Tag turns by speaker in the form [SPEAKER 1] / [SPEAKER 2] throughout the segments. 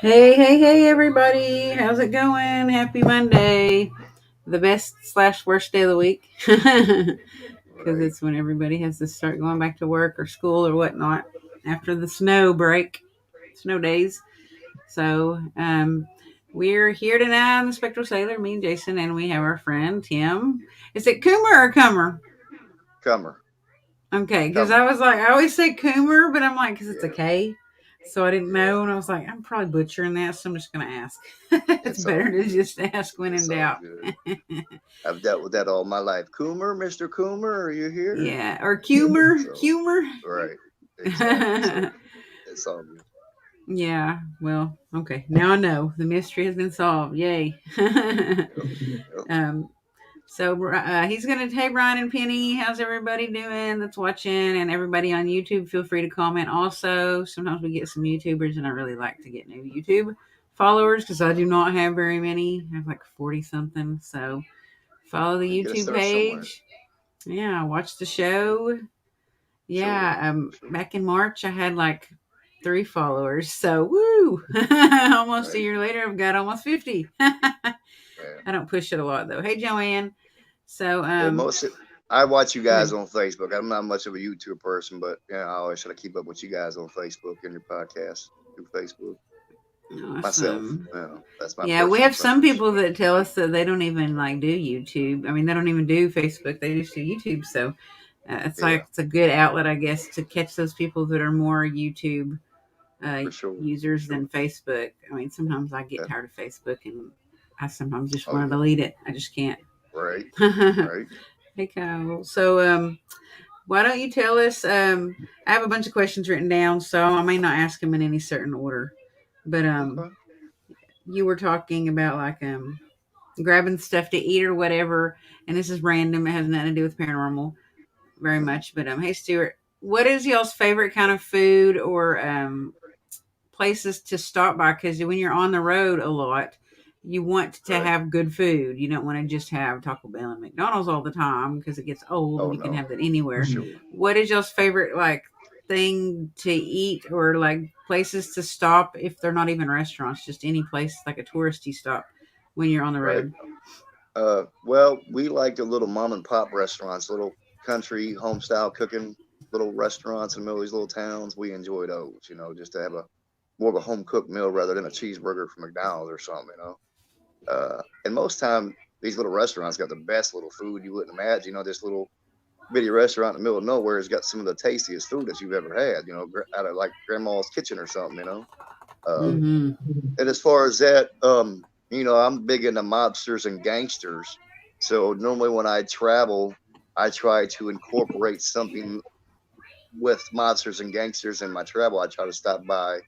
[SPEAKER 1] Hey, everybody. How's it going? Happy Monday. The best/worst day of the week. Because
[SPEAKER 2] Right.
[SPEAKER 1] it's when everybody has to start going back to work or school or whatnot after the snow break, snow days. So, we're here tonight on the Spectral Sailor, me and Jason, and we have our friend Tim. Is it Coomer or Cummer?
[SPEAKER 2] Cummer.
[SPEAKER 1] Okay, because
[SPEAKER 2] Cummer.
[SPEAKER 1] I was like, I always say Coomer, but I'm like, because it's a
[SPEAKER 2] Yeah.
[SPEAKER 1] K. So I didn't
[SPEAKER 2] Yeah.
[SPEAKER 1] know, and I was like, I'm probably butchering that, so I'm just going to ask. It's
[SPEAKER 2] It's all
[SPEAKER 1] better to
[SPEAKER 2] good.
[SPEAKER 1] just ask when in
[SPEAKER 2] It's all
[SPEAKER 1] doubt.
[SPEAKER 2] good. I've dealt with that all my life. Coomer, Mr. Coomer, are you here?
[SPEAKER 1] Yeah, or Cumor,
[SPEAKER 2] So,
[SPEAKER 1] Cumor.
[SPEAKER 2] right. Exactly. So, it's all good.
[SPEAKER 1] Yeah, well, okay. Now I know the mystery has been solved. Yay.
[SPEAKER 2] Yep. Yep.
[SPEAKER 1] um, so he's going to, hey, Brian and Penny, how's everybody doing that's watching? And everybody on YouTube, feel free to comment also. Sometimes we get some YouTubers, and I really like to get new YouTube followers because I do not have very many. I have like 40 something. So follow the
[SPEAKER 2] You got to
[SPEAKER 1] YouTube
[SPEAKER 2] start somewhere.
[SPEAKER 1] page. Yeah, watch the show.
[SPEAKER 2] Sure.
[SPEAKER 1] Yeah,
[SPEAKER 2] Sure.
[SPEAKER 1] back in March, I had like 3 followers. So, woo! Almost a
[SPEAKER 2] Right.
[SPEAKER 1] year later, I've got almost 50.
[SPEAKER 2] Yeah.
[SPEAKER 1] I don't push it a lot though. Hey, Joanne. So,
[SPEAKER 2] Yeah. I watch you
[SPEAKER 1] go
[SPEAKER 2] guys
[SPEAKER 1] ahead.
[SPEAKER 2] on Facebook. I'm not much of a YouTube person, but I always try to keep up with you guys on Facebook and your podcast through Facebook. Myself.
[SPEAKER 1] Awesome.
[SPEAKER 2] That's my
[SPEAKER 1] Yeah, we
[SPEAKER 2] personal
[SPEAKER 1] have some
[SPEAKER 2] preference.
[SPEAKER 1] people that tell us that they don't even like do YouTube. I mean, they don't even do Facebook. They just do YouTube. So it's
[SPEAKER 2] Yeah,
[SPEAKER 1] like it's a good outlet, I guess, to catch those people that are more YouTube uh,
[SPEAKER 2] for sure. For
[SPEAKER 1] users
[SPEAKER 2] sure.
[SPEAKER 1] than Facebook. I mean, sometimes I get
[SPEAKER 2] Yeah.
[SPEAKER 1] tired of Facebook and I sometimes just
[SPEAKER 2] Oh
[SPEAKER 1] want to
[SPEAKER 2] yeah.
[SPEAKER 1] delete it. I just can't.
[SPEAKER 2] Right. Right.
[SPEAKER 1] Hey, Kyle. So, why don't you tell us? I have a bunch of questions written down, so I may not ask them in any certain order. But
[SPEAKER 2] Okay.
[SPEAKER 1] you were talking about like grabbing stuff to eat or whatever, and this is random. It has nothing to do with paranormal very
[SPEAKER 2] Mhm.
[SPEAKER 1] much. But hey, Stuart, what is y'all's favorite kind of food or places to stop by? Because when you're on the road a lot, you want to
[SPEAKER 2] Right.
[SPEAKER 1] have good food. You don't want to just have Taco Bell and McDonald's all the time because it gets old
[SPEAKER 2] Oh
[SPEAKER 1] and you can
[SPEAKER 2] no,
[SPEAKER 1] have that
[SPEAKER 2] for
[SPEAKER 1] anywhere.
[SPEAKER 2] sure.
[SPEAKER 1] What is y'all's favorite like thing to eat or like places to stop if they're not even restaurants, just any place like a touristy stop when you're on the
[SPEAKER 2] Right.
[SPEAKER 1] road?
[SPEAKER 2] Well, we like the little mom and pop restaurants, little country home style cooking, little restaurants in the middle of these little towns. We enjoy those, just to have a more of a home cooked meal rather than a cheeseburger from McDonald's or something. And most time these little restaurants got the best little food you wouldn't imagine. This little bitty restaurant in the middle of nowhere has got some of the tastiest food that you've ever had. Out of like grandma's kitchen or something. Um,
[SPEAKER 1] Mm-hmm.
[SPEAKER 2] and as far as that, I'm big into mobsters and gangsters. So normally when I travel, I try to incorporate something with mobsters and gangsters in my travel. I try to stop by,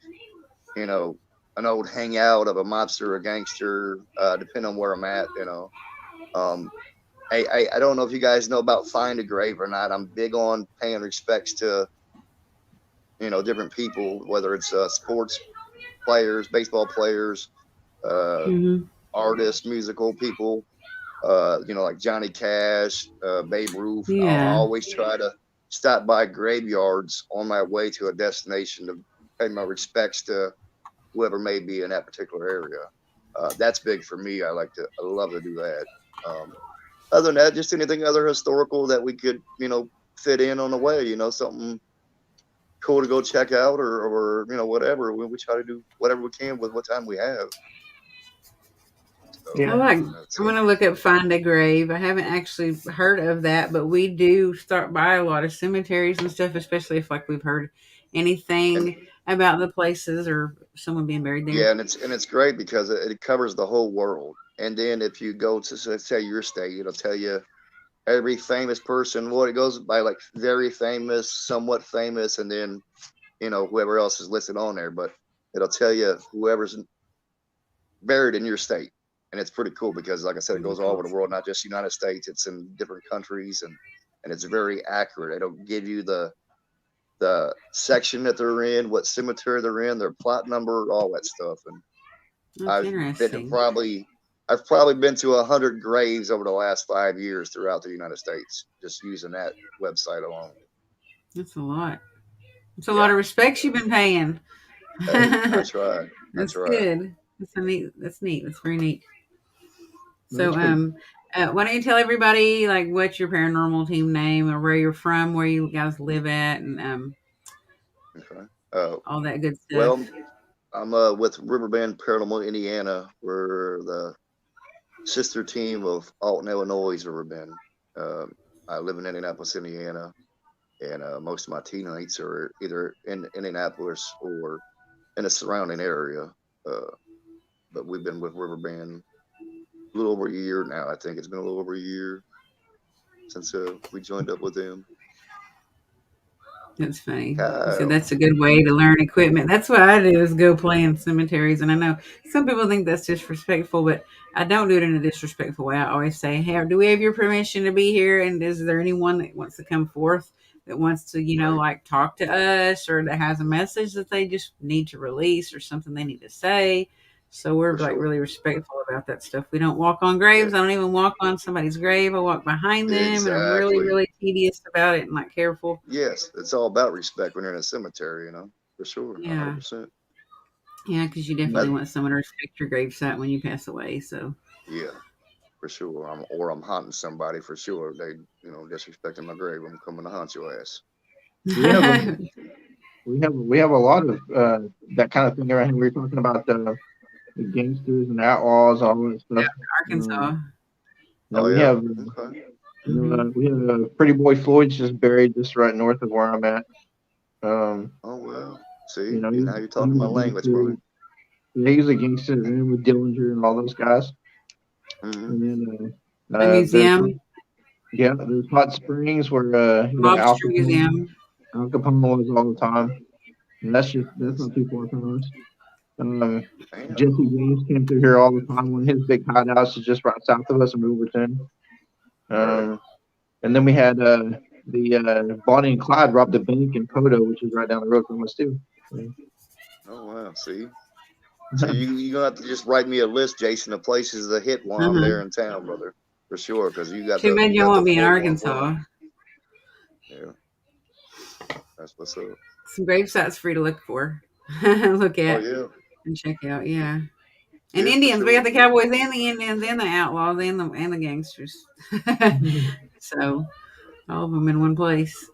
[SPEAKER 2] you know, an old hangout of a mobster or gangster, depending on where I'm at. Um, I don't know if you guys know about Find a Grave or not. I'm big on paying respects to, different people, whether it's sports players, baseball players, uh,
[SPEAKER 1] Mm-hmm.
[SPEAKER 2] artists, musical people, like Johnny Cash, Babe Ruth. I'll
[SPEAKER 1] Yeah.
[SPEAKER 2] always try to stop by graveyards on my way to a destination to pay my respects to whoever may be in that particular area. That's big for me. I love to do that. Other than that, just anything other historical that we could, fit in on the way, something cool to go check out or whatever. We try to do whatever we can with what time we have. So
[SPEAKER 1] I like.
[SPEAKER 2] that's
[SPEAKER 1] I'm
[SPEAKER 2] it.
[SPEAKER 1] gonna look up Find a Grave. I haven't actually heard of that, but we do start by a lot of cemeteries and stuff, especially if like we've heard
[SPEAKER 2] And
[SPEAKER 1] anything about the places or someone being buried there.
[SPEAKER 2] yeah, and it's great because it covers the whole world. And then if you go to, let's say, your state, it'll tell you every famous person. Well, it goes by like very famous, somewhat famous, and then whoever else is listed on there. But it'll tell you whoever's buried in your state, and it's pretty cool because, like I said, it goes all over the world, not just United States. It's in different countries, and it's very accurate. It'll give you the section that they're in, what cemetery they're in, their plot number, all that stuff. And
[SPEAKER 1] That's
[SPEAKER 2] I've been to
[SPEAKER 1] interesting.
[SPEAKER 2] probably I've probably been to 100 graves over the last 5 years throughout the United States, just using that website alone.
[SPEAKER 1] That's a lot. It's a lot
[SPEAKER 2] Yeah,
[SPEAKER 1] of respects you've been paying.
[SPEAKER 2] Hey, I try. I
[SPEAKER 1] That's
[SPEAKER 2] try.
[SPEAKER 1] good. That's a neat. That's neat. That's very neat. So,
[SPEAKER 3] That's pretty.
[SPEAKER 1] why don't you tell everybody like what's your paranormal team name or where you're from, where you guys live at, and
[SPEAKER 2] Okay. Uh,
[SPEAKER 1] all that good stuff.
[SPEAKER 2] well, I'm with Riverbend Paranormal, Indiana. We're the sister team of Alton, Illinois, Riverbend. Um, I live in Indianapolis, Indiana, and most of my teammates are either in Indianapolis or in the surrounding area. Uh, but we've been with Riverbend a little over a year now. I think it's been a little over a year since we joined up with them.
[SPEAKER 1] That's funny. You said
[SPEAKER 2] Kyle.
[SPEAKER 1] that's a good way to learn equipment. That's what I do is go play in cemeteries. And I know some people think that's disrespectful, but I don't do it in a disrespectful way. I always say, "Hey, do we have your permission to be here? And is there anyone that wants to come forth that wants to,
[SPEAKER 2] Right.
[SPEAKER 1] like talk to us or that has a message that they just need to release or something they need to say?" So we're
[SPEAKER 2] For
[SPEAKER 1] like
[SPEAKER 2] sure.
[SPEAKER 1] really respectful about that stuff. We don't walk on
[SPEAKER 2] Yeah.
[SPEAKER 1] graves. I don't even walk on somebody's grave. I walk behind them, and I'm really,
[SPEAKER 2] Exactly.
[SPEAKER 1] really tedious about it and like careful.
[SPEAKER 2] Yes, it's all about respect when you're in a cemetery, for sure,
[SPEAKER 1] Yeah.
[SPEAKER 2] 100%.
[SPEAKER 1] Yeah, because you definitely
[SPEAKER 2] That,
[SPEAKER 1] want someone to respect your gravesite when you pass away. So,
[SPEAKER 2] yeah, for sure. I'm haunting somebody for sure. They, disrespecting my grave. I'm coming to haunt your ass.
[SPEAKER 3] We have a we have a lot of that kind of thing around here. We were talking about the gangsters and outlaws, all that stuff. Um,
[SPEAKER 1] Arkansas.
[SPEAKER 3] now
[SPEAKER 2] Oh
[SPEAKER 3] we
[SPEAKER 2] yeah.
[SPEAKER 3] have
[SPEAKER 2] Okay.
[SPEAKER 1] Hmm.
[SPEAKER 3] we have Pretty Boy Floyd's just buried just right north of where I'm at. Um,
[SPEAKER 2] Oh well. See,
[SPEAKER 3] you know,
[SPEAKER 2] now you're
[SPEAKER 3] he
[SPEAKER 2] talking
[SPEAKER 3] was
[SPEAKER 2] my
[SPEAKER 3] a
[SPEAKER 2] language,
[SPEAKER 3] gangster.
[SPEAKER 2] brother.
[SPEAKER 3] Yeah, he was a gangster and with Dillinger and all those guys.
[SPEAKER 2] Hmm.
[SPEAKER 3] And then
[SPEAKER 1] The museum,
[SPEAKER 3] yeah, there's Hot Springs where
[SPEAKER 1] Lobster Museum.
[SPEAKER 3] Al Capone was all the time. And that's not too far from us. Um,
[SPEAKER 2] Damn.
[SPEAKER 3] Jesse James came through here all the time. One of his big hideouts is just right south of us in Wilburton.
[SPEAKER 2] Right.
[SPEAKER 3] Um, and then we had the Bonnie and Clyde robbed a bank in Podo, which is right down the road from us too. So,
[SPEAKER 2] Oh wow. See. So you gonna have to just write me a list, Jason, of places to hit while I'm there
[SPEAKER 1] Uh-huh.
[SPEAKER 2] in town, brother, for sure. Because
[SPEAKER 1] Too bad
[SPEAKER 2] you
[SPEAKER 1] you
[SPEAKER 2] got the
[SPEAKER 1] won't be in
[SPEAKER 2] 411.
[SPEAKER 1] Arkansas.
[SPEAKER 2] Yeah, that's what's up.
[SPEAKER 1] Some grave sites for you to look for, look
[SPEAKER 2] Oh
[SPEAKER 1] at,
[SPEAKER 2] yeah.
[SPEAKER 1] and check out. Yeah. And
[SPEAKER 2] Yeah, for
[SPEAKER 1] Indians, we got
[SPEAKER 2] sure.
[SPEAKER 1] the cowboys and the Indians and the outlaws and the gangsters. So all of them in one place.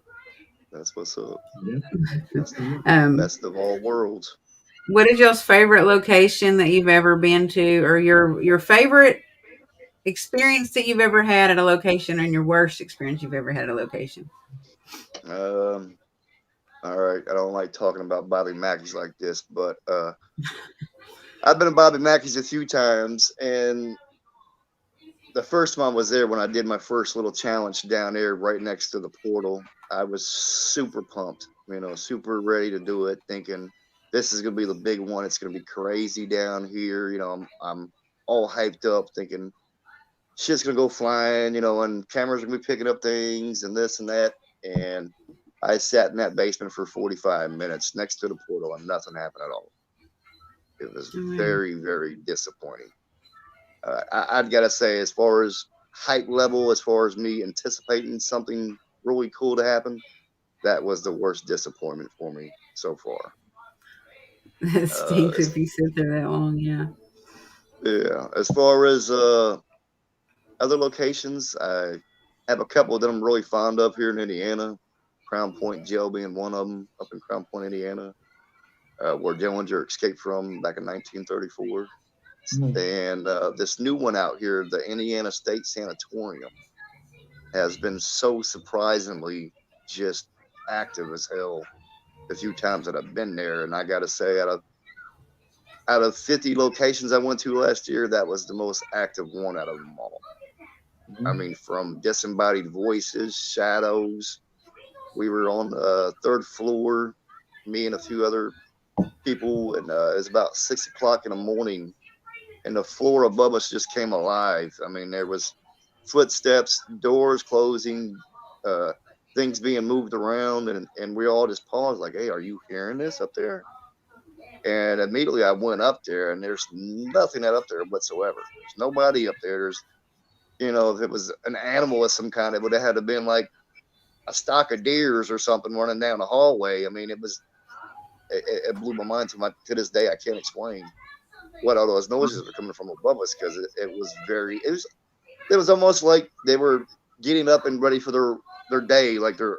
[SPEAKER 2] That's what's up.
[SPEAKER 3] yeah, good
[SPEAKER 2] That's
[SPEAKER 3] stuff.
[SPEAKER 2] the
[SPEAKER 1] Um,
[SPEAKER 2] best of all worlds.
[SPEAKER 1] what is y'all's favorite location that you've ever been to, or your favorite experience that you've ever had at a location, and your worst experience you've ever had at a location?
[SPEAKER 2] Um, all right. I don't like talking about Bobby Mackey's like this, but I've been to Bobby Mackey's a few times, and the first one was there when I did my first little challenge down there, right next to the portal. I was super pumped, super ready to do it, thinking this is gonna be the big one. It's gonna be crazy down here. I'm all hyped up, thinking shit's gonna go flying, and cameras are gonna be picking up things and this and that. And I sat in that basement for 45 minutes next to the portal and nothing happened at all. It was
[SPEAKER 1] Oh, man.
[SPEAKER 2] very, very disappointing. I'd gotta say, as far as hype level, as far as me anticipating something really cool to happen, that was the worst disappointment for me so far.
[SPEAKER 1] That stinks
[SPEAKER 2] As
[SPEAKER 1] if you sit there that long. Yeah.
[SPEAKER 2] Yeah, as far as other locations, I have a couple that I'm really fond of here in Indiana. Crown Point Jail being one of them, up in Crown Point, Indiana, where Dillinger escaped from back in 1934.
[SPEAKER 3] Mm.
[SPEAKER 2] And this new one out here, the Indiana State Sanatorium, has been so surprisingly just active as hell the few times that I've been there. And I got to say, out of 50 locations I went to last year, that was the most active one out of them all. I
[SPEAKER 3] Mhm.
[SPEAKER 2] mean, from disembodied voices, shadows. We were on the third floor, me and a few other people, and it's about 6 o'clock in the morning, and the floor above us just came alive. I mean, there was footsteps, doors closing, uh, things being moved around, and we all just paused, like, "Hey, are you hearing this up there?" And immediately I went up there, and there's nothing up there whatsoever. There's nobody up there. If it was an animal of some kind, it would have had to been like a stock of deers or something running down the hallway. I mean, it blew my mind to this day. I can't explain what all those noises were coming from above us because it was it was almost like they were getting up and ready for their day, like their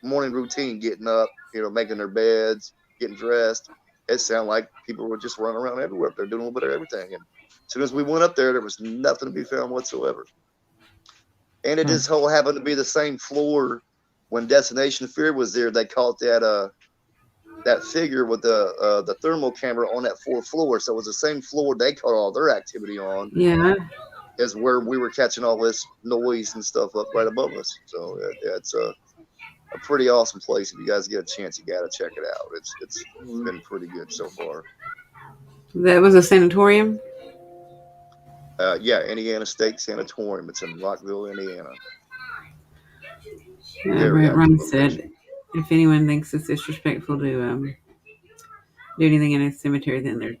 [SPEAKER 2] morning routine, getting up, making their beds, getting dressed. It sounded like people were just running around everywhere. They're doing a little bit of everything. And as soon as we went up there was nothing to be found whatsoever. And it just so happened to be the same floor when Destination Fear was there. They caught that figure with the thermal camera on that fourth floor. So it was the same floor they caught all their activity on.
[SPEAKER 1] Yeah.
[SPEAKER 2] Is where we were catching all this noise and stuff up right above us. So it's a pretty awesome place. If you guys get a chance, you got to check it out. It's been pretty good so far.
[SPEAKER 1] That was a sanatorium.
[SPEAKER 2] Yeah, Indiana State Sanatorium. It's in Rockville, Indiana.
[SPEAKER 1] Very Ron said, if anyone thinks it's disrespectful to do anything in a cemetery, then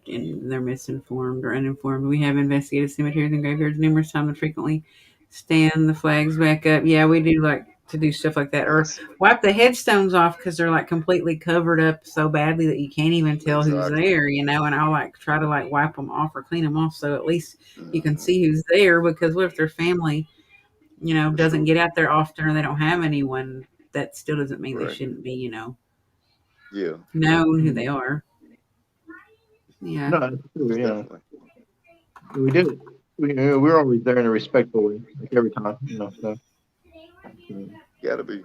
[SPEAKER 1] they're misinformed or uninformed. We have investigated cemeteries and graveyards numerous times and frequently stand the flags back up. Yeah, we do like to do stuff like that, or wipe the headstones off because they're like completely covered up so badly that you can't even tell who's there. And I'll like try to like wipe them off or clean them off so at least you can see who's there. Because what if their family, doesn't get out there often or they don't have anyone? That still doesn't mean they shouldn't be, known who they are. Yeah.
[SPEAKER 3] No, that's true. Yeah, we did it. We're always there in a respectful way, like every time. So
[SPEAKER 2] gotta be.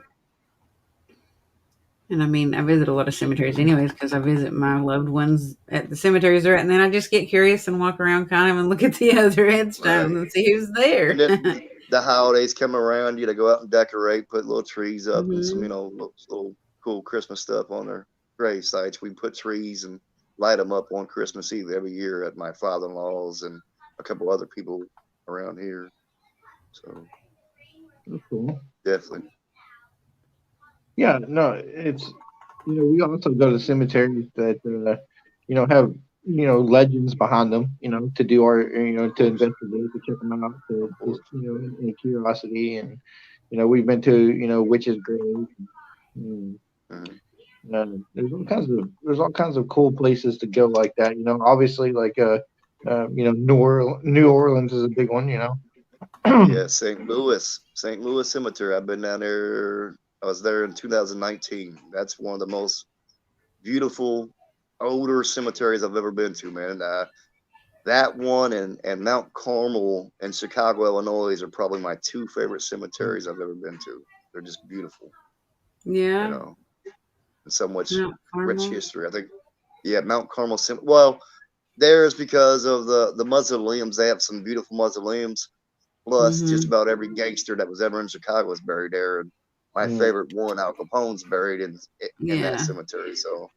[SPEAKER 1] And I visit a lot of cemeteries anyways because I visit my loved ones at the cemeteries they're at, and then I just get curious and walk around kind of and look at the other headstones and see who's there.
[SPEAKER 2] And then the holidays come around, you go out and decorate, put little trees up and some, little cool Christmas stuff on their grave sites. We put trees and light them up on Christmas Eve every year at my father-in-law's and a couple other people around here. So
[SPEAKER 3] that's cool.
[SPEAKER 2] Definitely.
[SPEAKER 3] Yeah, no, it's we also go to cemeteries that have legends behind them, to do our to investigate, to check them out, to just in curiosity, and we've been to witches' graves. There's all kinds of cool places to go like that. Obviously like New Orleans is a big one.
[SPEAKER 2] Yeah, St. Louis Cemetery. I've been down there. I was there in 2019. That's one of the most beautiful older cemeteries I've ever been to, man. That one and Mount Carmel in Chicago, Illinois are probably my two favorite cemeteries I've ever been to. They're just beautiful.
[SPEAKER 1] Yeah.
[SPEAKER 2] And so much rich history. I think, yeah, Mount Carmel. Well, there's because of the mausoleums. They have some beautiful mausoleums. Plus, just about every gangster that was ever in Chicago is buried there. And my favorite one, Al Capone's buried in that cemetery. So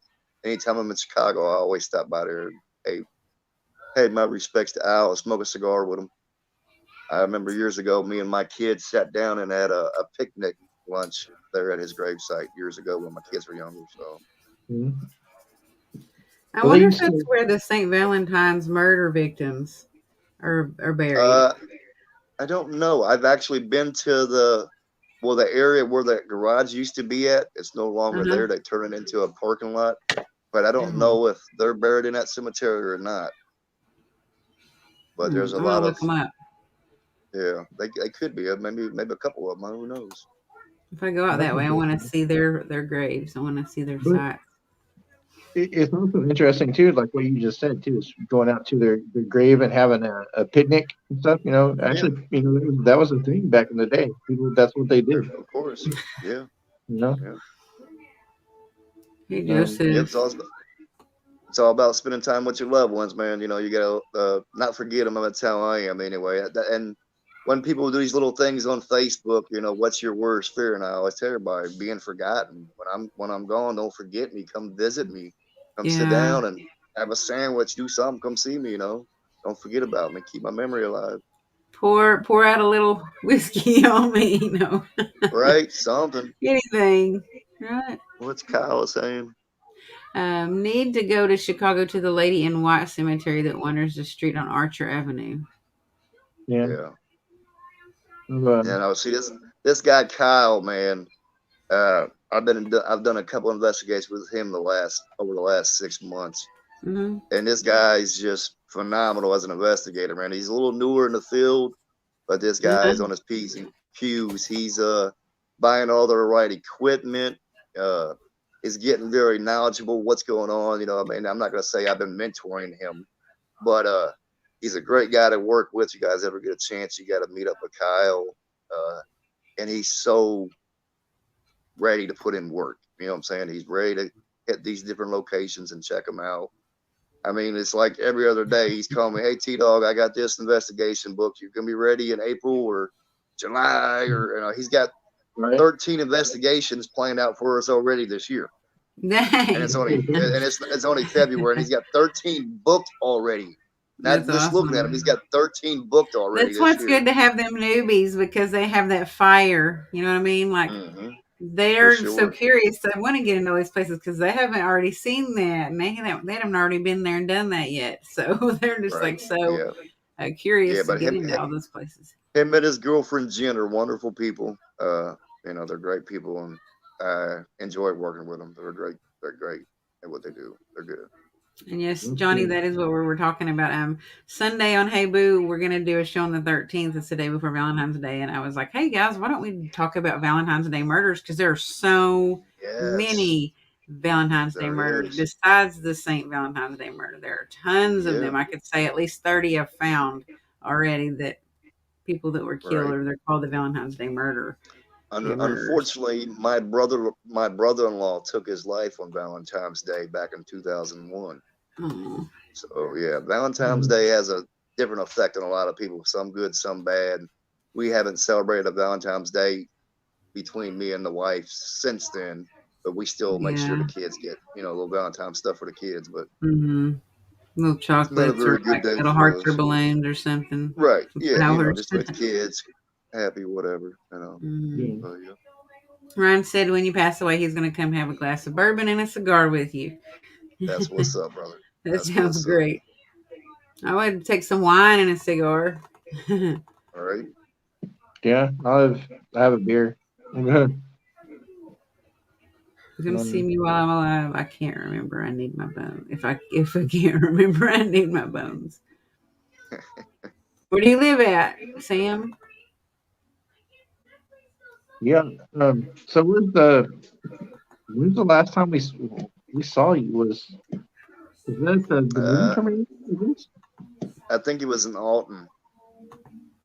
[SPEAKER 2] anytime I'm in Chicago, I always stop by there. Hey, my respects to Al. I smoke a cigar with him. I remember years ago, me and my kids sat down and had a picnic lunch there at his gravesite years ago when my kids were younger. So
[SPEAKER 1] I wonder if that's where the St. Valentine's murder victims are buried.
[SPEAKER 2] I don't know. I've actually been to the area where that garage used to be at. It's no longer there. They turned it into a parking lot. But I don't know if they're buried in that cemetery or not. But there's a lot of.
[SPEAKER 1] Look them up.
[SPEAKER 2] Yeah, they could be. Maybe a couple of them. Who knows?
[SPEAKER 1] If I go out that way, I want to see their graves. I want to see their sites.
[SPEAKER 3] It's also interesting too, like what you just said too, is going out to their grave and having a picnic and stuff. Actually, that was a thing back in the day. People, that's what they did.
[SPEAKER 2] Of course, yeah.
[SPEAKER 3] Yeah.
[SPEAKER 1] Hey, Joseph.
[SPEAKER 2] It's all about spending time with your loved ones, man. You gotta not forget them. That's how I am anyway. And when people do these little things on Facebook, what's your worst fear? And I always tell everybody, being forgotten. When I'm gone, don't forget me. Come visit me. Come sit down and have a sandwich. Do something. Come see me. Don't forget about me. Keep my memory alive.
[SPEAKER 1] Pour out a little whiskey on me.
[SPEAKER 2] Right? Something.
[SPEAKER 1] Anything. Right.
[SPEAKER 2] What's Kyle saying?
[SPEAKER 1] Need to go to Chicago to the Lady in White Cemetery that wanders the street on Archer Avenue.
[SPEAKER 2] Yeah. See this guy Kyle, man. I I've done a couple investigations with him over the last 6 months,
[SPEAKER 1] Mm-hmm.
[SPEAKER 2] and this guy's just phenomenal as an investigator, man. He's a little newer in the field, but this guy is on his P's and Q's. He's buying all the right equipment. Is getting very knowledgeable what's going on. You know, I mean, I'm not gonna say I've been mentoring him, but he's a great guy to work with. You guys ever get a chance, you got to meet up with Kyle, and he's so ready to put in work. You know what I'm saying? He's ready to hit these different locations and check them out. I mean, it's like every other day he's calling me, "Hey, T-Dog, I got this investigation book. You gonna be ready in April or July?" Or he's got 13 investigations planned out for us already this year.
[SPEAKER 1] Dang.
[SPEAKER 2] And it's only February, and he's got 13 booked already. Not
[SPEAKER 1] That's
[SPEAKER 2] just
[SPEAKER 1] awesome.
[SPEAKER 2] looking at him, he's got 13 booked already.
[SPEAKER 1] That's what's good to have them newbies, because they have that fire. You know what I mean? Like they're so curious. They want to get into these places because they haven't already seen that, and they haven't already been there and done that yet. So they're just curious to get into all those places.
[SPEAKER 2] Him and his girlfriend Jen are wonderful people. You know, they're great people, and I enjoy working with them. They're great. They're great at what they do. They're good.
[SPEAKER 1] And yes, Johnny, that is what we were talking about. Sunday on Hey Boo, we're going to do a show on the 13th. It's the day before Valentine's Day. And I was like, hey, guys, why don't we talk about Valentine's Day murders? Because there are so many Valentine's Day murders. Besides the St. Valentine's Day murder, there are tons of them. I could say at least 30 I've found already, that people that were killed, or they're called the Valentine's Day murder.
[SPEAKER 2] Unfortunately, my brother-in-law took his life on Valentine's Day back in 2001.
[SPEAKER 1] Oh.
[SPEAKER 2] So yeah, Valentine's Day has a different effect on a lot of people. Some good, some bad. We haven't celebrated a Valentine's Day between me and the wife since then, but we still make sure the kids get a little Valentine's stuff for the kids. But
[SPEAKER 1] little chocolates or like little hearts or balloons or something.
[SPEAKER 2] Right? Yeah, just with the kids. Happy, whatever,
[SPEAKER 1] Ryan said when you pass away, he's going to come have a glass of bourbon and a cigar with you.
[SPEAKER 2] That's what's up, brother.
[SPEAKER 1] That sounds great. I would take some wine and a cigar.
[SPEAKER 2] All right.
[SPEAKER 3] Yeah, I have a beer. I'm good.
[SPEAKER 1] You're going to see me while I'm alive. I can't remember. I need my bones. If I can't remember, I need my bones. Where do you live at, Sam?
[SPEAKER 3] Yeah. So when's the last time we saw you? Was that the moon coming in?
[SPEAKER 2] I think it was in Alton.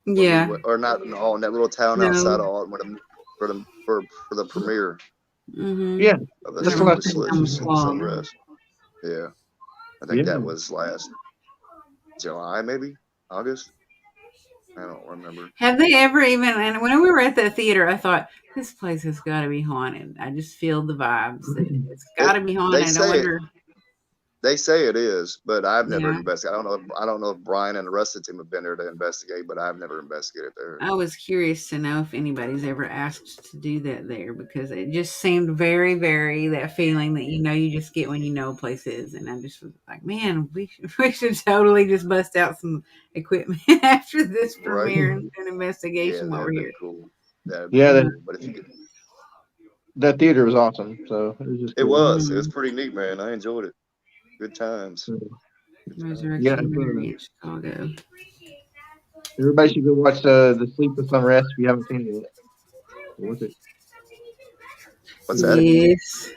[SPEAKER 1] Yeah.
[SPEAKER 2] Or not in Alton, that little town outside of Alton for the premiere.
[SPEAKER 1] Mm-hmm.
[SPEAKER 3] Yeah.
[SPEAKER 2] That's the last time. Yeah. I think that was last July, maybe August. I don't remember.
[SPEAKER 1] Have they ever even? And when we were at the theater, I thought this place has got to be haunted. I just feel the vibes. It's got to be haunted.
[SPEAKER 2] They say it is, but I've never investigated. I don't know if Brian and the rest of the team have been there to investigate, but I've never investigated there.
[SPEAKER 1] I was curious to know if anybody's ever asked to do that there, because it just seemed very, very that feeling that you just get when you know a place is. And I just was like, man, we should totally just bust out some equipment after this premiere and do an investigation while we're here.
[SPEAKER 2] Cool.
[SPEAKER 3] But if you could, that theater was awesome. So it was just
[SPEAKER 2] it was pretty neat, man. I enjoyed it. Good times.
[SPEAKER 1] Resurrection Mary in Chicago.
[SPEAKER 3] Everybody should go watch the Sleepless Unrest if you haven't seen it yet. What's it?
[SPEAKER 2] What's that?
[SPEAKER 1] Yes.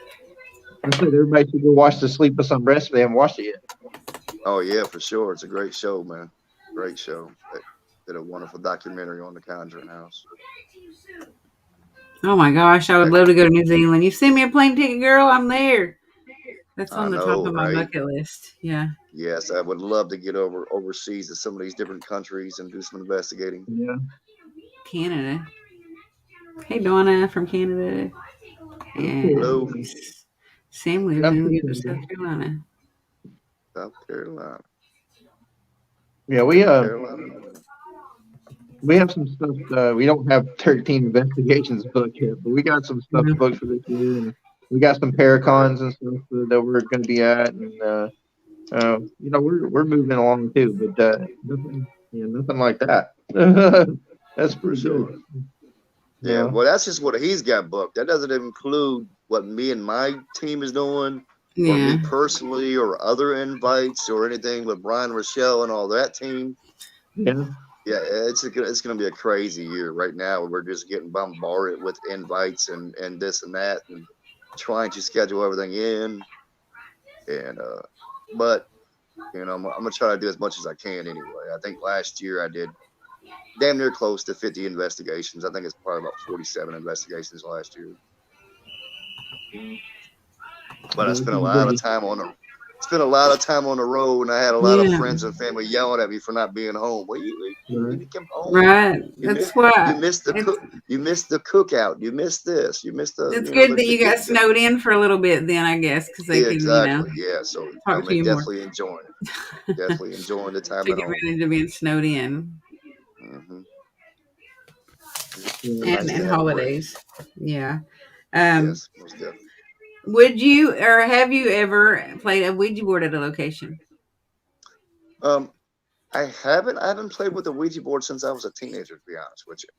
[SPEAKER 3] I said everybody should go watch the Sleepless Unrest if they haven't watched it yet.
[SPEAKER 2] Oh yeah, for sure. It's a great show, man. Great show. They did a wonderful documentary on the Conjuring House.
[SPEAKER 1] Oh my gosh, I would love to go to New Zealand. You send me a plane ticket, girl, I'm there. That's on the top of my bucket list. Yeah.
[SPEAKER 2] Yes, I would love to get overseas to some of these different countries and do some investigating.
[SPEAKER 3] Yeah.
[SPEAKER 1] Canada. Hey, Donna from Canada.
[SPEAKER 2] Hello.
[SPEAKER 1] Sam lives in South Carolina.
[SPEAKER 2] South Carolina.
[SPEAKER 3] Yeah, we have some stuff. We don't have 13 investigations booked yet, but we got some stuff booked for this year. And we got some Paracons and stuff that we're going to be at, and we're moving along too. But nothing like that. That's for sure.
[SPEAKER 2] Yeah, well, that's just what he's got booked. That doesn't include what me and my team is doing, or me
[SPEAKER 1] Yeah.
[SPEAKER 2] personally, or other invites, or anything with Brian Rochelle and all that team.
[SPEAKER 3] Yeah.
[SPEAKER 2] Yeah, it's going to be a crazy year. Right now, we're just getting bombarded with invites and this and that, and trying to schedule everything in. And but I'm gonna try to do as much as I can anyway. I think last year I did damn near close to 50 investigations. I think it's probably about 47 investigations last year. But I spent a lot of time on the road, and I had a lot of
[SPEAKER 1] Yeah.
[SPEAKER 2] friends and family yelling at me for not being home. Well, you need to come home.
[SPEAKER 1] Right.
[SPEAKER 2] You
[SPEAKER 1] That's
[SPEAKER 2] missed
[SPEAKER 1] why
[SPEAKER 2] you missed the
[SPEAKER 1] it's
[SPEAKER 2] cook. You missed the cookout. You missed this. You missed the
[SPEAKER 1] it's good that
[SPEAKER 2] the
[SPEAKER 1] you got
[SPEAKER 2] get
[SPEAKER 1] snowed in for a little bit then, I guess, because they
[SPEAKER 2] yeah,
[SPEAKER 1] can,
[SPEAKER 2] exactly, yeah. So
[SPEAKER 1] talk
[SPEAKER 2] I'm
[SPEAKER 1] to you more.
[SPEAKER 2] definitely enjoying it. Definitely enjoying the time
[SPEAKER 1] Take
[SPEAKER 2] at home.
[SPEAKER 1] advantage of being snowed in
[SPEAKER 2] Hmm.
[SPEAKER 3] Yeah.
[SPEAKER 2] Nice to
[SPEAKER 1] and
[SPEAKER 2] have a break.
[SPEAKER 1] holidays. Yeah. Um,
[SPEAKER 2] Yes, most definitely.
[SPEAKER 1] would you or have you ever played a Ouija board at a location?
[SPEAKER 2] Um, I haven't played with the Ouija board since I was a teenager, to be honest with you.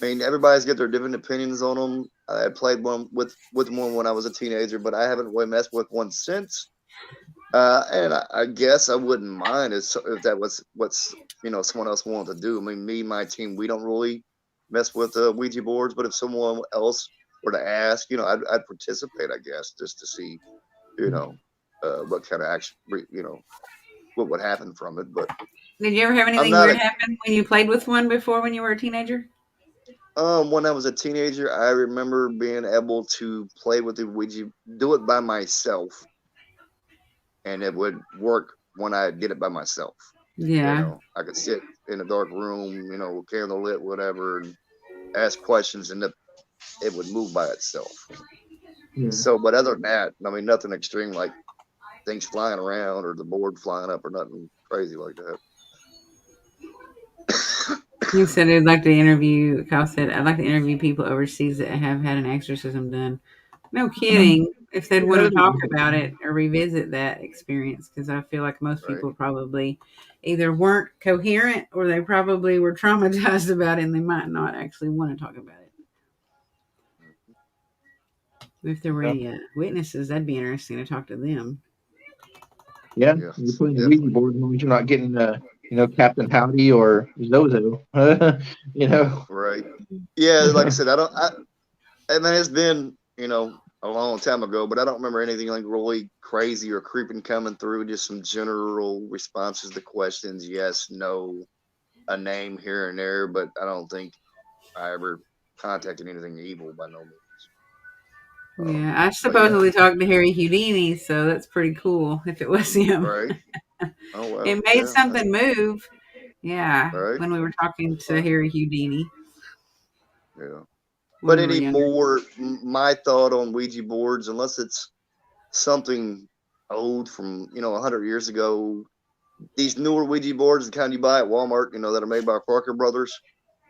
[SPEAKER 2] I mean, everybody's got their different opinions on them. I played one with one when I was a teenager, but I haven't really messed with one since. And I guess I wouldn't mind if that was what's someone else wanted to do. I mean, me and my team, we don't really mess with Ouija boards, but if someone else were to ask, I'd participate, I guess, just to see, you know, what kind of action, what would happen from it. But
[SPEAKER 1] Did you ever have
[SPEAKER 2] I'm
[SPEAKER 1] anything
[SPEAKER 2] not
[SPEAKER 1] weird
[SPEAKER 2] a
[SPEAKER 1] happen when you played with one before when you were a teenager?
[SPEAKER 2] when I was a teenager, I remember being able to play with the Ouija, do it by myself, and it would work when I did it by myself.
[SPEAKER 1] Yeah.
[SPEAKER 2] I could sit in a dark room, candle lit, whatever, and ask questions, and it would move by itself.
[SPEAKER 3] Yeah.
[SPEAKER 2] So, but other than that, I mean, nothing extreme like things flying around or the board flying up or nothing crazy like that.
[SPEAKER 1] He said he'd like to interview. Kyle said, "I'd like to interview people overseas that have had an exorcism done." No kidding. If they'd
[SPEAKER 3] Yeah,
[SPEAKER 1] want to
[SPEAKER 3] that'd be
[SPEAKER 1] talk
[SPEAKER 3] good.
[SPEAKER 1] about it or revisit that experience, because I feel like most
[SPEAKER 2] Right.
[SPEAKER 1] people probably either weren't coherent or they probably were traumatized about it and they might not actually want to talk about it. If there were
[SPEAKER 3] Yeah.
[SPEAKER 1] any witnesses, that'd be interesting to talk to them.
[SPEAKER 3] Yeah. You're
[SPEAKER 2] Yes,
[SPEAKER 3] playing the Ouija
[SPEAKER 2] definitely.
[SPEAKER 3] board as long as you're not getting Captain Howdy or Zozo. you know.
[SPEAKER 2] Right. Yeah, like I said, I mean, it's been, a long time ago, but I don't remember anything like really crazy or creeping coming through. Just some general responses to questions, yes, no, a name here and there, but I don't think I ever contacted anything evil by no means.
[SPEAKER 1] Yeah, I
[SPEAKER 2] But yeah,
[SPEAKER 1] supposedly talked to Harry Houdini, so that's pretty cool if it was him.
[SPEAKER 2] right. Oh
[SPEAKER 1] It
[SPEAKER 2] well,
[SPEAKER 1] made
[SPEAKER 2] yeah, that's
[SPEAKER 1] something move. Yeah,
[SPEAKER 2] right.
[SPEAKER 1] when we were talking to
[SPEAKER 2] Right.
[SPEAKER 1] Harry Houdini
[SPEAKER 2] Yeah.
[SPEAKER 1] when
[SPEAKER 2] But
[SPEAKER 1] we were younger.
[SPEAKER 2] anymore, my thought on Ouija boards, unless it's something old from 100 years ago, these newer Ouija boards, the kind you buy at Walmart, that are made by Parker Brothers,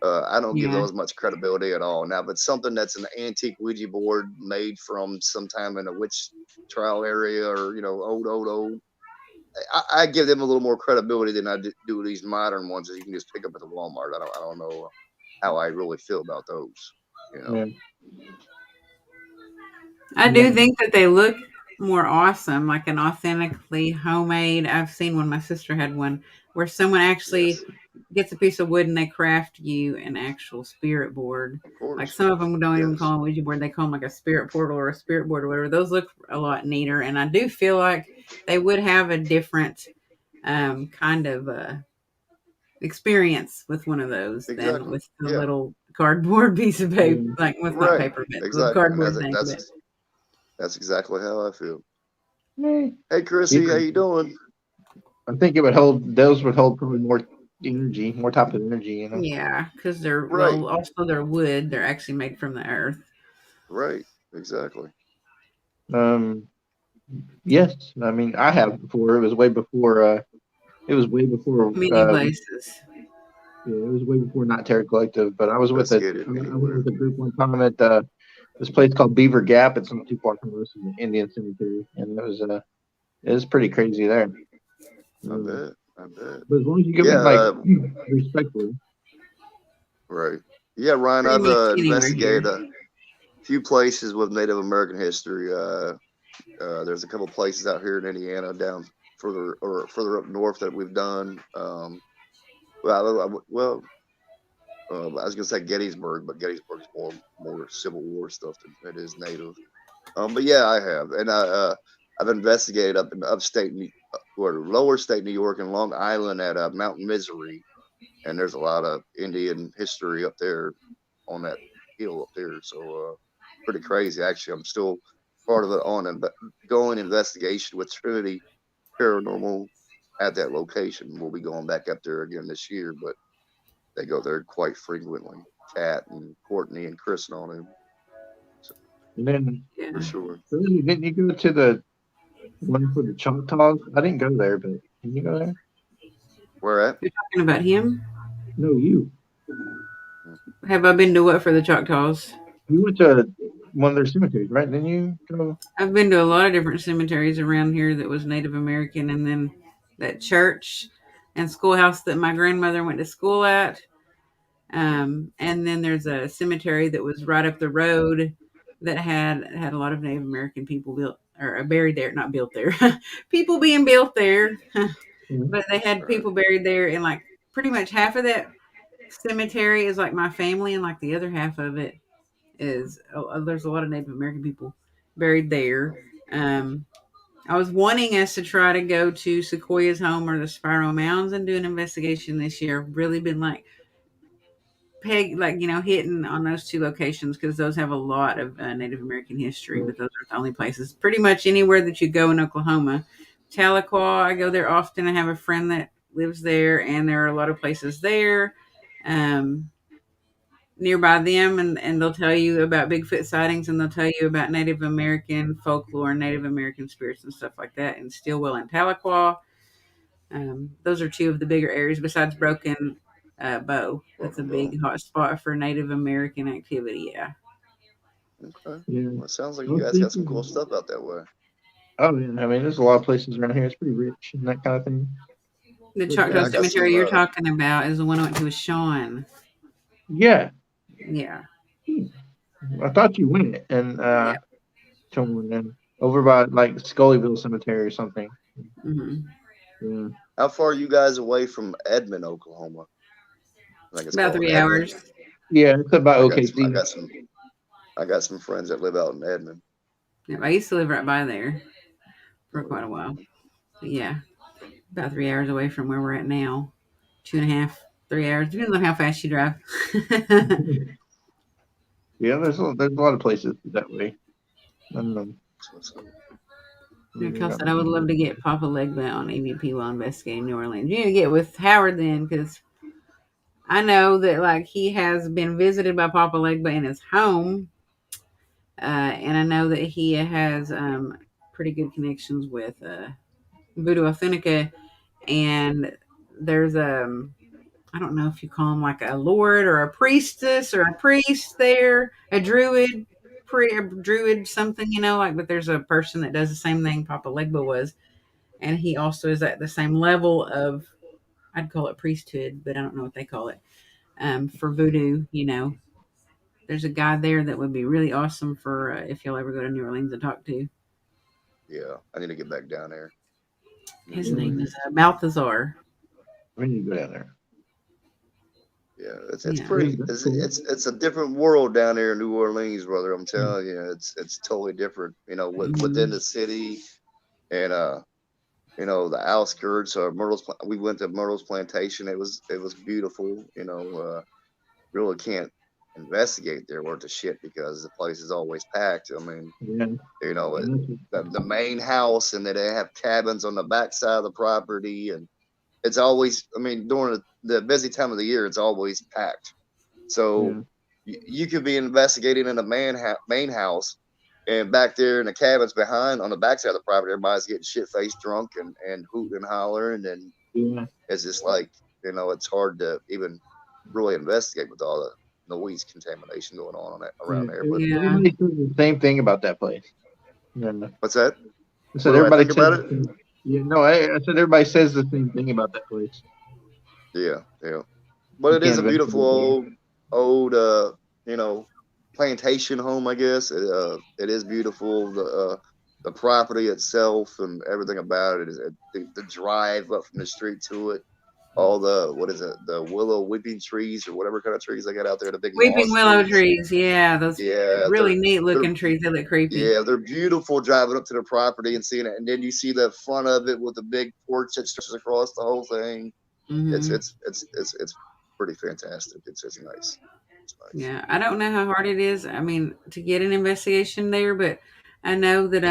[SPEAKER 2] I don't give
[SPEAKER 1] Yeah,
[SPEAKER 2] those much credibility at all. Now, if it's something that's an antique Ouija board made from sometime in a witch trial area, or old, I give them a little more credibility than I do these modern ones that you can just pick up at the Walmart. I don't know how I really feel about those. You know,
[SPEAKER 3] Yeah.
[SPEAKER 1] I
[SPEAKER 3] Yeah.
[SPEAKER 1] do think that they look more awesome, like an authentically homemade. I've seen one. My sister had one where someone actually
[SPEAKER 2] yes,
[SPEAKER 1] gets a piece of wood and they craft you an actual spirit board.
[SPEAKER 2] of
[SPEAKER 1] Like
[SPEAKER 2] course,
[SPEAKER 1] some of them don't even
[SPEAKER 2] yes,
[SPEAKER 1] call them Ouija board; they call them like a spirit portal or a spirit board or whatever. Those look a lot neater, and I do feel like they would have a different kind of experience with one of those than
[SPEAKER 2] exactly,
[SPEAKER 1] with the
[SPEAKER 2] yeah,
[SPEAKER 1] little cardboard piece of paper,
[SPEAKER 3] Yeah.
[SPEAKER 1] like with not
[SPEAKER 2] right,
[SPEAKER 1] paper, but the
[SPEAKER 2] exactly, and
[SPEAKER 1] cardboard
[SPEAKER 2] that's
[SPEAKER 1] thing. But
[SPEAKER 2] that's exactly how I feel.
[SPEAKER 3] Yeah.
[SPEAKER 2] Hey,
[SPEAKER 3] Yeah.
[SPEAKER 2] Chrissy, how you doing?
[SPEAKER 3] I think it would hold. Those would hold probably more energy, more type of energy.
[SPEAKER 1] yeah, because they're
[SPEAKER 2] Right,
[SPEAKER 1] well, also they're wood. They're actually made from the earth.
[SPEAKER 2] right, exactly.
[SPEAKER 3] Um. Yes. I mean, I have before. It was way before. It was way before.
[SPEAKER 1] Many places.
[SPEAKER 3] Yeah, it was way before Not Terror Collective. But I was with a.
[SPEAKER 2] Investigated
[SPEAKER 3] I went
[SPEAKER 2] anywhere.
[SPEAKER 3] with a group one time at this place called Beaver Gap. It's not too far from us in the Indian Cemetery, and it was pretty crazy there.
[SPEAKER 2] I
[SPEAKER 3] Um,
[SPEAKER 2] bet. I bet.
[SPEAKER 3] but as long as you go
[SPEAKER 2] Yeah.
[SPEAKER 3] in like respectfully.
[SPEAKER 2] Right. Yeah, Ryan,
[SPEAKER 1] pretty
[SPEAKER 2] I've
[SPEAKER 1] much anywhere
[SPEAKER 2] investigated
[SPEAKER 1] here.
[SPEAKER 2] a few places with Native American history. There's a couple places out here in Indiana, down further up north that we've done. I was gonna say Gettysburg, but Gettysburg's more Civil War stuff than it is Native. But yeah, I have, and I've investigated up in or lower state New York and Long Island at Mountain Misery, and there's a lot of Indian history up there on that hill up there. So pretty crazy. Actually, I'm still part of it on going investigation with Trinity Paranormal at that location. We'll be going back up there again this year, but they go there quite frequently. Kat and Courtney and Chris and all them. So,
[SPEAKER 3] And then,
[SPEAKER 2] for
[SPEAKER 1] Yeah.
[SPEAKER 2] sure.
[SPEAKER 3] didn't you go to the one for the Choctaws? I didn't go there, but can you go there?
[SPEAKER 2] Where at?
[SPEAKER 1] You're talking about him?
[SPEAKER 3] No, you.
[SPEAKER 1] Have I been to what for the Choctaws?
[SPEAKER 3] You went to one of their cemeteries, right? Didn't you go?
[SPEAKER 1] I've been to a lot of different cemeteries around here that was Native American, and then that church and schoolhouse that my grandmother went to school at. And then there's a cemetery that was right up the road that had a lot of Native American people built or buried there, not built there, people being built there,
[SPEAKER 3] Mhm.
[SPEAKER 1] but they had
[SPEAKER 2] Right.
[SPEAKER 1] people buried there, and like pretty much half of that cemetery is like my family, and like the other half of it is there's a lot of Native American people buried there. Um, I was wanting us to try to go to Sequoia's home or the Spiral Mounds and do an investigation this year. I've really been like hitting on those two locations because those have a lot of Native American history, but those are the only places. Pretty much anywhere that you go in Oklahoma. Tahlequah, I go there often. I have a friend that lives there, and there are a lot of places there. Um, Nearby them, and they'll tell you about Bigfoot sightings, and they'll tell you about Native American folklore, Native American spirits, and stuff like that in Stillwell and Tahlequah. Those are two of the bigger areas besides Broken Bow. That's a
[SPEAKER 2] Broken
[SPEAKER 1] big
[SPEAKER 2] Bow.
[SPEAKER 1] hot spot for Native American activity. Yeah,
[SPEAKER 2] Okay.
[SPEAKER 3] Yeah.
[SPEAKER 2] Well, it sounds like
[SPEAKER 3] I
[SPEAKER 2] you
[SPEAKER 3] was
[SPEAKER 2] guys got some cool
[SPEAKER 3] thinking,
[SPEAKER 2] stuff out that way.
[SPEAKER 3] oh, yeah. I mean, there's a lot of places around here. It's pretty rich and that kind of thing.
[SPEAKER 1] the
[SPEAKER 3] But
[SPEAKER 1] Choctaw
[SPEAKER 2] Yeah, I got
[SPEAKER 1] Cemetery
[SPEAKER 2] some.
[SPEAKER 1] you're talking about is the one I went to with Sean.
[SPEAKER 3] yeah,
[SPEAKER 1] Yeah,
[SPEAKER 3] I thought you went and
[SPEAKER 1] yeah.
[SPEAKER 3] someone then over by like Scullyville Cemetery or something.
[SPEAKER 1] Hmm.
[SPEAKER 3] Yeah.
[SPEAKER 2] How far are you guys away from Edmond, Oklahoma? I think it's
[SPEAKER 1] About
[SPEAKER 2] called
[SPEAKER 1] 3 hours.
[SPEAKER 2] Edmond.
[SPEAKER 3] Yeah, it's about
[SPEAKER 2] I got some. I
[SPEAKER 3] OKC.
[SPEAKER 2] got some. I got some friends that live out in Edmond.
[SPEAKER 1] Yeah, I used to live right by there for
[SPEAKER 2] Oh
[SPEAKER 1] quite
[SPEAKER 2] yeah.
[SPEAKER 1] a while. But yeah, about 3 hours away from where we're at now. 2.5, 3 hours, depends on how fast you drive.
[SPEAKER 3] Yeah, there's a lot of places that way. I don't know.
[SPEAKER 2] So,
[SPEAKER 1] Like I said, I would love to get Papa Legba on EVP while investigating New Orleans. You need to get with Howard then, because I know that like he has been visited by Papa Legba in his home, and I know that he has pretty good connections with Voodoo Authentica, and there's I don't know if you call him like a lord or a priestess or a priest there, a druid, a druid something, like. But there's a person that does the same thing Papa Legba was, and he also is at the same level of, I'd call it priesthood, but I don't know what they call it. For voodoo, there's a guy there that would be really awesome for if you'll ever go to New Orleans and talk to.
[SPEAKER 2] yeah, I need to get back down there. New
[SPEAKER 1] His name is
[SPEAKER 2] Orleans.
[SPEAKER 1] Balthazar.
[SPEAKER 3] We need to go down there.
[SPEAKER 2] Yeah, it's
[SPEAKER 1] Yeah.
[SPEAKER 3] Yeah,
[SPEAKER 2] pretty.
[SPEAKER 3] that's cool.
[SPEAKER 2] It's a different world down there in New Orleans, brother. I'm
[SPEAKER 3] Mm.
[SPEAKER 2] telling you, it's totally different. Within
[SPEAKER 1] Mhm.
[SPEAKER 2] the city and the outskirts of we went to Myrtle's plantation. It was beautiful. Really can't investigate there worth of shit because the place is always packed. I mean,
[SPEAKER 3] Yeah,
[SPEAKER 2] you know, it,
[SPEAKER 3] and
[SPEAKER 2] the main house, and then they have cabins on the backside of the property, and it's always, I mean, during the busy time of the year, it's always packed. So
[SPEAKER 3] yeah,
[SPEAKER 2] you could be investigating in the main house, and back there in the cabins behind on the backside of the property, everybody's getting shit faced drunk and hooting and hollering, and
[SPEAKER 3] yeah,
[SPEAKER 2] it's just like, it's hard to even really investigate with all the noise contamination going on around
[SPEAKER 3] yeah.
[SPEAKER 2] there. But
[SPEAKER 1] Yeah.
[SPEAKER 3] Everybody says the same thing about that place. Yeah.
[SPEAKER 2] what's that?
[SPEAKER 3] I
[SPEAKER 2] What
[SPEAKER 3] said
[SPEAKER 2] do I
[SPEAKER 3] everybody
[SPEAKER 2] think
[SPEAKER 3] says
[SPEAKER 2] about
[SPEAKER 3] the
[SPEAKER 2] it?
[SPEAKER 3] same. Yeah, no, I said everybody says the same thing about that place.
[SPEAKER 2] Yeah, yeah. But
[SPEAKER 3] You
[SPEAKER 2] it is
[SPEAKER 3] can't
[SPEAKER 2] a beautiful
[SPEAKER 3] investigate there.
[SPEAKER 2] old old, you know, plantation home. I guess it is beautiful. The property itself and everything about it is the drive up from the street to it. All the what is it? The willow weeping trees or whatever kind of trees they got out there. The big
[SPEAKER 1] Weeping
[SPEAKER 2] moss
[SPEAKER 1] willow
[SPEAKER 2] trees.
[SPEAKER 1] trees. Yeah, those
[SPEAKER 2] Yeah,
[SPEAKER 1] really neat
[SPEAKER 2] they're
[SPEAKER 1] looking trees. They look creepy.
[SPEAKER 2] yeah, they're beautiful driving up to the property and seeing it, and then you see the front of it with the big porch that stretches across the whole thing. It's
[SPEAKER 1] Hmm.
[SPEAKER 2] it's it's it's it's pretty fantastic. It's nice. It's nice.
[SPEAKER 1] Yeah, I don't know how hard it is. I mean, to get an investigation there, but I know that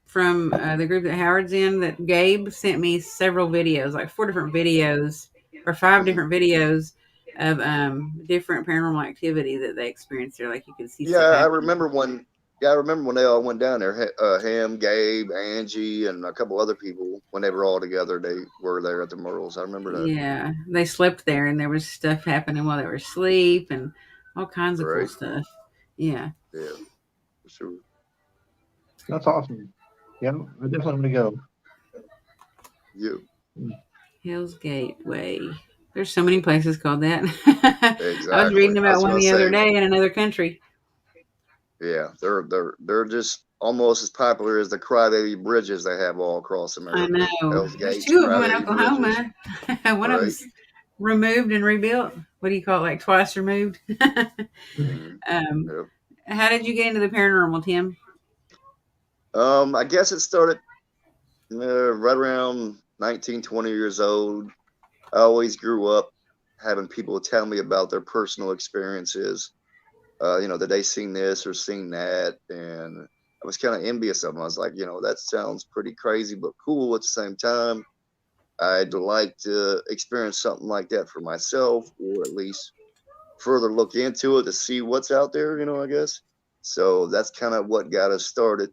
[SPEAKER 1] from the group that Howard's in, that Gabe sent me several videos, like four different videos or five
[SPEAKER 2] Hmm.
[SPEAKER 1] different videos of different paranormal activity that they experienced there. Like you could see
[SPEAKER 2] Yeah,
[SPEAKER 1] stuff
[SPEAKER 2] I
[SPEAKER 1] happening.
[SPEAKER 2] remember when. Yeah, I remember when they all went down there. Him, Gabe, Angie, and a couple other people. When they were all together, they were there at the Myrtles. I remember that.
[SPEAKER 1] Yeah, they slept there, and there was stuff happening while they were asleep, and all kinds of cool
[SPEAKER 2] Right?
[SPEAKER 1] stuff. Yeah,
[SPEAKER 2] Yeah, for sure.
[SPEAKER 3] That's awesome. Yeah, I definitely want to go.
[SPEAKER 2] You
[SPEAKER 1] Hell's Gateway. There's so many places called that. I was
[SPEAKER 2] exactly.
[SPEAKER 1] reading
[SPEAKER 2] I
[SPEAKER 1] about
[SPEAKER 2] was
[SPEAKER 1] one
[SPEAKER 2] gonna
[SPEAKER 1] the other
[SPEAKER 2] say.
[SPEAKER 1] day in another country.
[SPEAKER 2] Yeah, they're just almost as popular as the crybaby bridges they have all across
[SPEAKER 1] I
[SPEAKER 2] America.
[SPEAKER 1] know.
[SPEAKER 2] Hell's
[SPEAKER 1] There's
[SPEAKER 2] Gates,
[SPEAKER 1] two of them in
[SPEAKER 2] crybaby bridges.
[SPEAKER 1] Oklahoma. One of
[SPEAKER 2] Right.
[SPEAKER 1] them's removed and rebuilt. What do you call it? Like twice removed.
[SPEAKER 2] Hmm.
[SPEAKER 1] um,
[SPEAKER 2] Yep.
[SPEAKER 1] how did you get into the paranormal, Tim?
[SPEAKER 2] I guess it started right around 19, 20 years old. I always grew up having people tell me about their personal experiences. That they seen this or seen that, and I was kind of envious of them. I was like, that sounds pretty crazy, but cool at the same time. I'd like to experience something like that for myself, or at least further look into it to see what's out there. I guess. So that's kind of what got us started.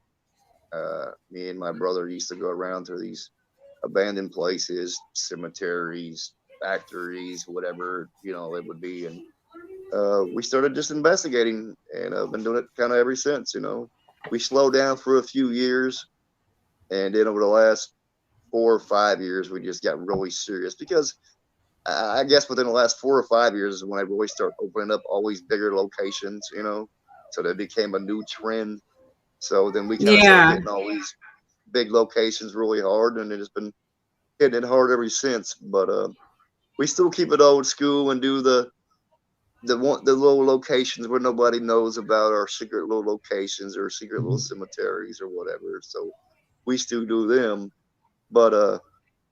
[SPEAKER 2] Me and my brother used to go around to these abandoned places, cemeteries, factories, whatever it would be, and we started just investigating, and I've been doing it kind of ever since. We slowed down for a few years, and then over the last 4 or 5 years, we just got really serious because I guess within the last 4 or 5 years is when I really start opening up all these bigger locations. So that became a new trend. So then we kind of started
[SPEAKER 1] Yeah,
[SPEAKER 2] hitting all these big locations really hard, and it's been hitting it hard ever since. But we still keep it old school and do the little locations where nobody knows about, our secret little locations or secret little
[SPEAKER 3] Mhm.
[SPEAKER 2] cemeteries or whatever. So we still do them, but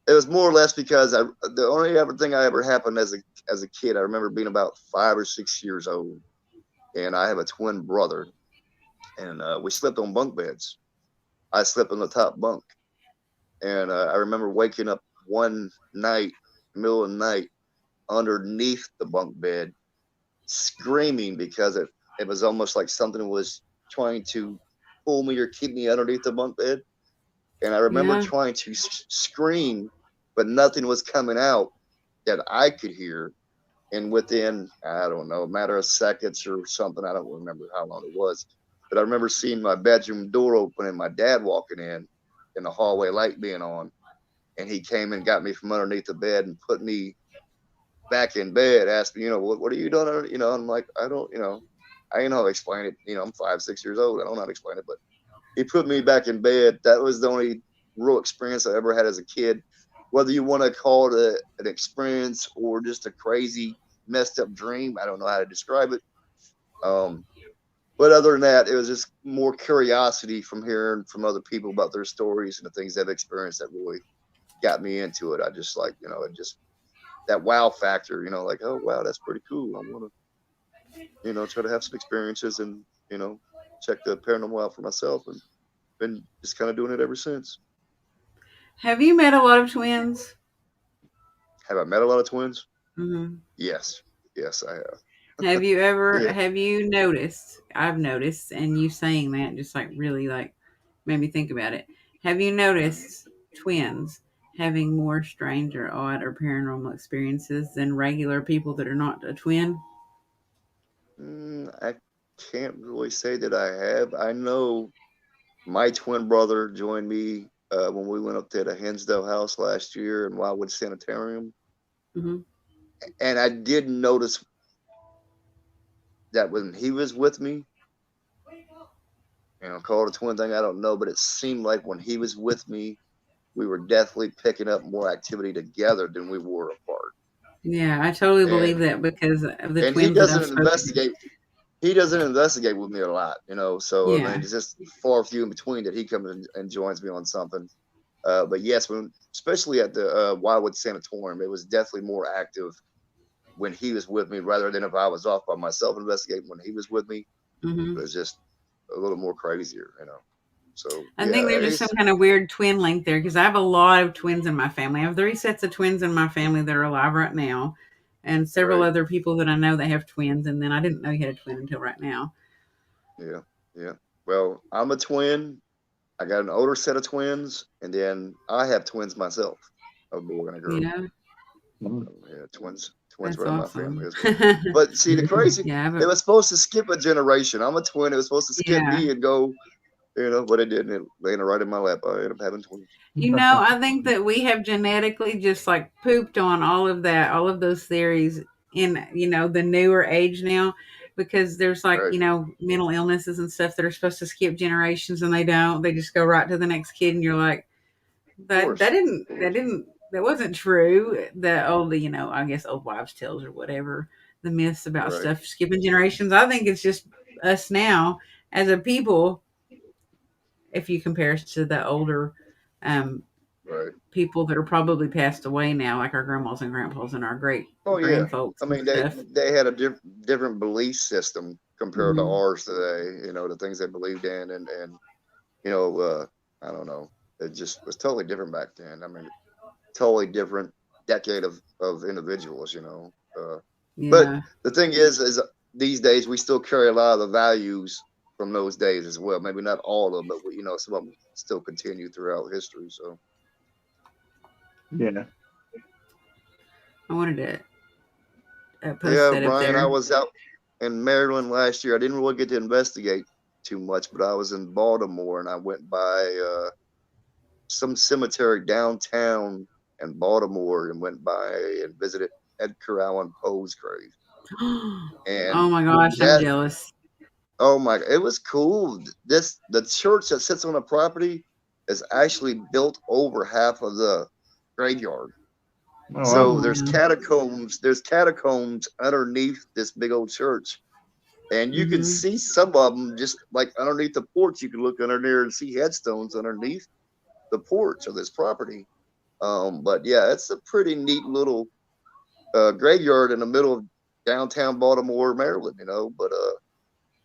[SPEAKER 2] it was more or less because the only ever thing I ever happened as a kid. I remember being about 5 or 6 years old, and I have a twin brother, and we slept on bunk beds. I slept on the top bunk, and I remember waking up one night, middle of the night, underneath the bunk bed, screaming because it was almost like something was trying to pull me or keep me underneath the bunk bed. And I remember
[SPEAKER 1] yeah,
[SPEAKER 2] trying to scream, but nothing was coming out that I could hear. And within, I don't know, a matter of seconds or something, I don't remember how long it was, but I remember seeing my bedroom door open and my dad walking in, and the hallway light being on. And he came and got me from underneath the bed and put me back in bed, asked me, what are you doing? I'm like, I don't, I ain't know how to explain it. I'm 5, 6 years old. I don't know how to explain it, but he put me back in bed. That was the only real experience I ever had as a kid. Whether you want to call it an experience or just a crazy, messed up dream, I don't know how to describe it. Um, but other than that, it was just more curiosity from hearing from other people about their stories and the things they've experienced that really got me into it. I just like, it just that wow factor, like, oh wow, that's pretty cool. I want to, try to have some experiences and, you know, check the paranormal out for myself, and been just kind of doing it ever since.
[SPEAKER 1] have you met a lot of twins?
[SPEAKER 2] Have I met a lot of twins?
[SPEAKER 1] Hmm.
[SPEAKER 2] Yes. Yes, I have.
[SPEAKER 1] Have you ever
[SPEAKER 2] Yeah.
[SPEAKER 1] have you noticed? I've noticed, and you saying that just like really like made me think about it. Have you noticed twins having more strange or odd or paranormal experiences than regular people that are not a twin?
[SPEAKER 2] I can't really say that I have. I know my twin brother joined me when we went up to the Hensdale house last year in Wildwood Sanitarium.
[SPEAKER 1] Hmm.
[SPEAKER 2] And I did notice that when he was with me, call it a twin thing, I don't know, but it seemed like when he was with me, we were definitely picking up more activity together than we were apart.
[SPEAKER 1] Yeah, I totally believe
[SPEAKER 2] And
[SPEAKER 1] that because of the
[SPEAKER 2] and he
[SPEAKER 1] twins that I've
[SPEAKER 2] doesn't
[SPEAKER 1] spoken to.
[SPEAKER 2] investigate. He doesn't investigate with me a lot, So I
[SPEAKER 1] Yeah.
[SPEAKER 2] mean, it's just far few in between that he comes and joins me on something. But yes, especially at the Wildwood Sanatorium, it was definitely more active when he was with me rather than if I was off by myself investigating. When he was with me, it
[SPEAKER 1] Hmm.
[SPEAKER 2] was just a little more crazier. So
[SPEAKER 1] I
[SPEAKER 2] yeah,
[SPEAKER 1] think there's just some kind of weird twin link there because I have a lot of twins in my family. I have 3 sets of twins in my family that are alive right now, and several
[SPEAKER 2] right,
[SPEAKER 1] other people that I know that have twins. And then I didn't know you had a twin until right now.
[SPEAKER 2] yeah, yeah. Well, I'm a twin. I got an older set of twins, and then I have twins myself, a boy and a girl.
[SPEAKER 1] Yeah,
[SPEAKER 2] Yeah, twins
[SPEAKER 1] that's
[SPEAKER 2] run my family
[SPEAKER 1] awesome.
[SPEAKER 2] as well. But see, the crazy,
[SPEAKER 1] Yeah,
[SPEAKER 2] it
[SPEAKER 1] but
[SPEAKER 2] was supposed to skip a generation. I'm a twin. It was supposed to skip
[SPEAKER 1] yeah.
[SPEAKER 2] me and go, but it didn't. It landed right in my lap. I ended up having twins.
[SPEAKER 1] I think that we have genetically just like pooped on all of that, all of those theories in, the newer age now, because there's like,
[SPEAKER 2] Right.
[SPEAKER 1] mental illnesses and stuff that are supposed to skip generations and they don't. They just go right to the next kid and you're like,
[SPEAKER 2] Of course. Of course.
[SPEAKER 1] that wasn't true. The old, I guess old wives' tales or whatever, the myths about
[SPEAKER 2] Right.
[SPEAKER 1] stuff skipping generations. I think it's just us now as a people, if you compare us to the older um,
[SPEAKER 2] Right.
[SPEAKER 1] people that are probably passed away now, like our grandmas and grandpas and our great
[SPEAKER 2] Oh yeah.
[SPEAKER 1] grandfolks
[SPEAKER 2] I
[SPEAKER 1] and
[SPEAKER 2] mean,
[SPEAKER 1] stuff.
[SPEAKER 2] they had a different belief system compared to
[SPEAKER 1] Hmm.
[SPEAKER 2] ours today. The things they believed in, and you know, uh, I don't know. It just was totally different back then. I mean, totally different decade of individuals. But
[SPEAKER 1] Yeah.
[SPEAKER 2] the thing is these days we still carry a lot of the values from those days as well. Maybe not all of them, but some of them still continue throughout history. So
[SPEAKER 3] Yeah.
[SPEAKER 1] I wanted to post
[SPEAKER 2] yeah,
[SPEAKER 1] that up
[SPEAKER 2] Brian, I
[SPEAKER 1] there.
[SPEAKER 2] was out in Maryland last year. I didn't really get to investigate too much, but I was in Baltimore and I went by some cemetery downtown in Baltimore and went by and visited Edgar Allan Poe's grave.
[SPEAKER 1] Oh
[SPEAKER 2] And
[SPEAKER 1] my gosh, I'm
[SPEAKER 2] that
[SPEAKER 1] jealous.
[SPEAKER 2] Oh my! It was cool. The church that sits on the property is actually built over half of the graveyard.
[SPEAKER 3] Oh
[SPEAKER 1] Oh
[SPEAKER 3] wow.
[SPEAKER 2] So there's
[SPEAKER 1] wow.
[SPEAKER 2] catacombs. There's catacombs underneath this big old church, and you can
[SPEAKER 1] Hmm.
[SPEAKER 2] see some of them just like underneath the porch. You can look under there and see headstones underneath the porch of this property. But yeah, it's a pretty neat little graveyard in the middle of downtown Baltimore, Maryland.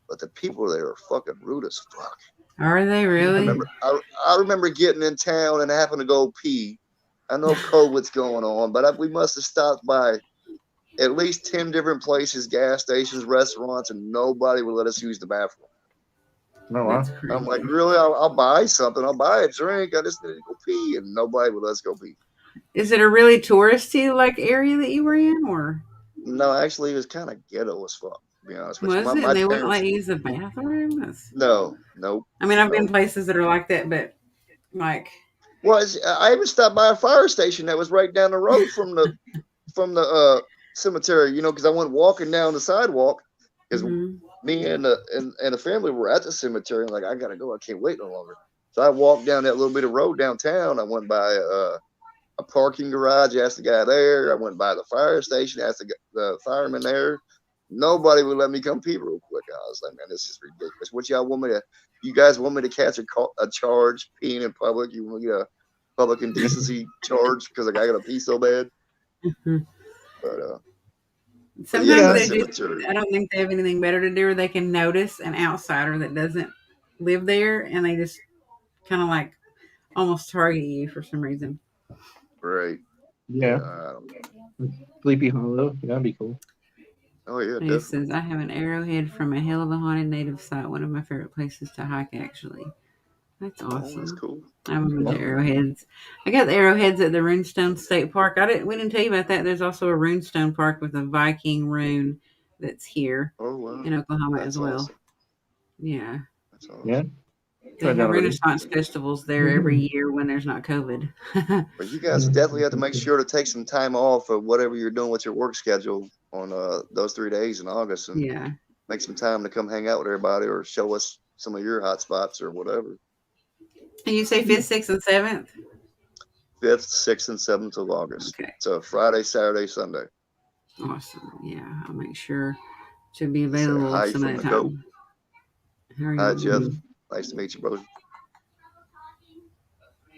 [SPEAKER 2] But the people there are fucking rude as fuck.
[SPEAKER 1] Are they
[SPEAKER 2] I
[SPEAKER 1] really?
[SPEAKER 2] remember I remember getting in town and having to go pee. I know COVID's going on, but we must have stopped by at least 10 different places, gas stations, restaurants, and nobody would let us use the bathroom.
[SPEAKER 3] Oh wow.
[SPEAKER 1] That's
[SPEAKER 2] I'm like,
[SPEAKER 1] crazy.
[SPEAKER 2] really? I'll buy something. I'll buy a drink. I just need to go pee. And nobody would let us go pee.
[SPEAKER 1] Is it a really touristy like area that you were in, or
[SPEAKER 2] No, actually, it was kind of ghetto as fuck, to be honest with you.
[SPEAKER 1] was
[SPEAKER 2] My,
[SPEAKER 1] it? And
[SPEAKER 2] my
[SPEAKER 1] they wouldn't let
[SPEAKER 2] parents,
[SPEAKER 1] you use the bathroom?
[SPEAKER 2] no, nope,
[SPEAKER 1] I mean, I've been
[SPEAKER 2] nope.
[SPEAKER 1] places that are like that, but like,
[SPEAKER 2] Well, I even stopped by a fire station that was right down the road from the cemetery, because I went walking down the sidewalk because
[SPEAKER 1] hmm
[SPEAKER 2] me and the family were at the cemetery. I'm like, I gotta go. I can't wait no longer. So I walked down that little bit of road downtown. I went by a parking garage, asked the guy there. I went by the fire station, asked the fireman there. Nobody would let me come pee real quick. I was like, man, this is ridiculous. What y'all want me to? You guys want me to catch a charge peeing in public? You want me to get a public indecency charge because like, I got to pee so bad? But yeah,
[SPEAKER 1] sometimes
[SPEAKER 3] Yeah.
[SPEAKER 2] that
[SPEAKER 1] they just,
[SPEAKER 2] cemetery.
[SPEAKER 1] I don't think they have anything better to do, or they can notice an outsider that doesn't live there, and they just kind of like almost target you for some reason.
[SPEAKER 2] Right.
[SPEAKER 3] Yeah.
[SPEAKER 2] I don't know.
[SPEAKER 3] Sleepy Hollow. Yeah, that'd be cool.
[SPEAKER 2] Oh yeah,
[SPEAKER 1] And he
[SPEAKER 2] definitely.
[SPEAKER 1] says, I have an arrowhead from a hell of a haunted native site, one of my favorite places to hike, actually. That's
[SPEAKER 2] Oh, that's
[SPEAKER 1] awesome.
[SPEAKER 2] cool.
[SPEAKER 1] I have a bunch of
[SPEAKER 3] Wow.
[SPEAKER 1] arrowheads. I got the arrowheads at the Runestone State Park. We didn't tell you about that. There's also a Runestone Park with a Viking rune that's here
[SPEAKER 2] Oh wow,
[SPEAKER 1] in Oklahoma as
[SPEAKER 2] that's
[SPEAKER 1] well.
[SPEAKER 2] awesome.
[SPEAKER 1] Yeah.
[SPEAKER 2] That's
[SPEAKER 3] Yeah.
[SPEAKER 2] awesome.
[SPEAKER 1] They
[SPEAKER 3] Try that
[SPEAKER 1] have
[SPEAKER 3] already.
[SPEAKER 1] Renaissance festivals there every year when there's not COVID.
[SPEAKER 2] But you guys definitely have to make sure to take some time off of whatever you're doing with your work schedule on those 3 days in August and
[SPEAKER 1] Yeah.
[SPEAKER 2] make some time to come hang out with everybody or show us some of your hot spots or whatever.
[SPEAKER 1] And you say 5th, 6th, and 7th?
[SPEAKER 2] 5th, 6th, and 7th of August.
[SPEAKER 1] Okay.
[SPEAKER 2] So Friday, Saturday, Sunday.
[SPEAKER 1] Awesome. Yeah, I'll make sure to be
[SPEAKER 2] Say
[SPEAKER 1] available
[SPEAKER 2] hi
[SPEAKER 1] some
[SPEAKER 2] from
[SPEAKER 1] of
[SPEAKER 2] the
[SPEAKER 1] that
[SPEAKER 2] goat.
[SPEAKER 1] time. How are
[SPEAKER 2] Hi,
[SPEAKER 1] you?
[SPEAKER 2] Jeff. Nice to meet you, brother.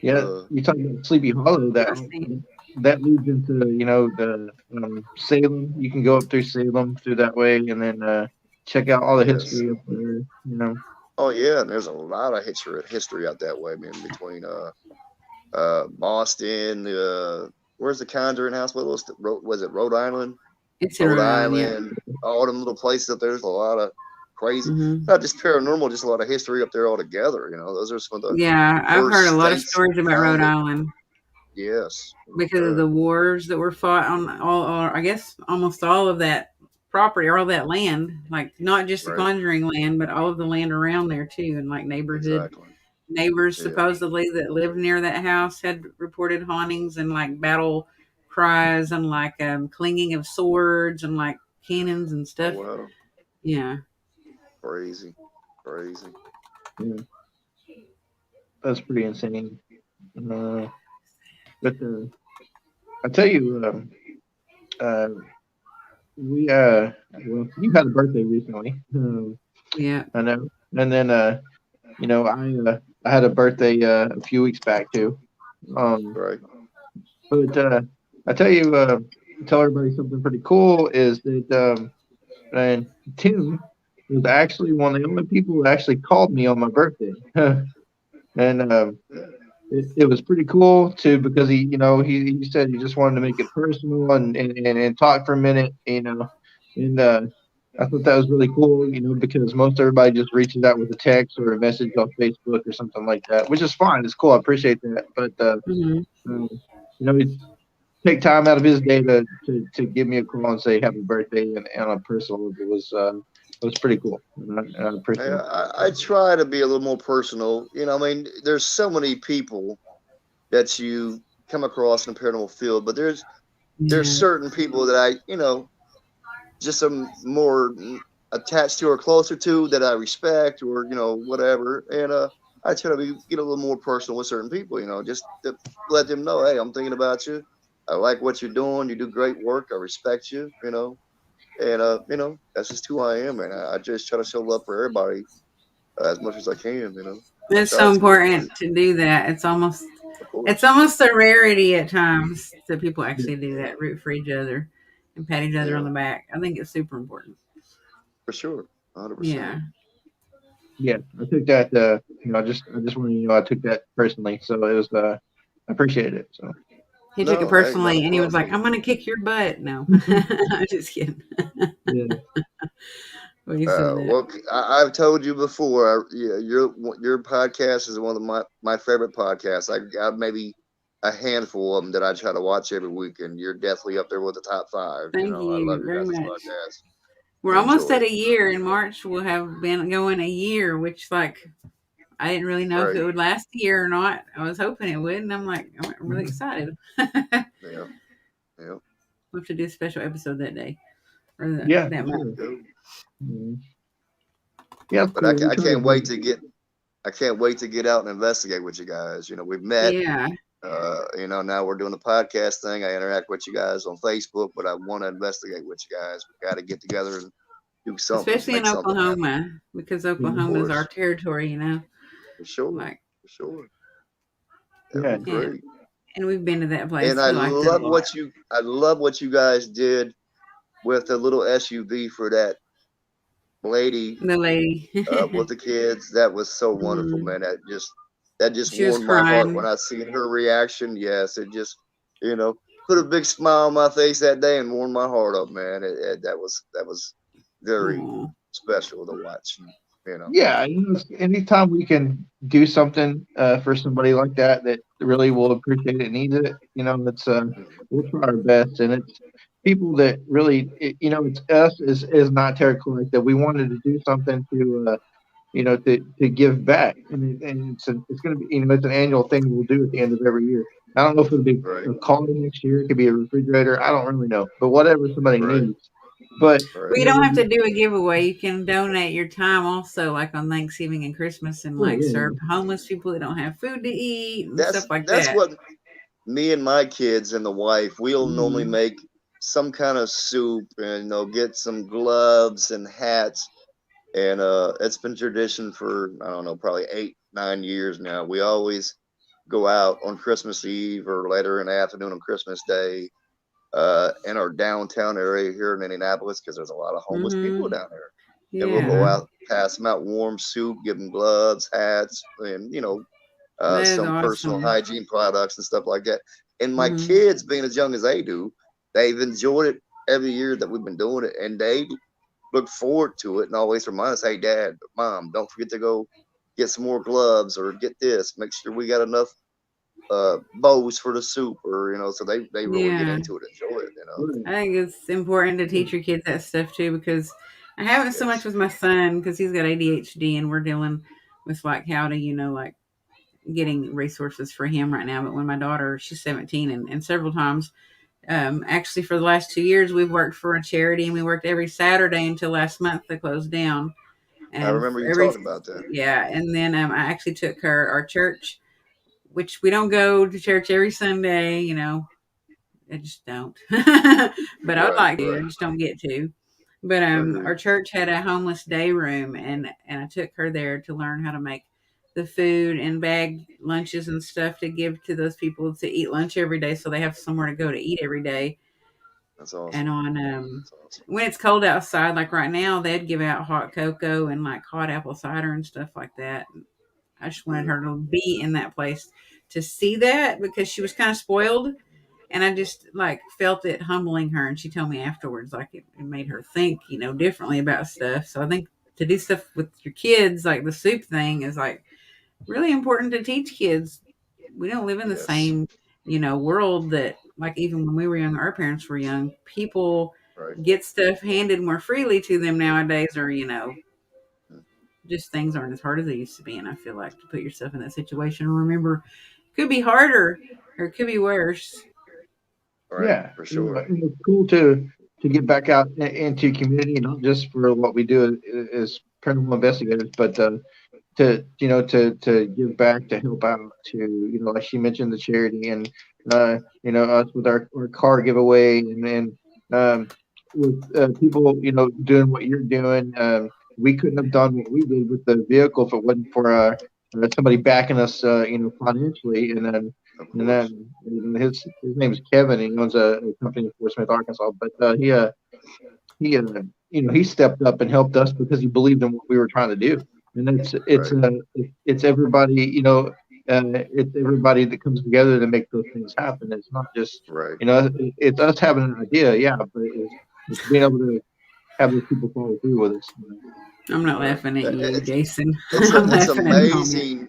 [SPEAKER 3] Yeah, you talking about Sleepy Hollow? That leads into the Salem. You can go up through Salem through that way, and then check out all the
[SPEAKER 2] Yes.
[SPEAKER 3] history up there.
[SPEAKER 2] Oh yeah, and there's a lot of history out that way, man. Between Boston, where's the Conjuring House? What was it? Rhode Island.
[SPEAKER 1] It's in
[SPEAKER 2] Rhode
[SPEAKER 1] Rhode Island, yeah.
[SPEAKER 2] Island, all them little places up there. There's a lot of crazy,
[SPEAKER 1] Mm-hmm.
[SPEAKER 2] not just paranormal, just a lot of history up there altogether. Those are some of the
[SPEAKER 1] Yeah, I've heard a
[SPEAKER 2] first
[SPEAKER 1] lot of
[SPEAKER 2] states
[SPEAKER 1] stories about Rhode
[SPEAKER 2] founded.
[SPEAKER 1] Island
[SPEAKER 2] Yes,
[SPEAKER 1] because of the wars that were fought on I guess almost all of that property or all that land, like not just the
[SPEAKER 2] right,
[SPEAKER 1] Conjuring land, but all of the land around there too, and like
[SPEAKER 2] exactly.
[SPEAKER 1] neighbors
[SPEAKER 2] Yeah.
[SPEAKER 1] supposedly that lived near that house had reported hauntings and like battle cries and like clinging of swords and like cannons and stuff.
[SPEAKER 2] Oh, wow.
[SPEAKER 1] Yeah.
[SPEAKER 2] Crazy.
[SPEAKER 3] Yeah, that's pretty insane. But I tell you, we well, you had a birthday recently.
[SPEAKER 1] Yeah.
[SPEAKER 3] I know, and then I had a birthday a few weeks back too.
[SPEAKER 2] Right.
[SPEAKER 3] But I tell you, tell everybody something pretty cool is that and Tim was actually one of the only people who actually called me on my birthday, and it was pretty cool too because he said he just wanted to make it personal and talk for a minute, and I thought that was really cool, because most everybody just reaches out with a text or a message on Facebook or something like that, which is fine. It's cool. I appreciate that, but
[SPEAKER 1] Mm-hmm.
[SPEAKER 3] he take time out of his day to give me a call and say happy birthday and on a personal. It was pretty cool. And I appreciate it.
[SPEAKER 2] I try to be a little more personal. I mean, there's so many people that you come across in the paranormal field, but there's certain people that I just am more attached to or closer to that I respect or whatever, and I try to get a little more personal with certain people, just to let them know, hey, I'm thinking about you. I like what you're doing. You do great work. I respect you. And that's just who I am, and I just try to show love for everybody as much as I can. I
[SPEAKER 1] It's
[SPEAKER 2] try
[SPEAKER 1] so
[SPEAKER 2] to,
[SPEAKER 1] important to do that.
[SPEAKER 2] of course,
[SPEAKER 1] It's almost a rarity at times that people actually do that, root for each other and pat each other
[SPEAKER 2] yeah,
[SPEAKER 1] on the back. I think it's super important.
[SPEAKER 2] for sure, 100%.
[SPEAKER 1] Yeah.
[SPEAKER 3] Yeah, I took that. I just want to I took that personally, so it was. I appreciated it. So
[SPEAKER 1] He took it
[SPEAKER 2] No, hey, not a
[SPEAKER 1] personally and he was like,
[SPEAKER 2] problem.
[SPEAKER 1] I'm going to kick your butt. No, I'm just kidding.
[SPEAKER 3] yeah,
[SPEAKER 1] When he said that.
[SPEAKER 2] Well, I've told you before. Yeah, your podcast is one of my favorite podcasts. I got maybe a handful of them that I try to watch every week, and you're definitely up there with the top 5.
[SPEAKER 1] Thank
[SPEAKER 2] I love
[SPEAKER 1] you
[SPEAKER 2] your
[SPEAKER 1] very
[SPEAKER 2] guys'
[SPEAKER 1] much.
[SPEAKER 2] podcast.
[SPEAKER 1] We're
[SPEAKER 2] I
[SPEAKER 1] almost
[SPEAKER 2] enjoy
[SPEAKER 1] at
[SPEAKER 2] it.
[SPEAKER 1] a year. In March, we'll have been going a year, which, like, I didn't really know if
[SPEAKER 2] Right?
[SPEAKER 1] it would last a year or not. I was hoping it would, and I'm like, I'm really excited.
[SPEAKER 2] Yeah, yeah.
[SPEAKER 1] We'll have to do a special episode that day or
[SPEAKER 3] yeah,
[SPEAKER 1] that
[SPEAKER 3] for
[SPEAKER 1] month.
[SPEAKER 3] sure. Yeah, it's
[SPEAKER 2] But
[SPEAKER 3] cool. We
[SPEAKER 2] I
[SPEAKER 3] try to
[SPEAKER 2] can't wait
[SPEAKER 3] do.
[SPEAKER 2] to get I can't wait to get out and investigate with you guys. We've met.
[SPEAKER 1] Yeah.
[SPEAKER 2] Now we're doing the podcast thing. I interact with you guys on Facebook, but I want to investigate with you guys. We got to get together and do something,
[SPEAKER 1] Especially in
[SPEAKER 2] make something happen.
[SPEAKER 1] Oklahoma, because
[SPEAKER 2] Of
[SPEAKER 1] Oklahoma is our
[SPEAKER 2] course,
[SPEAKER 1] territory,
[SPEAKER 2] for sure,
[SPEAKER 1] Like,
[SPEAKER 2] for sure. That
[SPEAKER 3] Yeah,
[SPEAKER 2] would be
[SPEAKER 1] yeah.
[SPEAKER 2] great.
[SPEAKER 1] And we've been to that place.
[SPEAKER 2] And I
[SPEAKER 1] We liked it a
[SPEAKER 2] love
[SPEAKER 1] lot.
[SPEAKER 2] what you guys did with the little SUV for that lady
[SPEAKER 1] The lady.
[SPEAKER 2] with the kids. That was so wonderful,
[SPEAKER 1] Mm.
[SPEAKER 2] man. That just
[SPEAKER 1] She was
[SPEAKER 2] warmed my heart when
[SPEAKER 1] crying.
[SPEAKER 2] I seen her reaction. Yes, it just put a big smile on my face that day and warmed my heart up, man. That was very
[SPEAKER 1] Oh,
[SPEAKER 2] special to watch.
[SPEAKER 3] yeah. Anytime we can do something for somebody like that really will appreciate it, needs it. It's we'll try our best, and it's people that really, it's us is not Terra Collective. We wanted to do something to give back, and it's going to be it's an annual thing we'll do at the end of every year. I don't know if it'll be
[SPEAKER 2] Right,
[SPEAKER 3] a car next year. It could be a refrigerator. I don't really know, but whatever somebody
[SPEAKER 2] right.
[SPEAKER 3] needs, But
[SPEAKER 2] Right.
[SPEAKER 1] Well, you
[SPEAKER 3] you know,
[SPEAKER 1] don't have to do a giveaway. You can donate your time also, like on Thanksgiving and Christmas, and
[SPEAKER 3] oh
[SPEAKER 1] like
[SPEAKER 3] yeah,
[SPEAKER 1] serve homeless people that don't have food to eat and stuff like
[SPEAKER 2] That's
[SPEAKER 1] that.
[SPEAKER 2] what me and my kids and the wife, we'll normally
[SPEAKER 1] Hmm.
[SPEAKER 2] make some kind of soup and get some gloves and hats. And it's been tradition for, I don't know, probably 8, 9 years now. We always go out on Christmas Eve or later in the afternoon on Christmas Day in our downtown area here in Indianapolis, because there's a lot of homeless people
[SPEAKER 1] Hmm.
[SPEAKER 2] down there. And we'll go
[SPEAKER 1] Yeah,
[SPEAKER 2] out, pass them out warm soup, give them gloves, hats, and
[SPEAKER 1] that is
[SPEAKER 2] some personal
[SPEAKER 1] awesome.
[SPEAKER 2] hygiene products and stuff like that. And my
[SPEAKER 1] Hmm.
[SPEAKER 2] kids, being as young as they do, they've enjoyed it every year that we've been doing it, and they look forward to it and always remind us, "Hey, Dad, Mom, don't forget to go get some more gloves or get this. Make sure we got enough bowls for the soup," or so they really get
[SPEAKER 1] Yeah,
[SPEAKER 2] into it, enjoy it.
[SPEAKER 3] right.
[SPEAKER 1] I think it's important to teach your kids that stuff too, because I haven't so much
[SPEAKER 2] Yes,
[SPEAKER 1] with my son because he's got ADHD and we're dealing with like how to, like getting resources for him right now. But when my daughter, she's 17, and several times, actually for the last 2 years, we've worked for a charity, and we worked every Saturday until last month they closed down.
[SPEAKER 2] I
[SPEAKER 1] And
[SPEAKER 2] remember
[SPEAKER 1] for
[SPEAKER 2] you
[SPEAKER 1] every,
[SPEAKER 2] talking about that.
[SPEAKER 1] yeah, and then I actually took her our church, which we don't go to church every Sunday, I just don't. But I'd
[SPEAKER 2] Right,
[SPEAKER 1] like to. I
[SPEAKER 2] right.
[SPEAKER 1] just don't get to. But
[SPEAKER 2] I hear
[SPEAKER 1] our
[SPEAKER 2] you.
[SPEAKER 1] church had a homeless day room, and I took her there to learn how to make the food and bag lunches and stuff to give to those people to eat lunch every day, so they have somewhere to go to eat every day.
[SPEAKER 2] That's
[SPEAKER 1] And
[SPEAKER 2] awesome.
[SPEAKER 1] on
[SPEAKER 2] That's awesome.
[SPEAKER 1] when it's cold outside, like right now, they'd give out hot cocoa and like hot apple cider and stuff like that. I just wanted
[SPEAKER 2] Good.
[SPEAKER 1] her to be in that place to see that because she was kind of spoiled, and I just like felt it humbling her. And she told me afterwards, like it made her think, differently about stuff. So I think to do stuff with your kids, like the soup thing, is like really important to teach kids. We don't live in the
[SPEAKER 2] Yes.
[SPEAKER 1] same, world that, like, even when we were young, our parents were young. People
[SPEAKER 2] Right.
[SPEAKER 1] get stuff handed more freely to them nowadays, or
[SPEAKER 2] Mm.
[SPEAKER 1] just things aren't as hard as they used to be. And I feel like to put yourself in that situation, remember, it could be harder or it could be worse.
[SPEAKER 2] Right.
[SPEAKER 3] Yeah,
[SPEAKER 2] For
[SPEAKER 3] you know,
[SPEAKER 2] sure.
[SPEAKER 3] and it's cool to get back out into community, not just for what we do as paranormal investigators, but to give back, to help out, to like she mentioned, the charity, and us with our car giveaway, and with people doing what you're doing. We couldn't have done what we did with the vehicle if it wasn't for somebody backing us financially,
[SPEAKER 2] Of
[SPEAKER 3] and
[SPEAKER 2] course.
[SPEAKER 3] then his name is Kevin. He owns a company in Fort Smith, Arkansas, but he he stepped up and helped us because he believed in what we were trying to do. And
[SPEAKER 2] Right.
[SPEAKER 3] it's everybody, it's everybody that comes together to make those things happen. It's not just
[SPEAKER 2] Right.
[SPEAKER 3] it's us having an idea, yeah, but it's being able to have those people follow through with us.
[SPEAKER 1] I'm not
[SPEAKER 2] Right.
[SPEAKER 1] laughing at you,
[SPEAKER 2] It's
[SPEAKER 1] Jason.
[SPEAKER 2] it's
[SPEAKER 1] I'm
[SPEAKER 2] it's
[SPEAKER 1] laughing at the comment.
[SPEAKER 2] amazing.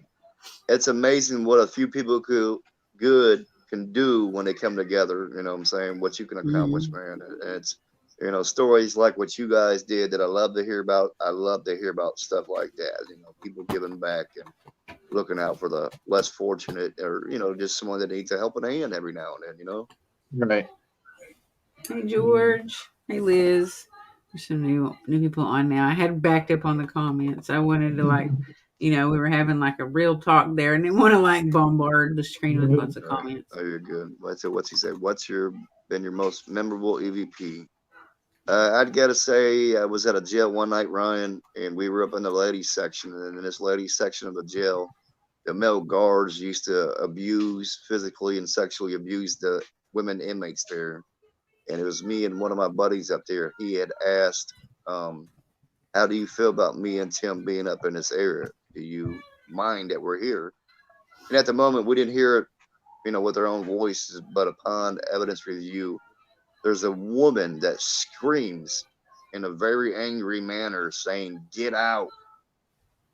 [SPEAKER 2] It's amazing what a few people good can do when they come together. You know what I'm saying? What you can accomplish,
[SPEAKER 1] Hmm.
[SPEAKER 2] man. And it's stories like what you guys did that I love to hear about. I love to hear about stuff like that. People giving back and looking out for the less fortunate, or just someone that needs a helping hand every now and then.
[SPEAKER 3] Right.
[SPEAKER 1] Hey,
[SPEAKER 3] Mm.
[SPEAKER 1] George. Hey, Liz. There's some new people on now. I had backed up on the comments. I wanted to, like, we were having like a real talk there, and didn't want to like bombard the screen with lots of
[SPEAKER 2] All right.
[SPEAKER 1] comments.
[SPEAKER 2] Oh, you're good. What's he say? What's been your most memorable EVP? I'd gotta say I was at a jail one night, Ryan, and we were up in the ladies section, and in this ladies section of the jail, the male guards used to abuse, physically and sexually abuse the women inmates there. And it was me and one of my buddies up there. He had asked, um, "How do you feel about me and Tim being up in this area? Do you mind that we're here?" And at the moment, we didn't hear it, with our own voices, but upon evidence review, there's a woman that screams in a very angry manner saying, "Get out."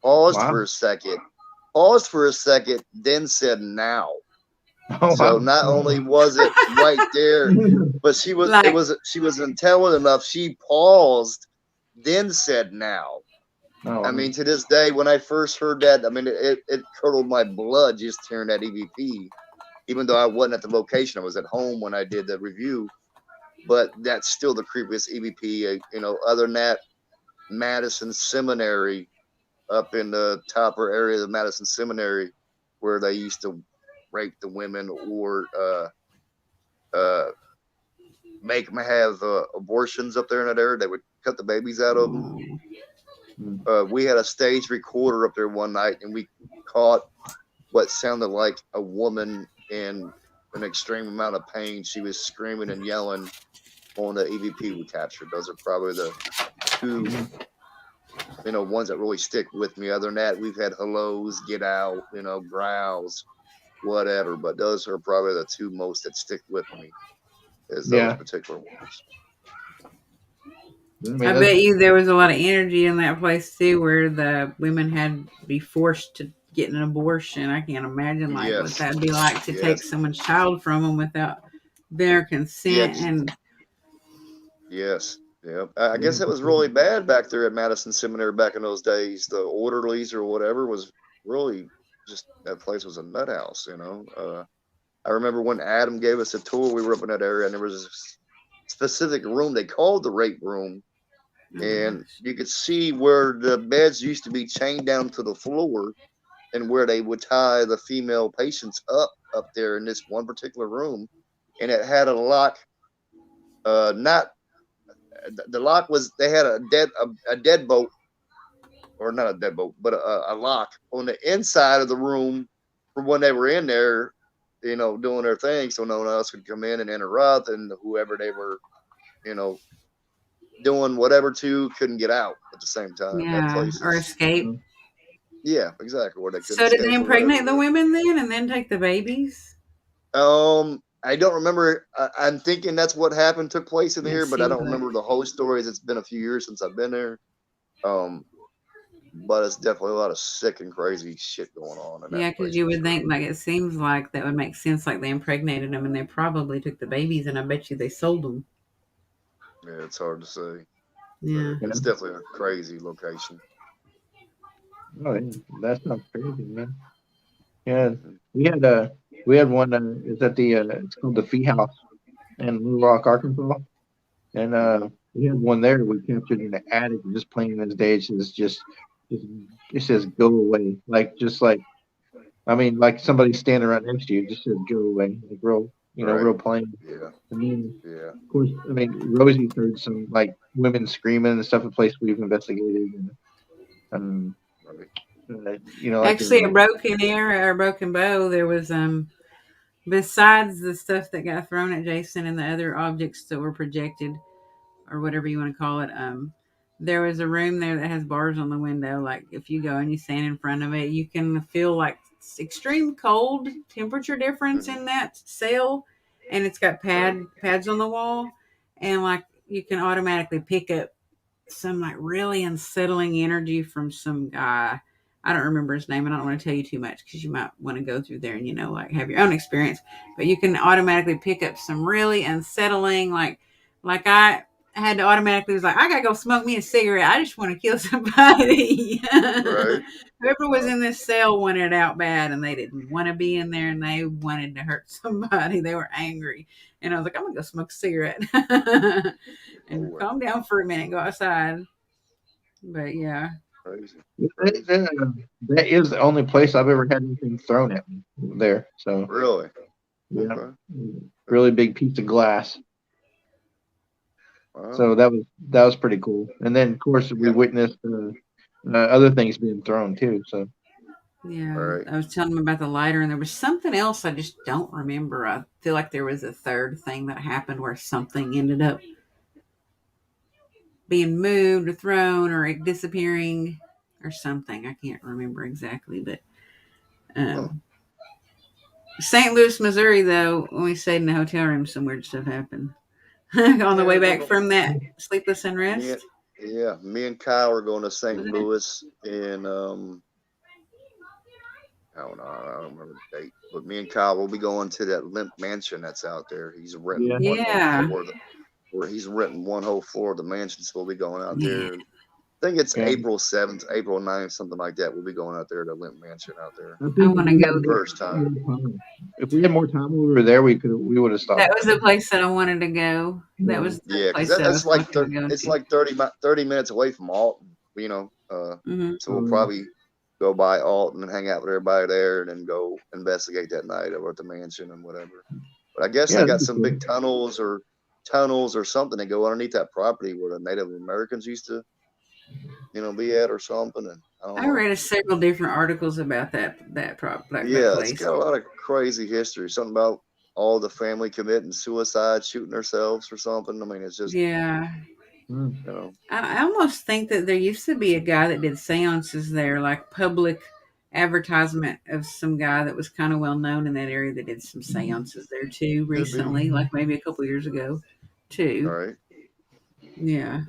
[SPEAKER 2] Paused
[SPEAKER 3] Wow.
[SPEAKER 2] for a second, paused for a second, then said, "Now."
[SPEAKER 3] Oh
[SPEAKER 2] So
[SPEAKER 3] wow.
[SPEAKER 2] not only was it right there, but
[SPEAKER 1] Like,
[SPEAKER 2] she was intelligent enough. She paused, then said, "Now."
[SPEAKER 3] Oh
[SPEAKER 2] I
[SPEAKER 3] wow.
[SPEAKER 2] mean, to this day, when I first heard that, I mean, it curdled my blood just hearing that EVP. Even though I wasn't at the location, I was at home when I did the review. but that's still the creepiest EVP. Other than that, Madison Seminary, up in the Topper area of the Madison Seminary, where they used to rape the women or uh, make them have abortions up there in that area. They would cut the babies out of them.
[SPEAKER 1] Oh,
[SPEAKER 2] We had a stage recorder up there one night, and we caught what sounded like a woman in an extreme amount of pain. She was screaming and yelling on the EVP we captured. Those are probably the two, ones that really stick with me. Other than that, we've had hellos, get out, growls, whatever. But those are probably the two most that stick with me, is those
[SPEAKER 3] Yeah.
[SPEAKER 2] particular ones.
[SPEAKER 3] I mean,
[SPEAKER 1] I
[SPEAKER 3] that's,
[SPEAKER 1] bet you there was a lot of energy in that place too, where the women had to be forced to get an abortion. I can't imagine like what
[SPEAKER 2] Yes,
[SPEAKER 1] that'd be like to take
[SPEAKER 2] yes,
[SPEAKER 1] someone's child from them without their consent.
[SPEAKER 2] yes,
[SPEAKER 1] And
[SPEAKER 2] yes. Yeah, I guess it was really bad back there at Madison Seminary back in those days. The orderlies or whatever was really just, that place was a nut house. I remember when Adam gave us a tour. We were up in that area, and there was a specific room they called the rape room,
[SPEAKER 1] oh
[SPEAKER 2] and
[SPEAKER 1] gosh,
[SPEAKER 2] you could see where the beds used to be chained down to the floor, and where they would tie the female patients up there in this one particular room, and it had a lock. Not the lock was, they had a deadbolt, or not a deadbolt, but a lock on the inside of the room for when they were in there, doing their thing, so no one else could come in and interrupt, and whoever they were, you know, doing whatever to couldn't get out at the same time. That
[SPEAKER 1] yeah,
[SPEAKER 2] place
[SPEAKER 1] or
[SPEAKER 2] is,
[SPEAKER 1] escape.
[SPEAKER 2] yeah, exactly, where they couldn't
[SPEAKER 1] So did they
[SPEAKER 2] escape or
[SPEAKER 1] impregnate
[SPEAKER 2] whatever.
[SPEAKER 1] the women then, and then take the babies?
[SPEAKER 2] I don't remember. I'm thinking that's what happened, took place in
[SPEAKER 1] It
[SPEAKER 2] here, but I
[SPEAKER 1] seems
[SPEAKER 2] don't
[SPEAKER 1] like,
[SPEAKER 2] remember the whole story. As it's been a few years since I've been there. Um, but it's definitely a lot of sick and crazy shit going on in that
[SPEAKER 1] yeah, because
[SPEAKER 2] place
[SPEAKER 1] you
[SPEAKER 2] for
[SPEAKER 1] would
[SPEAKER 2] sure.
[SPEAKER 1] think like it seems like that would make sense. Like they impregnated them, and they probably took the babies, and I bet you they sold them.
[SPEAKER 2] Yeah, it's hard to say,
[SPEAKER 1] Yeah.
[SPEAKER 2] but it's definitely a crazy location.
[SPEAKER 3] oh, yeah, that sounds crazy, man. Yeah,
[SPEAKER 2] Hmm.
[SPEAKER 3] we had we had one. It's at the it's called the Fee House in Little Rock, Arkansas, and
[SPEAKER 2] Hmm.
[SPEAKER 3] we had one there. We captured in the attic, just plain as day. It says just it says go away, like just like I mean, like somebody standing right next to you, just says go away, like real,
[SPEAKER 2] Right.
[SPEAKER 3] real plain.
[SPEAKER 2] Yeah.
[SPEAKER 3] And then,
[SPEAKER 2] Yeah.
[SPEAKER 3] of course, I mean, Rosie's heard some like women screaming and stuff. A place we've investigated, and um,
[SPEAKER 2] Right.
[SPEAKER 3] like
[SPEAKER 1] Actually, at Broken Arrow or Broken Bow, there was besides the stuff that got thrown at Jason and the other objects that were projected or whatever you want to call it, there was a room there that has bars on the window. Like if you go and you stand in front of it, you can feel like extreme cold temperature difference
[SPEAKER 2] Hmm.
[SPEAKER 1] in that cell, and it's got
[SPEAKER 2] Right.
[SPEAKER 1] pads on the wall, and like you can automatically pick up some like really unsettling energy from some guy. I don't remember his name, and I don't want to tell you too much because you might want to go through there and like have your own experience. But you can automatically pick up some really unsettling, like I had to automatically was like, I gotta go smoke me a cigarette. I just want to kill somebody.
[SPEAKER 2] Right.
[SPEAKER 1] Whoever was
[SPEAKER 2] Wow.
[SPEAKER 1] in this cell wanted out bad, and they didn't want to be in there, and they wanted to hurt somebody. They were angry, and I was like, I'm gonna go smoke a cigarette and
[SPEAKER 2] Lord.
[SPEAKER 1] calm down for a minute, go outside. But yeah,
[SPEAKER 2] Crazy.
[SPEAKER 3] that,
[SPEAKER 2] Crazy.
[SPEAKER 3] that is the only place I've ever had anything thrown at me there. So
[SPEAKER 2] Really.
[SPEAKER 3] yeah,
[SPEAKER 2] Okay.
[SPEAKER 3] really big piece of glass.
[SPEAKER 2] Wow.
[SPEAKER 3] So that was pretty cool. And then of course we
[SPEAKER 2] Yeah.
[SPEAKER 3] witnessed other things being thrown too. So
[SPEAKER 1] yeah.
[SPEAKER 2] Right.
[SPEAKER 1] I was telling him about the lighter, and there was something else I just don't remember. I feel like there was a third thing that happened where something ended up being moved or thrown or it disappearing or something. I can't remember exactly, but
[SPEAKER 2] Huh.
[SPEAKER 1] um, St. Louis, Missouri, though, when we stayed in the hotel room, some weird stuff happened on the way
[SPEAKER 2] Yeah.
[SPEAKER 1] back from that sleepless
[SPEAKER 2] Me and
[SPEAKER 1] unrest.
[SPEAKER 2] yeah, me and Kyle are going to St.
[SPEAKER 1] Was it?
[SPEAKER 2] Louis in I don't know, I don't remember the date, but me and Kyle will be going to that Limp Mansion that's out there. He's renting
[SPEAKER 3] yeah,
[SPEAKER 2] one whole
[SPEAKER 1] Yeah,
[SPEAKER 2] floor of the, where he's renting one whole floor of the mansion, so we'll be going out
[SPEAKER 1] yeah.
[SPEAKER 2] there. think it's
[SPEAKER 3] Okay.
[SPEAKER 2] April 7th, April 9th, something like that. We'll be going out there to Limp Mansion out there.
[SPEAKER 3] I
[SPEAKER 1] I
[SPEAKER 3] think
[SPEAKER 1] want to go there.
[SPEAKER 2] First time.
[SPEAKER 3] If we had more time when we were there, we would have stopped.
[SPEAKER 1] That was the place that I wanted to go. That was the
[SPEAKER 2] Yeah, because
[SPEAKER 1] place that I
[SPEAKER 2] that's
[SPEAKER 1] was looking to go
[SPEAKER 2] it's
[SPEAKER 1] to.
[SPEAKER 2] like 30 minutes away from Alton, you know.
[SPEAKER 1] Mm-hmm.
[SPEAKER 2] So we'll probably go by Alton and hang out with everybody there, and then go investigate that night over at the mansion and whatever. But I guess they got some big tunnels or something that go underneath that property where the Native Americans used to, be at or something. And I don't
[SPEAKER 1] I
[SPEAKER 2] know.
[SPEAKER 1] read several different articles about that
[SPEAKER 2] Yeah, it's
[SPEAKER 1] place.
[SPEAKER 2] got a lot of crazy history. Something about all the family committing suicide, shooting themselves or something. I mean, it's just,
[SPEAKER 1] Yeah.
[SPEAKER 3] Mm.
[SPEAKER 1] I almost think that there used to be a guy that did seances there, like public advertisement of some guy that was kind of well known in that area that did some seances there too
[SPEAKER 2] could be.
[SPEAKER 1] recently, like maybe a couple years ago too.
[SPEAKER 2] All right.
[SPEAKER 1] Yeah.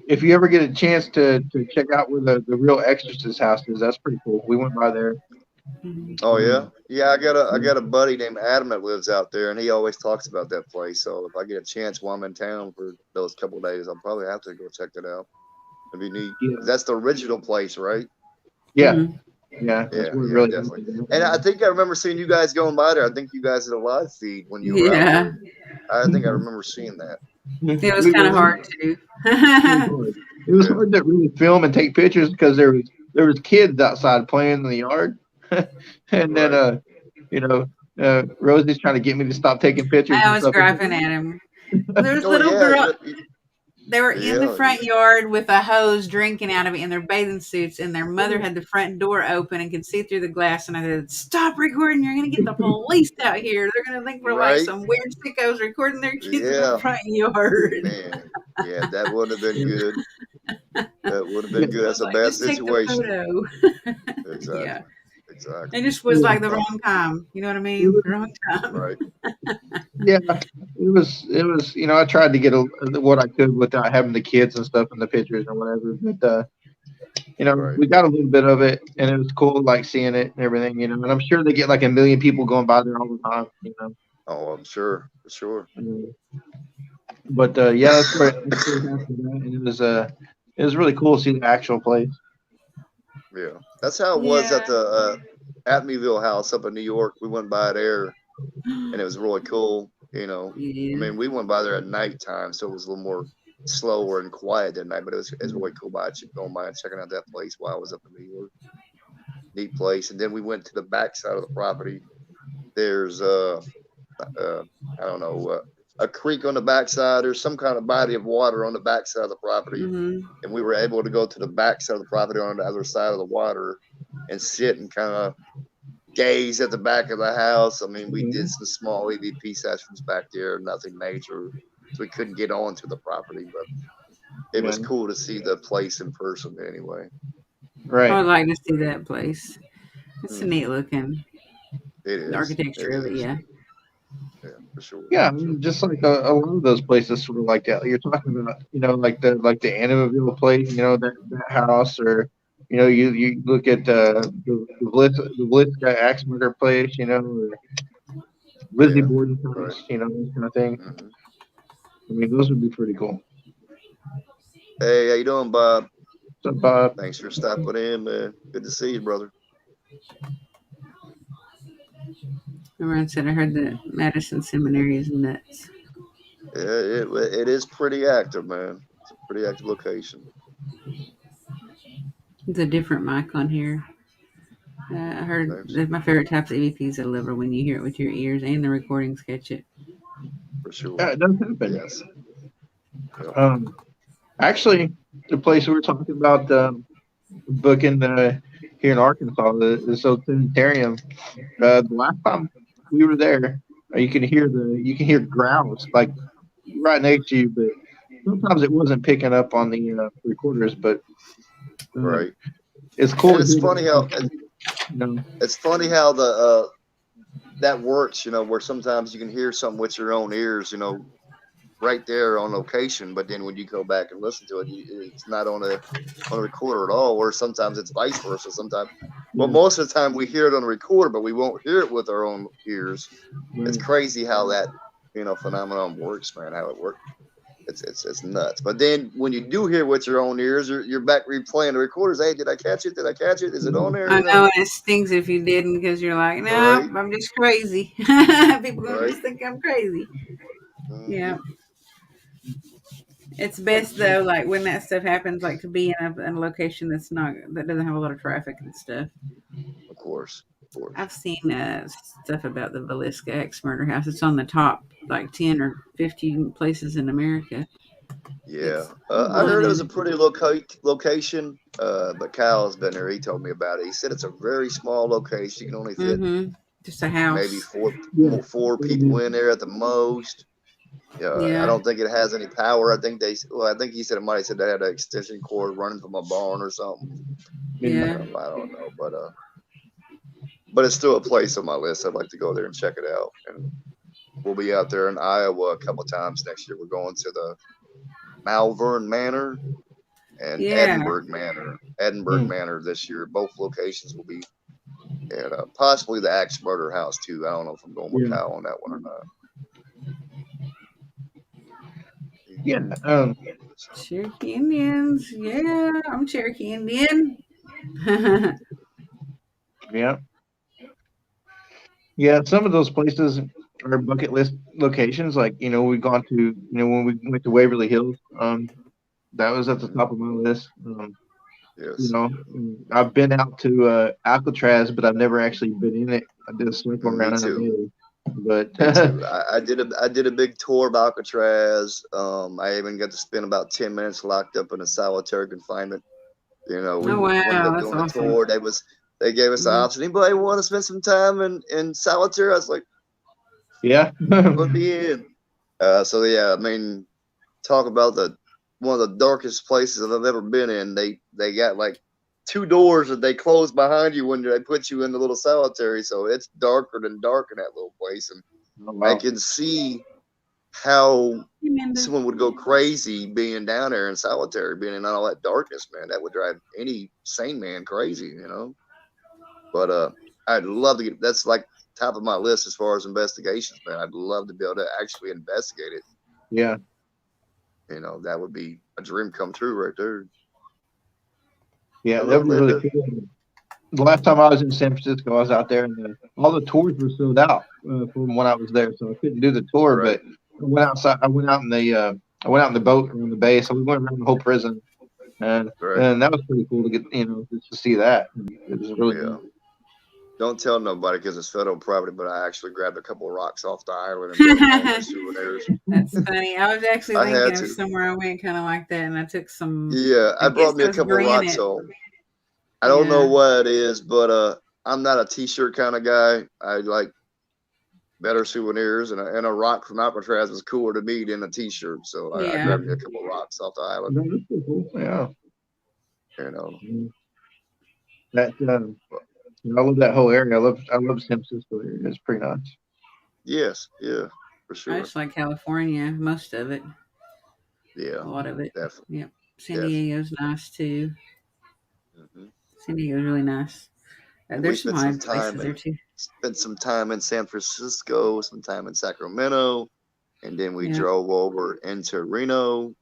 [SPEAKER 3] If you ever get a chance to check out where the real exorcist house is, that's pretty cool. We went by there.
[SPEAKER 2] Oh yeah, yeah. I got a buddy named Adam that lives out there, and he always talks about that place. So if I get a chance while I'm in town for those couple of days, I'll probably have to go check that out. It'd be neat.
[SPEAKER 3] Yeah.
[SPEAKER 2] That's the original place, right?
[SPEAKER 3] Yeah,
[SPEAKER 1] Mm-hmm.
[SPEAKER 3] yeah, that's
[SPEAKER 2] Yeah,
[SPEAKER 3] where it
[SPEAKER 2] yeah,
[SPEAKER 3] really
[SPEAKER 2] definitely.
[SPEAKER 3] is.
[SPEAKER 2] And I think I remember seeing you guys going by there. I think you guys did a live feed when you were out
[SPEAKER 1] Yeah.
[SPEAKER 2] there. I think I remember seeing that.
[SPEAKER 1] It was kind of hard too.
[SPEAKER 3] It was hard to really film and take pictures because there was kids outside playing in the yard, and then Rosie's trying to get me to stop taking pictures.
[SPEAKER 1] I
[SPEAKER 3] and
[SPEAKER 1] was
[SPEAKER 3] stuff.
[SPEAKER 1] griping at him. Well, there was
[SPEAKER 2] Oh
[SPEAKER 1] little
[SPEAKER 2] yeah,
[SPEAKER 1] girl. They were in the front yard with a hose drinking out of it in their bathing suits, and their mother had the front door open and could see through the glass. And I said, "Stop recording! You're going to get the police out here. They're going to think we're like some weird sickos recording their kids in the front yard."
[SPEAKER 2] Man, yeah, that would have been good. That would have been good. That's a bad
[SPEAKER 1] Just take the
[SPEAKER 2] situation.
[SPEAKER 1] photo.
[SPEAKER 2] Exactly.
[SPEAKER 1] Yeah.
[SPEAKER 2] Exactly.
[SPEAKER 1] It just was like the wrong time. You know what I mean? The wrong time.
[SPEAKER 2] Right.
[SPEAKER 3] Yeah, it was. I tried to get what I could without having the kids and stuff in the pictures or whatever. But we got a little bit of it, and it was cool, like seeing it and everything. And I'm sure they get like 1 million people going by there all the time.
[SPEAKER 2] Oh, I'm sure, for sure.
[SPEAKER 3] But yeah, that's where it happened, and it was really cool to see the actual place.
[SPEAKER 2] Yeah, that's how it was at the Atmeyville house up in New York. We went by there, and it was really cool. I mean, we went by there at nighttime, so it was a little more slower and quiet that night. But it was really cool going by and checking out that place while I was up in New York. Neat place. And then we went to the back side of the property. There's I don't know, a creek on the backside or some kind of body of water on the backside of the property.
[SPEAKER 1] Mm-hmm.
[SPEAKER 2] And we were able to go to the backside of the property on the other side of the water and sit and kind of gaze at the back of the house. I mean, we did some small EVP sessions back there, nothing major. So we couldn't get onto the property, but it was cool to see the place in person anyway.
[SPEAKER 3] Right.
[SPEAKER 1] I would like to see that place. It's a neat looking.
[SPEAKER 2] It is.
[SPEAKER 1] The architecture of it, yeah.
[SPEAKER 2] Yeah, for sure.
[SPEAKER 3] Yeah, I mean, just like a lot of those places sort of like that. You're talking about, like the Annabelle place, that house, or you look at the Blitzka axe murder place, or Lizzie Borden's house, this kind of thing.
[SPEAKER 2] Mm-hmm.
[SPEAKER 3] I mean, those would be pretty cool.
[SPEAKER 2] Hey, how you doing, Bob?
[SPEAKER 3] What's up, Bob?
[SPEAKER 2] Thanks for stopping in, man. Good to see you, brother.
[SPEAKER 1] Everyone said I heard that Madison Seminary is nuts.
[SPEAKER 2] Yeah, it is pretty active, man. It's a pretty active location.
[SPEAKER 1] It's a different mic on here. I heard that my favorite types of EVPs are deliver when you hear it with your ears and the recordings catch it.
[SPEAKER 2] For sure.
[SPEAKER 3] Yeah, it does happen.
[SPEAKER 2] Yes.
[SPEAKER 3] Yep. Actually, the place we were talking about booking here in Arkansas, the Sanitarium. The last time we were there, you can hear growls like right next to you, but sometimes it wasn't picking up on the recorders. But
[SPEAKER 2] right,
[SPEAKER 3] it's cool.
[SPEAKER 2] And it's funny how it's funny how the that works. Where sometimes you can hear something with your own ears. Right there on location, but then when you go back and listen to it, it's not on a recorder at all. Or sometimes it's vice versa. Sometimes, well, most of the time we hear it on a recorder, but we won't hear it with our own ears. It's crazy how that phenomenon works, man. How it works. It's nuts. But then when you do hear with your own ears, you're back replaying the recorders. Hey, did I catch it? Did I catch it? Is it on there?
[SPEAKER 1] I
[SPEAKER 2] You know,
[SPEAKER 1] know, and it stings if you didn't because you're like, no,
[SPEAKER 2] right,
[SPEAKER 1] I'm just crazy. People gonna
[SPEAKER 2] right.
[SPEAKER 1] just think I'm crazy.
[SPEAKER 2] Mm-hmm.
[SPEAKER 1] Yeah, it's best though, like when that stuff happens, like to be in a location that doesn't have a lot of traffic and stuff.
[SPEAKER 2] Of course.
[SPEAKER 1] I've seen stuff about the Villisca ex murder house. It's on the top like 10 or 15 places in America.
[SPEAKER 2] Yeah,
[SPEAKER 1] It's
[SPEAKER 2] I heard it was a
[SPEAKER 1] haunted.
[SPEAKER 2] pretty location. But Kyle's been there. He told me about it. He said it's a very small location. You can only fit
[SPEAKER 1] Mm-hmm. Just a
[SPEAKER 2] maybe
[SPEAKER 1] house.
[SPEAKER 3] Yeah.
[SPEAKER 2] four people in there at the most. Yeah, I
[SPEAKER 1] Yeah.
[SPEAKER 2] don't think it has any power. I think he said it might have said they had an extension cord running from a barn or something.
[SPEAKER 3] Yeah.
[SPEAKER 1] Yeah.
[SPEAKER 2] I don't know, but it's still a place on my list. I'd like to go there and check it out. And we'll be out there in Iowa a couple times next year. We're going to the Malvern Manor and
[SPEAKER 1] Yeah.
[SPEAKER 2] Edinburgh
[SPEAKER 3] Mm.
[SPEAKER 2] Manor this year. Both locations will be, and possibly the Axe Murder House too. I don't know if I'm going with
[SPEAKER 3] Yeah.
[SPEAKER 2] Kyle on that one or not.
[SPEAKER 3] Yeah.
[SPEAKER 2] So,
[SPEAKER 1] Cherokee Indians. Yeah. I'm Cherokee Indian.
[SPEAKER 3] Yeah. Yeah. Some of those places are bucket list locations. Like, we've gone to, when we went to Waverly Hills, that was at the
[SPEAKER 2] mhm,
[SPEAKER 3] top of my list.
[SPEAKER 2] yes,
[SPEAKER 3] I've been out to Alcatraz, but I've never actually been in it. I did a circle
[SPEAKER 2] me
[SPEAKER 3] around in the
[SPEAKER 2] too.
[SPEAKER 3] middle, but
[SPEAKER 2] Me too. I did a big tour of Alcatraz. I even got to spend about 10 minutes locked up in a solitary confinement. We
[SPEAKER 1] Oh
[SPEAKER 2] ended
[SPEAKER 1] wow,
[SPEAKER 2] up
[SPEAKER 1] that's
[SPEAKER 2] doing a
[SPEAKER 1] awesome.
[SPEAKER 2] tour. They gave us the
[SPEAKER 1] Mm.
[SPEAKER 2] option. Anybody want to spend some time in solitary? I was like,
[SPEAKER 3] yeah,
[SPEAKER 2] put me in. So yeah, I mean, talk about the one of the darkest places I've ever been in. They got like two doors that they close behind you when they put you in the little solitary. So it's darker than dark in that little place, and
[SPEAKER 3] oh,
[SPEAKER 2] I
[SPEAKER 3] wow,
[SPEAKER 2] can see how
[SPEAKER 1] Remember.
[SPEAKER 2] someone would go crazy being down there in solitary, being in all that darkness, man. That would drive any sane man crazy. But I'd love to get that's like top of my list as far as investigations, man. I'd love to be able to actually investigate it.
[SPEAKER 3] yeah,
[SPEAKER 2] That would be a dream come true right there.
[SPEAKER 3] yeah, that
[SPEAKER 2] Hello,
[SPEAKER 3] would be really
[SPEAKER 2] Linda.
[SPEAKER 3] cool. The last time I was in San Francisco, I was out there, and all the tours were sold out from when I was there, so I couldn't do the tour.
[SPEAKER 2] Right,
[SPEAKER 3] But I went outside. I went out in the boat around the bay, so we went around the whole prison, and
[SPEAKER 2] right.
[SPEAKER 3] and that was pretty cool to get just to see that. It was really
[SPEAKER 2] Yeah.
[SPEAKER 3] neat.
[SPEAKER 2] Don't tell nobody because it's federal property, but I actually grabbed a couple of rocks off the island and brought them home as souvenirs.
[SPEAKER 1] That's funny. I was actually
[SPEAKER 2] I
[SPEAKER 1] thinking
[SPEAKER 2] had
[SPEAKER 1] of
[SPEAKER 2] to.
[SPEAKER 1] somewhere I went kind of like that, and I took some.
[SPEAKER 2] Yeah,
[SPEAKER 1] I
[SPEAKER 2] I
[SPEAKER 1] guess
[SPEAKER 2] brought me a
[SPEAKER 1] those
[SPEAKER 2] couple of rocks
[SPEAKER 1] granite.
[SPEAKER 2] home. I don't know
[SPEAKER 1] Yeah.
[SPEAKER 2] what it is, but I'm not a t-shirt kind of guy. I like better souvenirs, and a rock from Alcatraz was cooler to me than a t-shirt. So I
[SPEAKER 1] Yeah.
[SPEAKER 2] grabbed me a couple of rocks off the island.
[SPEAKER 3] No, that's pretty cool. Yeah.
[SPEAKER 2] You know,
[SPEAKER 3] Mm. That I love that whole area. I love San Francisco area. It's pretty nice.
[SPEAKER 2] yes, yeah, for
[SPEAKER 1] I
[SPEAKER 2] sure.
[SPEAKER 1] just like California, most of it,
[SPEAKER 2] Yeah,
[SPEAKER 1] a lot of it.
[SPEAKER 2] definitely,
[SPEAKER 1] Yep. San
[SPEAKER 2] definitely.
[SPEAKER 1] Diego's nice too.
[SPEAKER 2] Hmm.
[SPEAKER 1] San Diego's really nice.
[SPEAKER 2] And we
[SPEAKER 1] There's some haunted places there too.
[SPEAKER 2] spent some time in San Francisco, some time in Sacramento, and then we
[SPEAKER 1] Yeah.
[SPEAKER 2] drove over into Reno,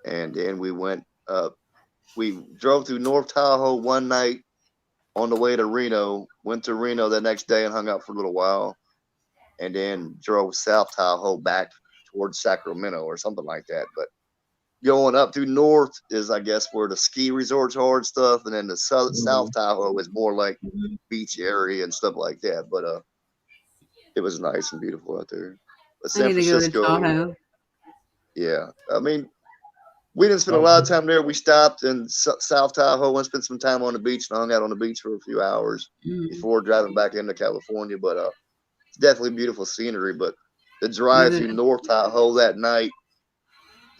[SPEAKER 2] and then we went up. We drove through North Tahoe one night on the way to Reno. Went to Reno the next day and hung out for a little while, and then drove South Tahoe back towards Sacramento or something like that. But going up through north is, I guess, where the ski resorts are and stuff, and then the South
[SPEAKER 3] Mhm.
[SPEAKER 2] Tahoe is more like
[SPEAKER 1] Mhm.
[SPEAKER 2] beach area and stuff like that. But it was nice and beautiful out there. But
[SPEAKER 1] I
[SPEAKER 2] San
[SPEAKER 1] need to go to
[SPEAKER 2] Francisco,
[SPEAKER 1] Tahoe.
[SPEAKER 2] yeah, I mean, we didn't spend a
[SPEAKER 3] Oh,
[SPEAKER 2] lot of time there. We stopped in South Tahoe and spent some time on the beach and hung out on the beach for a few hours
[SPEAKER 1] Mm.
[SPEAKER 2] before driving back into California. But it's definitely beautiful scenery. But the
[SPEAKER 1] Was
[SPEAKER 2] drive
[SPEAKER 1] it?
[SPEAKER 2] through North Tahoe that night,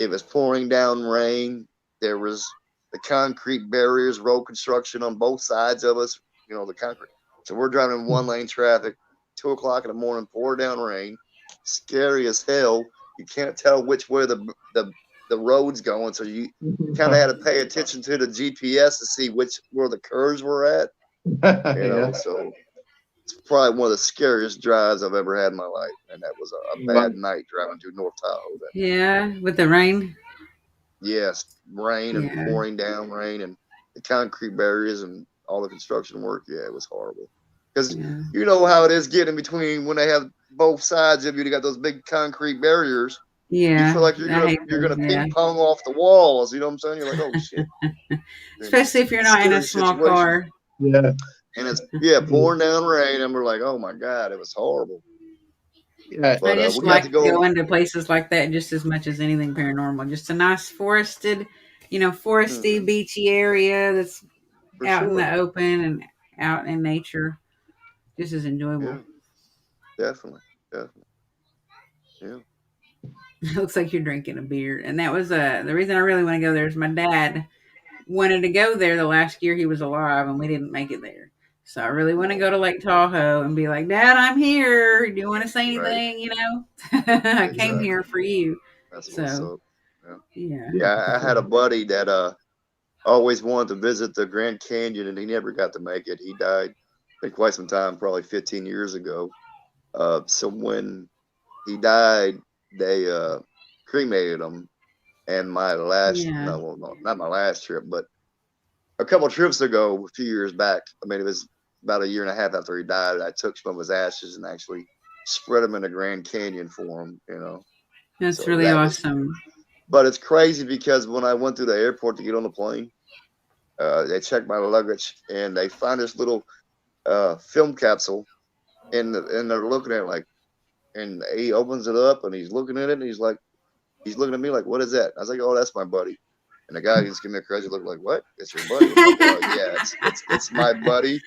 [SPEAKER 2] it was pouring down rain. There was the concrete barriers, road construction on both sides of us. The concrete. So we're driving one lane traffic, 2 o'clock in the morning, pour down rain, scary as hell. You can't tell which way the road's going, so you kind of had to pay attention to the GPS to see where the curves were at.
[SPEAKER 3] yeah.
[SPEAKER 2] So it's probably one of the scariest drives I've ever had in my life, and that was a bad night driving through North Tahoe that night.
[SPEAKER 1] Yeah, with the rain.
[SPEAKER 2] Yes, rain and
[SPEAKER 1] Yeah,
[SPEAKER 2] pouring down rain and the concrete barriers and all the construction work. Yeah, it was horrible. Because
[SPEAKER 1] yeah,
[SPEAKER 2] you know how it is getting in between when they have both sides of you. You got those big concrete barriers. You feel
[SPEAKER 1] yeah.
[SPEAKER 2] like
[SPEAKER 1] I hate
[SPEAKER 2] you're
[SPEAKER 1] those.
[SPEAKER 2] gonna
[SPEAKER 1] Yeah,
[SPEAKER 2] ping pong off the walls. You know what I'm saying? You're like, oh shit. And
[SPEAKER 1] especially
[SPEAKER 2] it's
[SPEAKER 1] if you're
[SPEAKER 2] a
[SPEAKER 1] not in a
[SPEAKER 2] scary
[SPEAKER 1] small
[SPEAKER 2] situation.
[SPEAKER 1] car.
[SPEAKER 3] Yeah.
[SPEAKER 2] And it's pouring down rain, and we're like, oh my god, it was horrible.
[SPEAKER 3] Yeah.
[SPEAKER 1] I
[SPEAKER 2] But
[SPEAKER 1] just
[SPEAKER 2] we got
[SPEAKER 1] like
[SPEAKER 2] to
[SPEAKER 1] to
[SPEAKER 2] go.
[SPEAKER 1] go into places like that just as much as anything paranormal. Just a nice forested, foresty,
[SPEAKER 2] Hmm.
[SPEAKER 1] beachy area that's
[SPEAKER 2] For
[SPEAKER 1] out in
[SPEAKER 2] sure.
[SPEAKER 1] the open and out in nature. Just as enjoyable.
[SPEAKER 2] Yeah, definitely, definitely. Yeah.
[SPEAKER 1] It looks like you're drinking a beer, and that was the reason I really want to go there. Is my dad wanted to go there the last year he was alive, and we didn't make it there. So I really want to go
[SPEAKER 2] Oh,
[SPEAKER 1] to Lake Tahoe and be like, Dad, I'm here. Do you want to say
[SPEAKER 2] right.
[SPEAKER 1] anything? I came here
[SPEAKER 2] Exactly.
[SPEAKER 1] for you.
[SPEAKER 2] That's what's
[SPEAKER 1] So
[SPEAKER 2] up. Yeah.
[SPEAKER 1] yeah,
[SPEAKER 3] Yeah.
[SPEAKER 2] Yeah, I had a buddy that always wanted to visit the Grand Canyon, and he never got to make it. He died been quite some time, probably 15 years ago. So when he died, they cremated him. And my last,
[SPEAKER 1] yeah,
[SPEAKER 2] no, well, no, not my last trip, but a couple of trips ago, a few years back. I mean, it was about a year and a half after he died. I took some of his ashes and actually spread them in the Grand Canyon for him.
[SPEAKER 1] that's
[SPEAKER 2] So
[SPEAKER 1] really
[SPEAKER 2] that was.
[SPEAKER 1] awesome.
[SPEAKER 2] But it's crazy because when I went through the airport to get on the plane, they checked my luggage and they find this little film capsule, and they're looking at it like, and he opens it up and he's looking at it and he's looking at me like, what is that? I was like, oh, that's my buddy. And the guy just gave me a crazy look like, what? It's your buddy? I'm like, yeah, it's my buddy.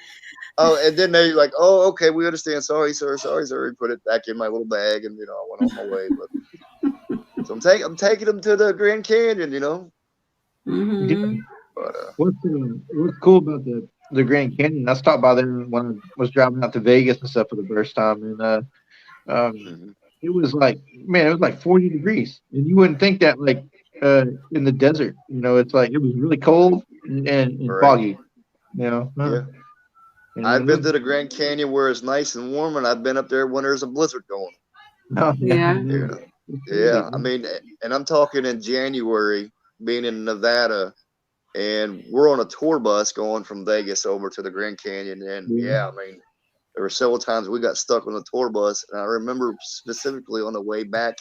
[SPEAKER 2] Oh, and then they like, oh, okay, we understand. Sorry, sir. Sorry, sir. Put it back in my little bag, and I went on my way. But so I'm taking him to the Grand Canyon.
[SPEAKER 3] Yeah.
[SPEAKER 1] Hmm.
[SPEAKER 2] But
[SPEAKER 3] What's cool about the Grand Canyon? I stopped by there when I was driving out to Vegas and stuff for the first time, and um,
[SPEAKER 2] mhm,
[SPEAKER 3] it was like, man, it was like 40 degrees, and you wouldn't think that like in the desert. It's like it was really cold and
[SPEAKER 2] right,
[SPEAKER 3] foggy.
[SPEAKER 2] yeah. I've
[SPEAKER 3] And it
[SPEAKER 2] been to the Grand Canyon where it's nice and warm, and I've been up there when there's a blizzard going.
[SPEAKER 3] oh, yeah,
[SPEAKER 1] Yeah,
[SPEAKER 2] You know,
[SPEAKER 3] it's crazy.
[SPEAKER 2] yeah. I mean, and I'm talking in January, being in Nevada, and we're on a tour bus going from Vegas over to the Grand Canyon, and
[SPEAKER 3] Yeah,
[SPEAKER 2] yeah, I mean, there were several times we got stuck on the tour bus, and I remember specifically on the way back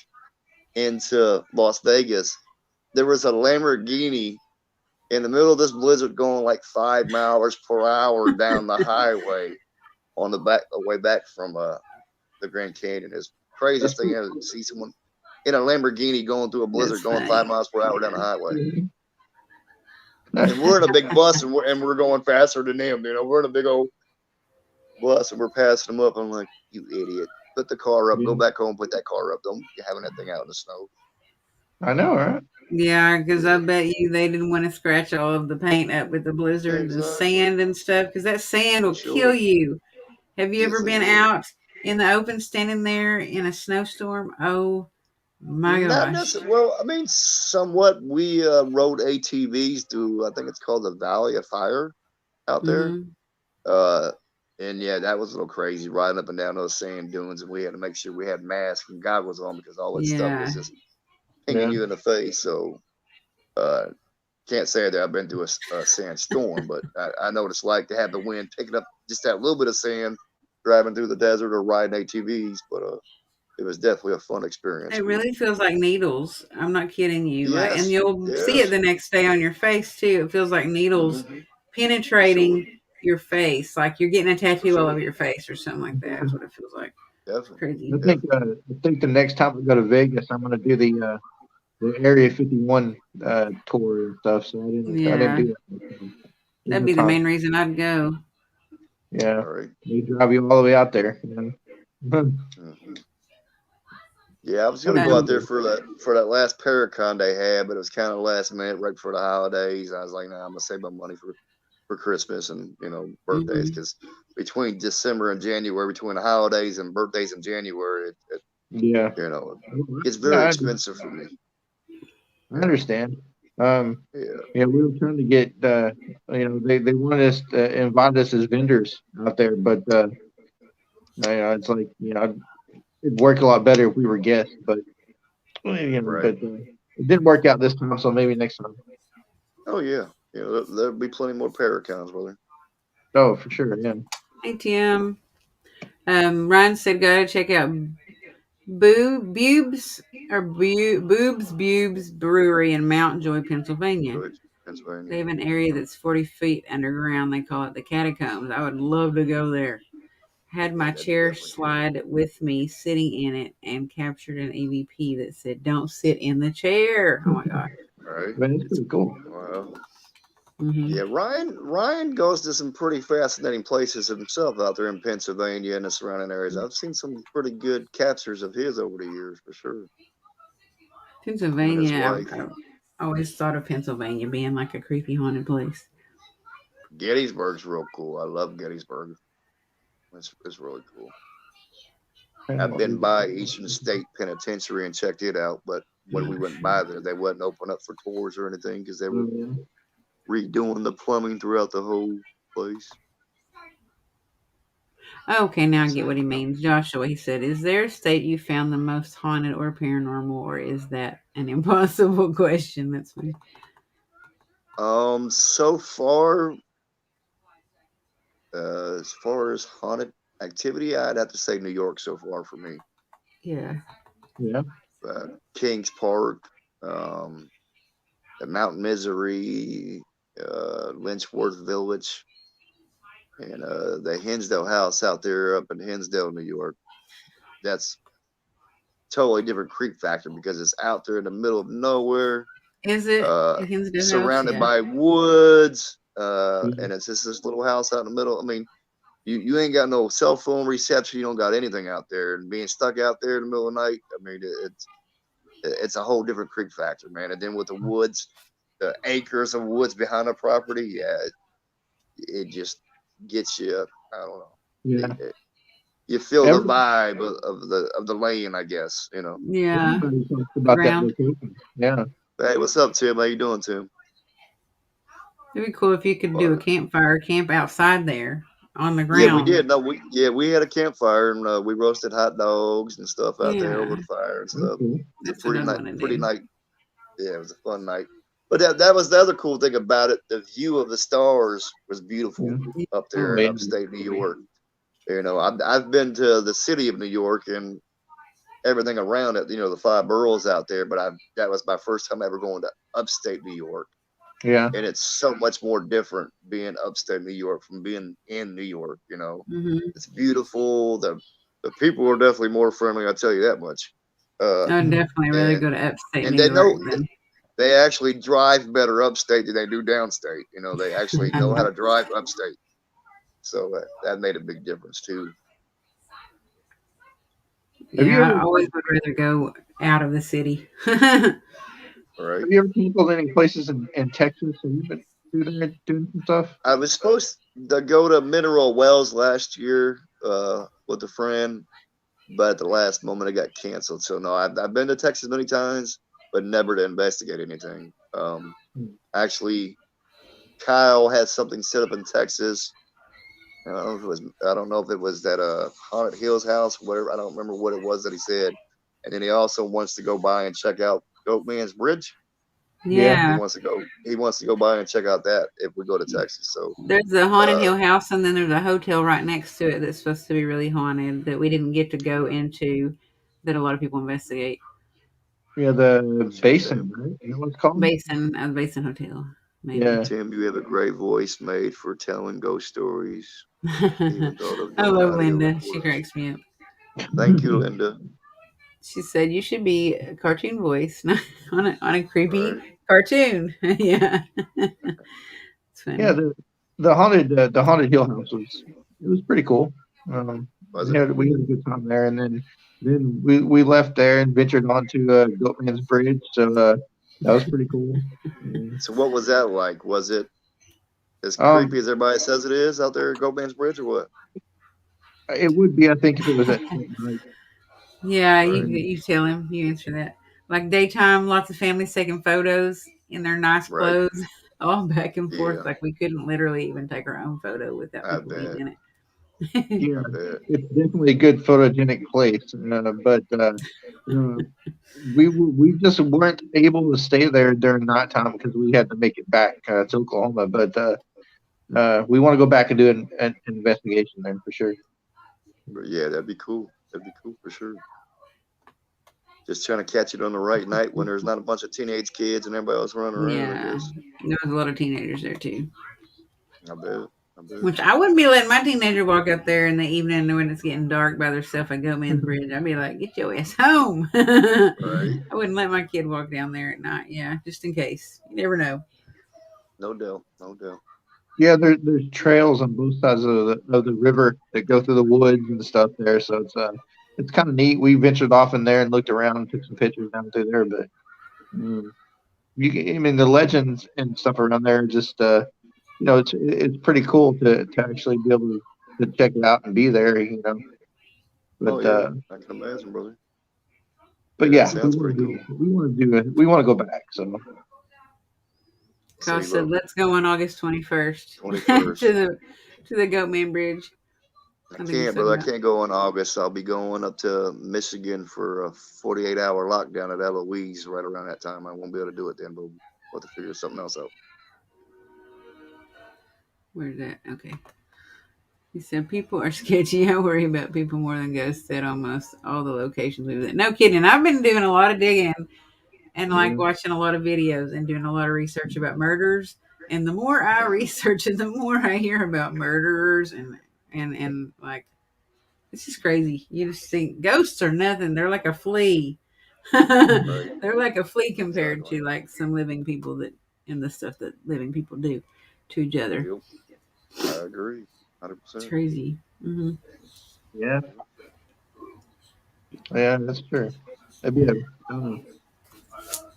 [SPEAKER 2] into Las Vegas, there was a Lamborghini in the middle of this blizzard going like 5 miles per hour down the highway on the way back from the Grand Canyon. It's the
[SPEAKER 3] that's
[SPEAKER 2] craziest thing
[SPEAKER 3] cool.
[SPEAKER 2] ever to see someone in a Lamborghini going through a blizzard
[SPEAKER 1] that's
[SPEAKER 2] going five
[SPEAKER 1] funny.
[SPEAKER 2] miles per hour down the highway.
[SPEAKER 3] Yeah.
[SPEAKER 2] And we're in a big bus and we're going faster than them. We're in a big old bus and we're passing them up. I'm like, you idiot. Put the car up, go back home, put that car up. Don't be having that thing out in the snow.
[SPEAKER 3] I know, right?
[SPEAKER 1] Yeah, because I
[SPEAKER 2] Yeah,
[SPEAKER 1] bet you they didn't want to scratch all of the paint up with the blizzard and
[SPEAKER 2] exactly.
[SPEAKER 1] sand and stuff, because that sand
[SPEAKER 2] For
[SPEAKER 1] will kill
[SPEAKER 2] sure.
[SPEAKER 1] you. Have you
[SPEAKER 2] Yes,
[SPEAKER 1] ever
[SPEAKER 2] it
[SPEAKER 1] been
[SPEAKER 2] would.
[SPEAKER 1] out in the open standing there in a snowstorm? Oh my
[SPEAKER 2] Not
[SPEAKER 1] gosh.
[SPEAKER 2] necessarily. Well, I mean, somewhat. We rode ATVs through, I think it's called the Valley of Fire out there.
[SPEAKER 1] Hmm.
[SPEAKER 2] Uh, and yeah, that was a little crazy riding up and down those sand dunes. And we had to make sure we had masks and goggles on because all that stuff
[SPEAKER 1] Yeah.
[SPEAKER 2] was just pinging
[SPEAKER 3] Yeah.
[SPEAKER 2] you in the face. So, uh, can't say that I've been through a sandstorm, but I know what it's like to have the wind picking up just that little bit of sand driving through the desert or riding ATVs. But it was definitely a fun experience.
[SPEAKER 1] It really feels like needles. I'm not kidding you. Like, and
[SPEAKER 2] Yes,
[SPEAKER 1] you'll see it
[SPEAKER 2] yes,
[SPEAKER 1] the next day on your face too. It feels like needles
[SPEAKER 2] hmm for sure,
[SPEAKER 1] penetrating your face, like you're getting a
[SPEAKER 2] for
[SPEAKER 1] tattoo all over
[SPEAKER 2] sure,
[SPEAKER 1] your face or something like that. Is what it feels like.
[SPEAKER 2] definitely,
[SPEAKER 1] Crazy.
[SPEAKER 3] I think the next time we go to Vegas, I'm gonna do the Area 51 tour and stuff. So I didn't
[SPEAKER 1] Yeah,
[SPEAKER 3] do that. Give
[SPEAKER 1] that'd
[SPEAKER 3] me
[SPEAKER 1] be the
[SPEAKER 3] time.
[SPEAKER 1] main reason I'd go.
[SPEAKER 3] Yeah,
[SPEAKER 2] all right.
[SPEAKER 3] they drive you all the way out there.
[SPEAKER 2] Mm-hmm. Yeah, I was
[SPEAKER 3] That'd
[SPEAKER 2] gonna
[SPEAKER 3] be
[SPEAKER 2] go
[SPEAKER 1] So
[SPEAKER 2] out
[SPEAKER 3] cool.
[SPEAKER 2] there for that last Paracon they had, but it was kind of last minute, right before the holidays. I was like, nah, I'm gonna save my money for Christmas and birthdays
[SPEAKER 1] hmm,
[SPEAKER 2] because between December and January, between the holidays and birthdays in January, it
[SPEAKER 3] Yeah,
[SPEAKER 2] you know it's
[SPEAKER 3] yeah,
[SPEAKER 2] very expensive for me.
[SPEAKER 3] I
[SPEAKER 2] Yeah,
[SPEAKER 3] understand. Um,
[SPEAKER 2] yeah.
[SPEAKER 3] yeah, we were trying to get they wanted us to invite us as vendors out there, but It's like it'd work a lot better if we were guests, but
[SPEAKER 2] Right.
[SPEAKER 3] it didn't work out this time, so maybe next time.
[SPEAKER 2] Oh yeah. There'll be plenty more paracons, brother.
[SPEAKER 3] Oh, for sure, yeah.
[SPEAKER 1] Hey Tim. Ryan said go check out Boobs Bubes Brewery in Mount Joy, Pennsylvania.
[SPEAKER 2] Good.
[SPEAKER 1] They
[SPEAKER 2] Pennsylvania.
[SPEAKER 1] have an area that's 40 feet underground. They call it the catacombs. I would love to go there. Had
[SPEAKER 2] Yeah,
[SPEAKER 1] my
[SPEAKER 2] that'd be
[SPEAKER 1] chair
[SPEAKER 2] definitely cool.
[SPEAKER 1] slide with me sitting in it and captured an EVP that said, "Don't sit in the chair." Oh my gosh.
[SPEAKER 2] All right.
[SPEAKER 3] Man, it's pretty cool.
[SPEAKER 2] Well,
[SPEAKER 1] Hmm.
[SPEAKER 2] yeah, Ryan goes to some pretty fascinating places himself out there in Pennsylvania and the surrounding areas. I've seen some pretty good captures of his over the years for sure. Him and his
[SPEAKER 1] Pennsylvania,
[SPEAKER 2] wife.
[SPEAKER 1] I've always thought of Pennsylvania being like a creepy haunted place.
[SPEAKER 2] Gettysburg's real cool. I love Gettysburg. It's really cool. I've been by Eastern State Penitentiary and checked it out, but when we went by there, they wasn't open up for tours or anything because they were
[SPEAKER 3] Yeah.
[SPEAKER 2] redoing the plumbing throughout the whole place.
[SPEAKER 1] Okay, now I get
[SPEAKER 2] So,
[SPEAKER 1] what he means. Joshua, he said, "Is there a state you found the most haunted or paranormal, or is that an impossible question?" That's funny.
[SPEAKER 2] so far as haunted activity, I'd have to say New York so far for me.
[SPEAKER 1] Yeah.
[SPEAKER 3] Yeah.
[SPEAKER 2] Kings Park, um, the Mount Misery, Lynchworth Village, and the Hinsdale House out there up in Hinsdale, New York. That's totally different creep factor because it's out there in the middle of nowhere,
[SPEAKER 1] Is it the Hinsdale House?
[SPEAKER 2] surrounded
[SPEAKER 1] Yeah.
[SPEAKER 2] by woods,
[SPEAKER 3] Yeah.
[SPEAKER 2] and it's just this little house out in the middle. I mean, you ain't got no cell phone reception. You don't got anything out there, and being stuck out there in the middle of the night. I mean, it's a whole different creep factor, man. And then with the woods, the acres of woods behind the property, yeah, it just gets you. I don't know.
[SPEAKER 3] Yeah.
[SPEAKER 2] You feel the
[SPEAKER 3] Every,
[SPEAKER 2] vibe of the lane, I guess.
[SPEAKER 1] Yeah.
[SPEAKER 3] Everybody talks
[SPEAKER 1] The
[SPEAKER 3] about that
[SPEAKER 1] ground.
[SPEAKER 3] location. Yeah.
[SPEAKER 2] Hey, what's up, Tim? How you doing, Tim?
[SPEAKER 1] It'd be cool if you could do a
[SPEAKER 2] Uh,
[SPEAKER 1] campfire camp outside there on the
[SPEAKER 2] yeah, we
[SPEAKER 1] ground.
[SPEAKER 2] did. No, we had a campfire and we roasted hot dogs and stuff out there over
[SPEAKER 1] Yeah.
[SPEAKER 2] the fire and
[SPEAKER 3] That's
[SPEAKER 2] stuff.
[SPEAKER 3] cool.
[SPEAKER 2] It's a
[SPEAKER 1] That's what I'd want to
[SPEAKER 2] pretty
[SPEAKER 1] do.
[SPEAKER 2] night. Yeah, it was a fun night. But that was the other cool thing about it. The view of the stars was beautiful
[SPEAKER 3] Yeah.
[SPEAKER 2] up
[SPEAKER 3] Oh
[SPEAKER 2] there in
[SPEAKER 3] yeah.
[SPEAKER 2] upstate New York. I've been to the city of New York and everything around it. The five boroughs out there. But that was my first time ever going to upstate New York,
[SPEAKER 3] Yeah.
[SPEAKER 2] and it's so much more different being upstate New York from being in New York.
[SPEAKER 1] Hmm.
[SPEAKER 2] It's beautiful. The people are definitely more friendly. I'll tell you that much. Uh,
[SPEAKER 1] I would
[SPEAKER 3] Mm.
[SPEAKER 1] definitely rather
[SPEAKER 2] and
[SPEAKER 1] go to upstate
[SPEAKER 2] and
[SPEAKER 1] New
[SPEAKER 2] they
[SPEAKER 1] York
[SPEAKER 2] know
[SPEAKER 1] than.
[SPEAKER 2] they actually drive better upstate than they do downstate. They actually know how to drive upstate. So that made a big difference too.
[SPEAKER 3] Have you
[SPEAKER 1] Yeah,
[SPEAKER 3] ever
[SPEAKER 1] I always would rather go out of the city.
[SPEAKER 2] All right.
[SPEAKER 3] have you ever canceled any places in Texas? Have you been through there doing some stuff?
[SPEAKER 2] I was supposed to go to Mineral Wells last year with a friend, but at the last moment it got canceled. So no, I've been to Texas many times, but never to investigate anything.
[SPEAKER 3] Hmm.
[SPEAKER 2] Actually, Kyle has something set up in Texas. I don't know if it was that Haunted Hills house, whatever. I don't remember what it was that he said. And then he also wants to go by and check out Goat Man's Bridge.
[SPEAKER 3] Yeah.
[SPEAKER 1] Yeah,
[SPEAKER 2] He wants to go by and check out that if we go to Texas. So
[SPEAKER 1] there's the Haunted
[SPEAKER 2] uh
[SPEAKER 1] Hill House, and then there's a hotel right next to it that's supposed to be really haunted that we didn't get to go into. That a lot of people investigate.
[SPEAKER 3] Yeah. The
[SPEAKER 2] shoot,
[SPEAKER 3] basin, right? You know what it's called?
[SPEAKER 1] Basin Hotel, maybe.
[SPEAKER 3] Yeah.
[SPEAKER 2] Tim, you have a great voice made for telling ghost stories,
[SPEAKER 1] I
[SPEAKER 2] even though there's no
[SPEAKER 1] love
[SPEAKER 2] audio
[SPEAKER 1] Linda. She
[SPEAKER 2] recordings.
[SPEAKER 1] cracks me up.
[SPEAKER 2] Thank you, Linda.
[SPEAKER 1] She said you should be a cartoon voice on a
[SPEAKER 2] All right.
[SPEAKER 1] creepy cartoon. Yeah, it's
[SPEAKER 3] Yeah.
[SPEAKER 1] funny.
[SPEAKER 3] The haunted Hill House was pretty cool.
[SPEAKER 2] Was it?
[SPEAKER 3] We had a good time there, and then we left there and ventured onto Goatman's Bridge. So that was pretty cool. Yeah.
[SPEAKER 2] So what was that like? Was it as creepy
[SPEAKER 3] Um,
[SPEAKER 2] as everybody says it is out there at Goat Man's Bridge or what?
[SPEAKER 3] it would be, I think, if it was at night.
[SPEAKER 1] Yeah,
[SPEAKER 2] Right.
[SPEAKER 1] you tell him. You answer that. Like daytime, lots of families taking photos in their nice
[SPEAKER 2] Right.
[SPEAKER 1] clothes, all back and forth.
[SPEAKER 2] Yeah,
[SPEAKER 1] Like we couldn't literally even take our own photo without
[SPEAKER 2] I
[SPEAKER 1] people
[SPEAKER 2] bet.
[SPEAKER 1] being in it.
[SPEAKER 3] Yeah,
[SPEAKER 2] I bet.
[SPEAKER 3] it's definitely a good photogenic place, but we just weren't able to stay there during nighttime because we had to make it back to Oklahoma. But we want to go back and do an investigation there for sure.
[SPEAKER 2] But yeah, that'd be cool. That'd be cool for sure. Just trying to catch it on the right night when there's not a bunch of teenage kids and everybody else running around, I
[SPEAKER 1] Yeah,
[SPEAKER 2] guess.
[SPEAKER 1] there was a lot of teenagers there too.
[SPEAKER 2] I bet. I bet.
[SPEAKER 1] Which I wouldn't be letting my teenager walk up there in the evening when it's getting dark by themselves and go man's bridge. I'd be like, get your ass home. I
[SPEAKER 2] Right.
[SPEAKER 1] wouldn't let my kid walk down there at night. Yeah, just in case. You never know.
[SPEAKER 2] No doubt. No doubt.
[SPEAKER 3] Yeah, there's trails on both sides of the river that go through the woods and stuff there, so it's kind of neat. We ventured off in there and looked around and took some pictures down through there, but mm, I mean, the legends and stuff around there just it's pretty cool to actually be able to check it out and be there,
[SPEAKER 2] Oh
[SPEAKER 3] But
[SPEAKER 2] yeah, I can imagine, brother.
[SPEAKER 3] but
[SPEAKER 2] Yeah, it
[SPEAKER 3] yeah,
[SPEAKER 2] sounds pretty cool.
[SPEAKER 3] we want to go back. So
[SPEAKER 1] Kyle
[SPEAKER 2] Say
[SPEAKER 1] said,
[SPEAKER 2] look,
[SPEAKER 1] let's go on August 21st to
[SPEAKER 2] 21st.
[SPEAKER 1] the Goatman Bridge.
[SPEAKER 2] I
[SPEAKER 1] I think he's
[SPEAKER 2] can't,
[SPEAKER 1] talking
[SPEAKER 2] brother. I
[SPEAKER 1] about.
[SPEAKER 2] can't go in August. I'll be going up to Michigan for a 48-hour lockdown at Eloise right around that time. I won't be able to do it then, but we'll have to figure something else out.
[SPEAKER 1] Where's that? Okay. He said, people are sketchy. I worry about people more than ghosts at almost all the locations we've been. No kidding. I've been doing a lot of digging and like
[SPEAKER 3] yeah,
[SPEAKER 1] watching a lot of videos and doing a lot of research about murders. And the more I
[SPEAKER 2] Mhm.
[SPEAKER 1] research it, the more I hear about murderers and like it's just crazy. You just think ghosts are nothing. They're like a flea.
[SPEAKER 2] Right.
[SPEAKER 1] They're like a flea compared
[SPEAKER 2] Exactly.
[SPEAKER 1] to like some living people that and the stuff that living people do to each other.
[SPEAKER 2] Yep. I agree.
[SPEAKER 1] It's
[SPEAKER 2] 100%.
[SPEAKER 1] crazy. Hmm.
[SPEAKER 3] yeah, yeah, that's true. It'd be a, I don't know,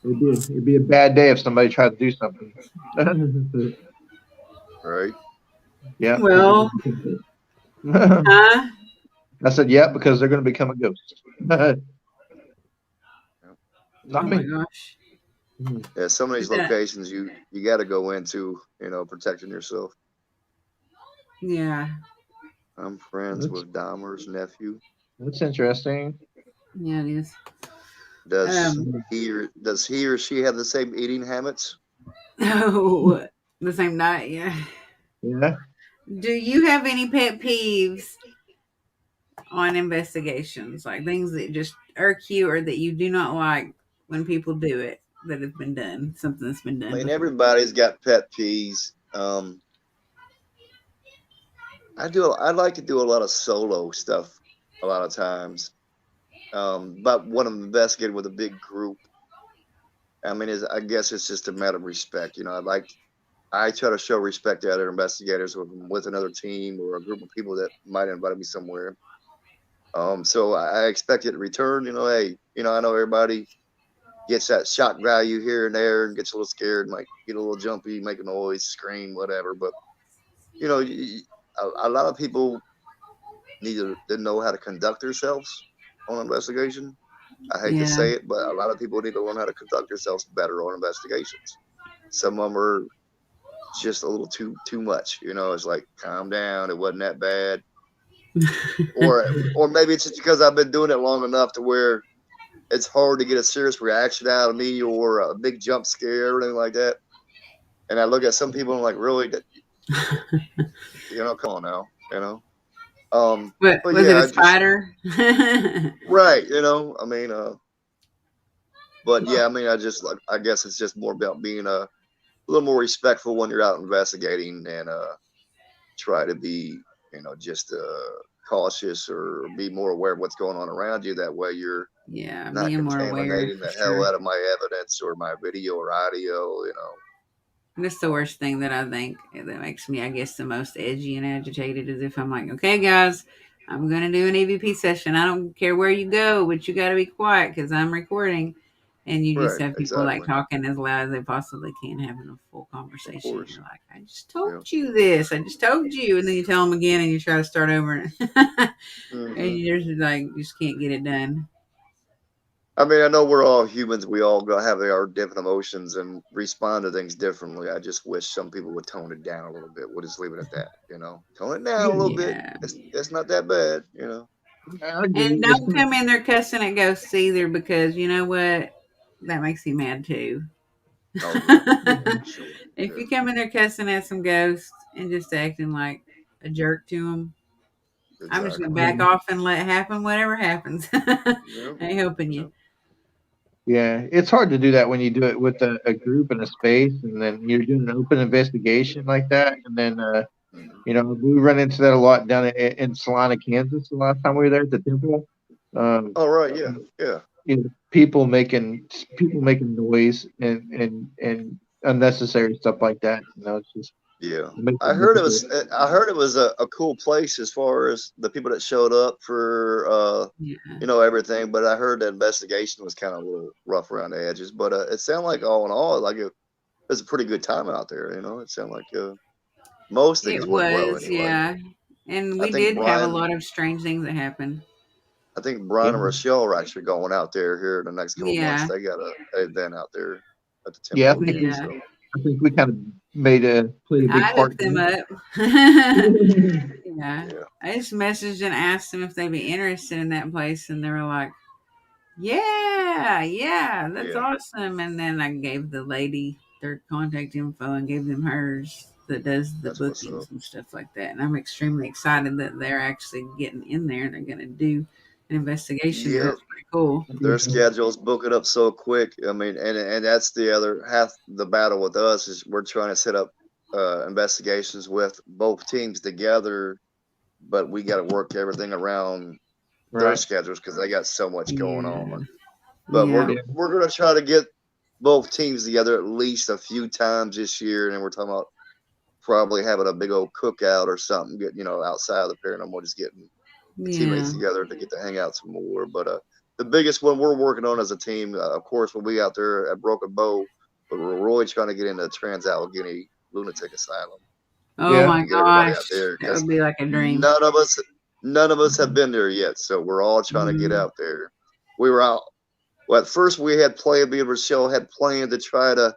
[SPEAKER 3] it'd be a bad day if somebody tried to do something.
[SPEAKER 2] Right.
[SPEAKER 3] Yeah, because
[SPEAKER 1] Well, huh?
[SPEAKER 3] I said yeah because they're going to become a ghost.
[SPEAKER 2] Yep.
[SPEAKER 1] Oh
[SPEAKER 3] Not
[SPEAKER 1] my
[SPEAKER 3] me.
[SPEAKER 1] gosh.
[SPEAKER 3] Mhm.
[SPEAKER 2] Yeah. Some of
[SPEAKER 1] Is
[SPEAKER 2] these
[SPEAKER 1] that?
[SPEAKER 2] locations you got to go into, protecting yourself.
[SPEAKER 1] Yeah.
[SPEAKER 2] I'm friends
[SPEAKER 3] That's
[SPEAKER 2] with Dahmer's nephew.
[SPEAKER 3] that's interesting.
[SPEAKER 1] Yeah, it is.
[SPEAKER 2] Does
[SPEAKER 1] Um.
[SPEAKER 2] he or she have the same eating habits?
[SPEAKER 1] Oh, the same night. Yeah.
[SPEAKER 3] Yeah.
[SPEAKER 1] Do you have any pet peeves on investigations, like things that just irk you or that you do not like when people do it that have been done, something that's been
[SPEAKER 2] I
[SPEAKER 1] done
[SPEAKER 2] mean,
[SPEAKER 1] before?
[SPEAKER 2] everybody's got pet peeves. I like to do a lot of solo stuff a lot of times. But when I'm investigating with a big group, I mean, I guess it's just a matter of respect. I try to show respect to other investigators with another team or a group of people that might invite me somewhere. So I expect it in return. Hey, I know everybody gets that shock value here and there and gets a little scared, might get a little jumpy, make a noise, scream, whatever. But you know, a lot of people need to know how to conduct themselves on investigation. I hate to
[SPEAKER 1] Yeah.
[SPEAKER 2] say it, but a lot of people need to learn how to conduct themselves better on investigations. Some of them are just a little too much. It's like calm down. It wasn't that bad. Or maybe it's just because I've been doing it long enough to where it's hard to get a serious reaction out of me or a big jump scare or anything like that. And I look at some people and I'm like, really, come on now,
[SPEAKER 1] What
[SPEAKER 2] But
[SPEAKER 1] was it?
[SPEAKER 2] yeah,
[SPEAKER 1] A
[SPEAKER 2] I just
[SPEAKER 1] spider?
[SPEAKER 2] right, I mean, but yeah, I mean, I guess it's just more about being a little more respectful when you're out investigating and try to be, just cautious or be more aware of what's going on around you. That way, you're
[SPEAKER 1] Yeah,
[SPEAKER 2] not
[SPEAKER 1] being more aware
[SPEAKER 2] contaminating
[SPEAKER 1] for
[SPEAKER 2] the hell
[SPEAKER 1] sure.
[SPEAKER 2] out of my evidence or my video or audio.
[SPEAKER 1] And that's the worst thing that I think that makes me, I guess, the most edgy and agitated is if I'm like, okay, guys, I'm going to do an EVP session. I don't care where you go, but you got to be quiet because I'm recording. And you just
[SPEAKER 2] Right,
[SPEAKER 1] have people like
[SPEAKER 2] exactly,
[SPEAKER 1] talking as loud as they possibly can, having a full
[SPEAKER 2] of
[SPEAKER 1] conversation. And
[SPEAKER 2] course,
[SPEAKER 1] you're like, I just
[SPEAKER 2] yeah.
[SPEAKER 1] told you this. I just told you. And then you tell them again and you try to start over. And
[SPEAKER 2] Hmm.
[SPEAKER 1] you just like, just can't get it done.
[SPEAKER 2] I mean, I know we're all humans. We all have our different emotions and respond to things differently. I just wish some people would tone it down a little bit. We'll just leave it at that, Tone it down a little bit.
[SPEAKER 1] Yeah.
[SPEAKER 2] It's not that bad.
[SPEAKER 3] I
[SPEAKER 1] And
[SPEAKER 3] agree. It's
[SPEAKER 1] don't come in there cussing at ghosts either, because you know what? That makes you mad too.
[SPEAKER 2] Oh yeah, yeah, for sure.
[SPEAKER 1] If you come
[SPEAKER 2] Definitely.
[SPEAKER 1] in there cussing at some ghosts and just acting like a jerk to them, I'm just gonna
[SPEAKER 2] Exactly.
[SPEAKER 1] back off and let it happen. Whatever happens, I
[SPEAKER 2] Yep.
[SPEAKER 1] ain't helping you.
[SPEAKER 2] Yep.
[SPEAKER 3] Yeah, it's hard to do that when you do it with a group in a space, and then you're doing an open investigation like that, and then
[SPEAKER 2] Mhm.
[SPEAKER 3] we run into that a lot down in Salina, Kansas. The last time we were there at the temple, um,
[SPEAKER 2] All right. Yeah. Yeah.
[SPEAKER 3] people making noise and unnecessary stuff like that. It's just
[SPEAKER 2] Yeah.
[SPEAKER 3] it makes
[SPEAKER 2] I
[SPEAKER 3] it
[SPEAKER 2] heard it
[SPEAKER 3] difficult.
[SPEAKER 2] was. I heard it was a cool place as far as the people that showed up for
[SPEAKER 1] Yeah,
[SPEAKER 2] everything. But I heard the investigation was kind of a little rough around the edges. But it sounded like all in all, like it was a pretty good time out there. It sounded like most things
[SPEAKER 1] it
[SPEAKER 2] went well
[SPEAKER 1] was.
[SPEAKER 2] anyway.
[SPEAKER 1] Yeah, and
[SPEAKER 2] I
[SPEAKER 1] we
[SPEAKER 2] think
[SPEAKER 1] did have a
[SPEAKER 2] Brian,
[SPEAKER 1] lot of strange things that happened.
[SPEAKER 2] I think Brian and
[SPEAKER 3] Yeah,
[SPEAKER 2] Rochelle are actually going out there here in the next couple months.
[SPEAKER 1] Yeah,
[SPEAKER 2] They got a event out there at the
[SPEAKER 3] yeah.
[SPEAKER 2] temple again.
[SPEAKER 1] yeah.
[SPEAKER 2] So
[SPEAKER 3] I think we kind of played a big
[SPEAKER 1] I
[SPEAKER 3] part
[SPEAKER 1] looked them
[SPEAKER 3] in
[SPEAKER 1] up.
[SPEAKER 3] it.
[SPEAKER 1] Yeah,
[SPEAKER 2] yeah,
[SPEAKER 1] I just messaged and asked them if they'd be interested in that place, and they were like, "Yeah, yeah, that's
[SPEAKER 2] yeah,
[SPEAKER 1] awesome." And then I gave the lady their contact info and gave them hers that does the
[SPEAKER 2] that's what's up.
[SPEAKER 1] bookings and stuff like that. And I'm extremely excited that they're actually getting in there and they're going to do an investigation there.
[SPEAKER 2] Yeah,
[SPEAKER 1] That's pretty cool.
[SPEAKER 2] their schedules book it up so quick. I mean, and that's the other half the battle with us is we're trying to set up investigations with both teams together, but we got to work everything around their
[SPEAKER 3] Right.
[SPEAKER 2] schedules because they got so much going
[SPEAKER 1] Yeah,
[SPEAKER 2] on. But
[SPEAKER 1] yeah,
[SPEAKER 3] Yeah.
[SPEAKER 2] we're gonna try to get both teams together at least a few times this year, and we're talking about probably having a big old cookout or something. Get outside of the paranormal, just getting the
[SPEAKER 1] yeah,
[SPEAKER 2] teammates together to get to hang out some more. But the biggest one we're working on as a team, of course, we'll be out there at Broken Bow, but we're really trying to get into Trans Allegheny Lunatic Asylum
[SPEAKER 1] oh
[SPEAKER 3] Yeah.
[SPEAKER 1] my
[SPEAKER 2] and get everybody out
[SPEAKER 1] gosh,
[SPEAKER 2] there
[SPEAKER 1] that
[SPEAKER 2] because
[SPEAKER 1] would be like a dream.
[SPEAKER 2] none of us none of us have been there yet. So we're all trying to get
[SPEAKER 1] Mm-hmm.
[SPEAKER 2] out there. We were out. Well, at first we had planned, me and Rochelle had planned to try to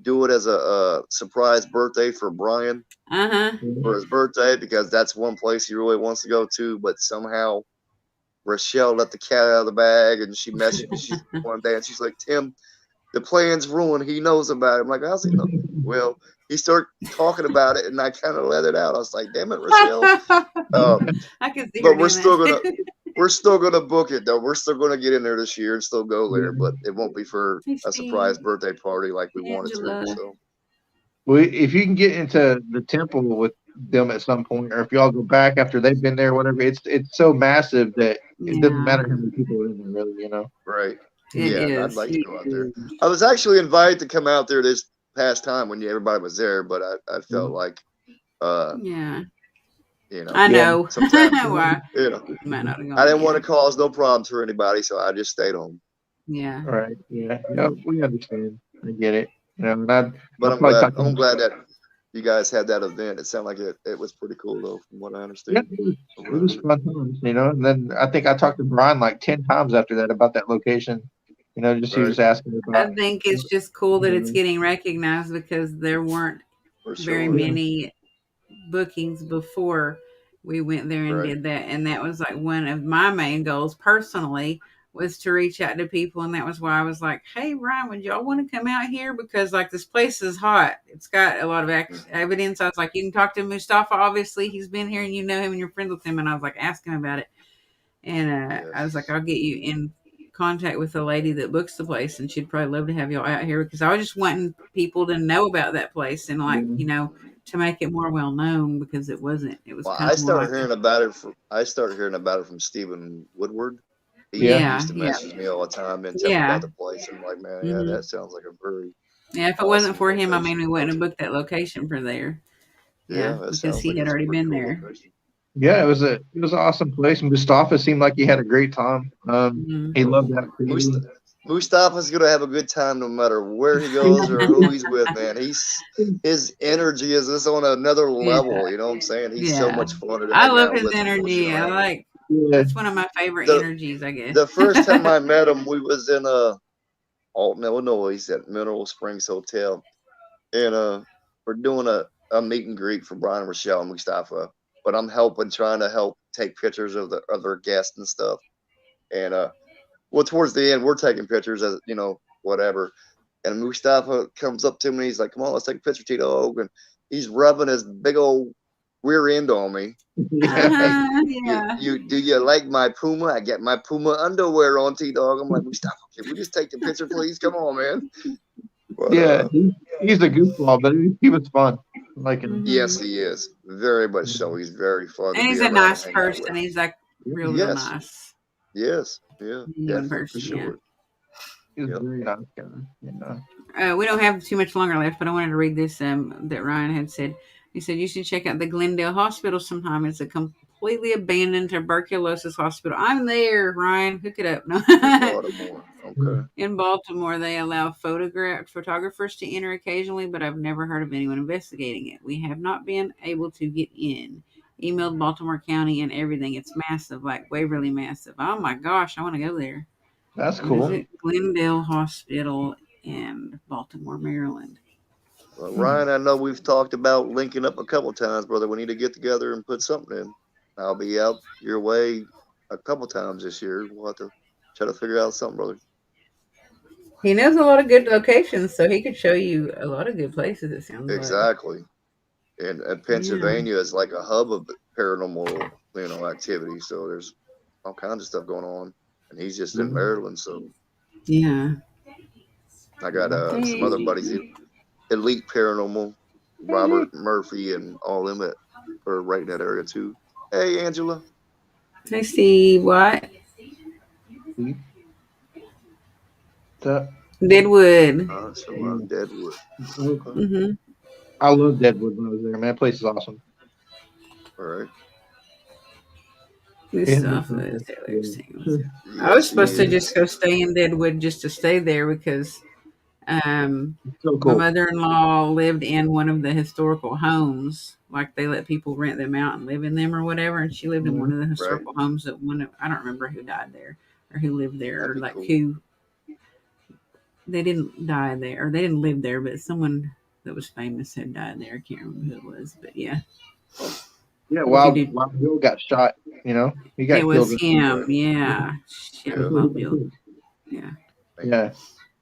[SPEAKER 2] do it as a surprise birthday for Brian
[SPEAKER 1] Uh-huh.
[SPEAKER 2] for his birthday because that's one place he really wants to go to. But somehow Rochelle let the cat out of the bag and she messaged me one day and she's like, Tim, the plan's ruined. He knows about it. I'm like, how's he know? Well, he started talking about it and I kind of let it out. I was like, damn it, Rochelle. Um,
[SPEAKER 1] I can see her
[SPEAKER 2] but we're
[SPEAKER 1] doing
[SPEAKER 2] still gonna
[SPEAKER 1] that.
[SPEAKER 2] we're still gonna book it though. We're still gonna get in there this year and still go there,
[SPEAKER 3] Yeah.
[SPEAKER 2] but it won't be for
[SPEAKER 1] Hey,
[SPEAKER 2] a
[SPEAKER 1] Steve,
[SPEAKER 2] surprise birthday party like we wanted to.
[SPEAKER 1] Angela.
[SPEAKER 2] So
[SPEAKER 3] Well, if you can get into the temple with them at some point, or if y'all go back after they've been there, whatever, it's so massive that it doesn't
[SPEAKER 1] Yeah,
[SPEAKER 3] matter how many people are in there, really.
[SPEAKER 2] right.
[SPEAKER 1] it
[SPEAKER 2] Yeah, I'd
[SPEAKER 1] is
[SPEAKER 2] like to go out there.
[SPEAKER 1] huge.
[SPEAKER 2] I was actually invited to come out there this past time when everybody was there, but I felt like uh,
[SPEAKER 1] Yeah,
[SPEAKER 2] you know,
[SPEAKER 1] I
[SPEAKER 3] Yeah.
[SPEAKER 1] know.
[SPEAKER 2] sometimes
[SPEAKER 1] Why
[SPEAKER 2] you know,
[SPEAKER 1] you might not have
[SPEAKER 2] I
[SPEAKER 1] gone, but
[SPEAKER 2] didn't want
[SPEAKER 1] yeah,
[SPEAKER 2] to cause no problems for anybody, so I just stayed home.
[SPEAKER 1] yeah.
[SPEAKER 3] All right. Yeah. Yeah. We understand. I get it. And
[SPEAKER 2] But
[SPEAKER 3] I'll probably talk to
[SPEAKER 2] I'm
[SPEAKER 3] them.
[SPEAKER 2] glad that you guys had that event. It sounded like it was pretty cool though, from what I
[SPEAKER 3] Yeah,
[SPEAKER 2] understand.
[SPEAKER 3] it was fun times. And then I think I talked to Brian like 10 times after that about that location. He was
[SPEAKER 2] Right,
[SPEAKER 3] just asking
[SPEAKER 1] I
[SPEAKER 3] about.
[SPEAKER 1] think it's just cool that it's
[SPEAKER 3] You
[SPEAKER 1] getting recognized because there weren't
[SPEAKER 2] for
[SPEAKER 1] very
[SPEAKER 2] sure.
[SPEAKER 3] know,
[SPEAKER 1] many bookings before we went there and
[SPEAKER 2] Right.
[SPEAKER 1] did that. And that was like one of my main goals personally, was to reach out to people. And that was why I was like, hey, Ryan, would y'all want to come out here? Because like this place is hot. It's got a lot of
[SPEAKER 2] Mhm.
[SPEAKER 1] evidence. I was like, you can talk to Mustafa. Obviously, he's been here and you know him and you're friends with him. And I was like, ask him about it. And I was like,
[SPEAKER 2] Yes.
[SPEAKER 1] I'll get you in contact with the lady that books the place, and she'd probably love to have y'all out here, because I was just wanting people to know about that place and like,
[SPEAKER 3] yeah.
[SPEAKER 1] to make it more well known, because it was
[SPEAKER 2] Well,
[SPEAKER 1] kind of more like a,
[SPEAKER 2] I started hearing about it from Stephen Woodward. He
[SPEAKER 3] Yeah.
[SPEAKER 1] yeah,
[SPEAKER 2] used to
[SPEAKER 1] yeah,
[SPEAKER 2] message me all the time and tell me
[SPEAKER 1] yeah.
[SPEAKER 2] about the place. I'm like, man, yeah,
[SPEAKER 1] Hmm.
[SPEAKER 2] that sounds like a very
[SPEAKER 1] Yeah, if it wasn't
[SPEAKER 2] awesome
[SPEAKER 1] for him, I mean,
[SPEAKER 2] location
[SPEAKER 1] we
[SPEAKER 2] to go
[SPEAKER 1] wouldn't have
[SPEAKER 2] to.
[SPEAKER 1] booked that location for there.
[SPEAKER 2] Yeah,
[SPEAKER 1] Yeah,
[SPEAKER 2] that
[SPEAKER 1] because
[SPEAKER 2] sounds like
[SPEAKER 1] he had
[SPEAKER 2] it's a
[SPEAKER 1] already
[SPEAKER 2] pretty
[SPEAKER 1] been
[SPEAKER 2] cool
[SPEAKER 1] there.
[SPEAKER 2] location.
[SPEAKER 3] Yeah, it was an awesome place. Mustafa seemed like he had a great time.
[SPEAKER 1] Hmm.
[SPEAKER 3] He loved
[SPEAKER 2] Oh,
[SPEAKER 3] that activity.
[SPEAKER 2] Mustafa's gonna have a good time no matter where he goes or who he's with, man. His energy is just on another
[SPEAKER 1] Yeah,
[SPEAKER 2] level. You know what I'm saying? He's so
[SPEAKER 1] yeah.
[SPEAKER 2] much fun to
[SPEAKER 1] I
[SPEAKER 2] hang
[SPEAKER 1] love
[SPEAKER 2] out
[SPEAKER 1] his
[SPEAKER 2] with and bullshit
[SPEAKER 1] energy. I
[SPEAKER 2] around with.
[SPEAKER 1] like.
[SPEAKER 3] Yeah.
[SPEAKER 1] That's one of my favorite
[SPEAKER 2] the
[SPEAKER 1] energies, I guess.
[SPEAKER 2] the first time I met him, we was in Alton, Illinois, at Mineral Springs Hotel, and we're doing a meet and greet for Brian, Rochelle, and Mustafa. But I'm trying to help take pictures of the other guests and stuff. And well, towards the end, we're taking pictures as whatever. And Mustafa comes up to me. He's like, "Come on, let's take a picture, T-Dog." And he's rubbing his big old rear end on me. He's like, "Hey,
[SPEAKER 1] Yeah.
[SPEAKER 2] do you like my Puma? I got my Puma underwear on, T-Dog." I'm like, "Mustafa, can we just take the picture, please? Come on, man." But
[SPEAKER 3] Yeah, he's a goofball, but he was fun. Like him.
[SPEAKER 2] yes,
[SPEAKER 1] Mhm.
[SPEAKER 2] he is very much so. He's very fun to
[SPEAKER 1] And
[SPEAKER 2] be
[SPEAKER 1] he's a
[SPEAKER 2] around and
[SPEAKER 1] nice
[SPEAKER 2] hang out with.
[SPEAKER 1] person. He's like real
[SPEAKER 2] Yes,
[SPEAKER 1] nice.
[SPEAKER 2] yes, yeah,
[SPEAKER 1] Genuine
[SPEAKER 2] definitely for
[SPEAKER 1] person, yeah.
[SPEAKER 2] sure.
[SPEAKER 3] He's
[SPEAKER 2] Yep.
[SPEAKER 3] very nice guy. You know.
[SPEAKER 1] We don't have too much longer left, but I wanted to read this that Ryan had said. He said you should check out the Glendale Hospital sometime. It's a completely abandoned tuberculosis hospital. I'm there, Ryan. Hook it up. No.
[SPEAKER 2] In Baltimore. Okay.
[SPEAKER 1] In Baltimore, they allow photographers to enter occasionally, but I've never heard of anyone investigating it. We have not been able to get in. Emailed Baltimore County and everything. It's massive, like Waverly massive. Oh my gosh, I want to go there.
[SPEAKER 3] That's
[SPEAKER 1] What is
[SPEAKER 3] cool.
[SPEAKER 1] it? Glendale Hospital in Baltimore, Maryland.
[SPEAKER 2] Well, Ryan, I know we've talked about linking up a couple times, brother. We need to get together and put something in. I'll be out your way a couple times this year. We'll have to try to figure out something, brother.
[SPEAKER 1] He knows a lot of good locations, so he could show you a lot of good places. It sounds like.
[SPEAKER 2] Exactly. And
[SPEAKER 1] Yeah.
[SPEAKER 2] Pennsylvania is like a hub of paranormal, activity. So there's all kinds of stuff going on. And he's just in Maryland, so
[SPEAKER 1] Yeah.
[SPEAKER 2] I got some other
[SPEAKER 1] Hey.
[SPEAKER 2] buddies, Elite Paranormal, Robert Murphy, and all them that are right in that area too. Hey, Angela.
[SPEAKER 1] Hey, Steve. What?
[SPEAKER 3] That,
[SPEAKER 1] Deadwood.
[SPEAKER 2] So Deadwood. Okay.
[SPEAKER 1] Mm-hmm.
[SPEAKER 3] I love Deadwood when I was there. Man, that place is awesome.
[SPEAKER 2] All right.
[SPEAKER 1] This
[SPEAKER 3] And
[SPEAKER 1] stuff is Taylor Singles. I was
[SPEAKER 2] Yes,
[SPEAKER 1] supposed
[SPEAKER 2] he
[SPEAKER 1] to just
[SPEAKER 2] is.
[SPEAKER 1] go stay in Deadwood just to stay there because um,
[SPEAKER 3] so
[SPEAKER 1] my
[SPEAKER 3] cool.
[SPEAKER 1] mother-in-law lived in one of the historical homes. Like they let people rent them out and live in them or whatever. And she lived in one of the
[SPEAKER 2] Right.
[SPEAKER 1] historical homes that I don't remember who died there or who lived there
[SPEAKER 2] That'd
[SPEAKER 1] or
[SPEAKER 2] be
[SPEAKER 1] like
[SPEAKER 2] cool.
[SPEAKER 1] who they didn't die there or they didn't live there, but someone that was famous had died there. I can't remember who it was, but yeah.
[SPEAKER 3] Yeah,
[SPEAKER 1] If you
[SPEAKER 3] Wild
[SPEAKER 1] did,
[SPEAKER 3] Wild Bill got shot. You know, he
[SPEAKER 1] it
[SPEAKER 3] got
[SPEAKER 1] was
[SPEAKER 3] killed.
[SPEAKER 1] him.
[SPEAKER 2] Right.
[SPEAKER 1] Yeah. Shit,
[SPEAKER 2] Yeah.
[SPEAKER 1] Wild Bill. Yeah.
[SPEAKER 3] Yeah,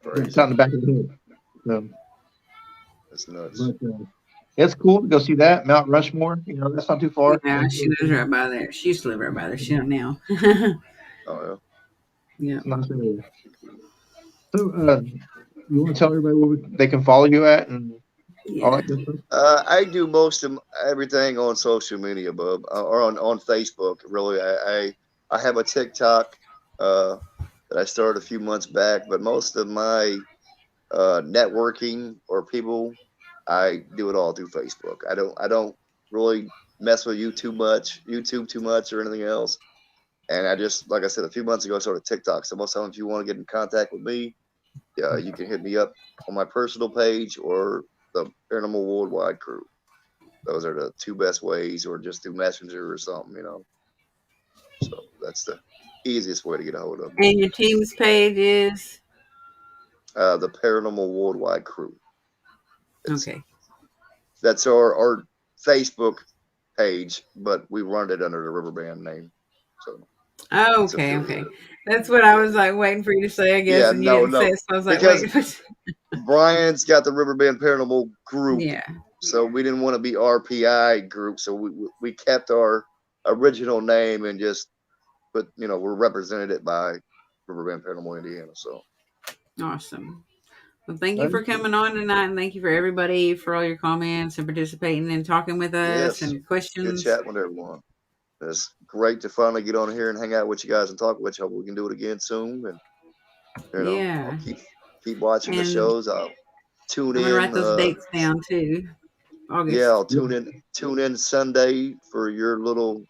[SPEAKER 2] Crazy.
[SPEAKER 3] shot in the back of the head. So,
[SPEAKER 2] That's nuts.
[SPEAKER 3] but it's cool to go see that Mount Rushmore. You know, that's not too far.
[SPEAKER 1] Yeah, she lives right by there. She used to live right by there. She don't now.
[SPEAKER 2] Oh
[SPEAKER 1] Yeah.
[SPEAKER 3] It's a nice area. So, you want to tell everybody where they can follow you at and all
[SPEAKER 1] Yeah.
[SPEAKER 3] that good stuff?
[SPEAKER 2] yeah. I do most of everything on social media, bub, or on Facebook. Really, I have a TikTok that I started a few months back, but most of my networking or people, I do it all through Facebook. I don't really mess with YouTube too much or anything else. And I just, like I said, a few months ago, I started TikTok. So most of the time, if you want to get in contact with me, you can hit me up on my personal page or the Paranormal Worldwide crew. Those are the two best ways, or just through Messenger or something. So that's the easiest way to get a hold of me.
[SPEAKER 1] And your team's page is
[SPEAKER 2] The Paranormal Worldwide crew. It's
[SPEAKER 1] okay.
[SPEAKER 2] That's our Facebook page, but we run it under the Riverband name. So
[SPEAKER 1] Oh,
[SPEAKER 2] it's
[SPEAKER 1] okay, okay.
[SPEAKER 2] affiliated.
[SPEAKER 1] That's what I was like waiting for you to say, I guess,
[SPEAKER 2] Yeah,
[SPEAKER 1] and you
[SPEAKER 2] no,
[SPEAKER 1] didn't say
[SPEAKER 2] no,
[SPEAKER 1] it, so I was like,
[SPEAKER 2] because
[SPEAKER 1] wait.
[SPEAKER 2] Brian's got the Riverband Paranormal group,
[SPEAKER 1] Yeah.
[SPEAKER 2] so we didn't want to be RPI group, so we kept our original name and just we're represented by Riverband Paranormal Indiana. So
[SPEAKER 1] Awesome. Well, thank you for coming on tonight, and thank you for everybody for all your comments and participating and talking with us
[SPEAKER 2] yes,
[SPEAKER 1] and
[SPEAKER 2] good
[SPEAKER 1] questions.
[SPEAKER 2] chat with everyone. It's great to finally get on here and hang out with you guys and talk with you. Hope we can do it again soon. And I'll
[SPEAKER 1] Yeah.
[SPEAKER 2] keep watching the
[SPEAKER 1] And
[SPEAKER 2] shows. I'll tune
[SPEAKER 1] I'm gonna write
[SPEAKER 2] in.
[SPEAKER 1] those dates down too.
[SPEAKER 2] Yeah,
[SPEAKER 1] August.
[SPEAKER 2] I'll tune in Sunday for your little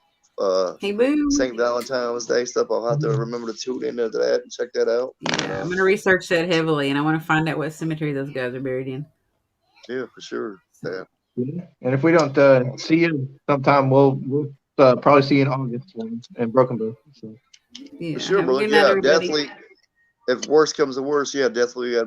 [SPEAKER 1] Hey, boo.
[SPEAKER 2] St. Valentine's Day stuff. I'll have to remember to tune into that and check that out.
[SPEAKER 1] Yeah, I'm gonna research that heavily, and I want to find out what cemetery those guys are buried in.
[SPEAKER 2] Yeah, for sure.
[SPEAKER 1] So,
[SPEAKER 2] Yeah.
[SPEAKER 3] Yeah. And if we don't see you sometime, we'll probably see you in August in Broken Bow. So.
[SPEAKER 1] Yeah.
[SPEAKER 2] For sure,
[SPEAKER 1] Have a
[SPEAKER 2] brother.
[SPEAKER 1] good night,
[SPEAKER 2] Yeah,
[SPEAKER 1] everybody.
[SPEAKER 2] definitely. If worse comes to worse, yeah, definitely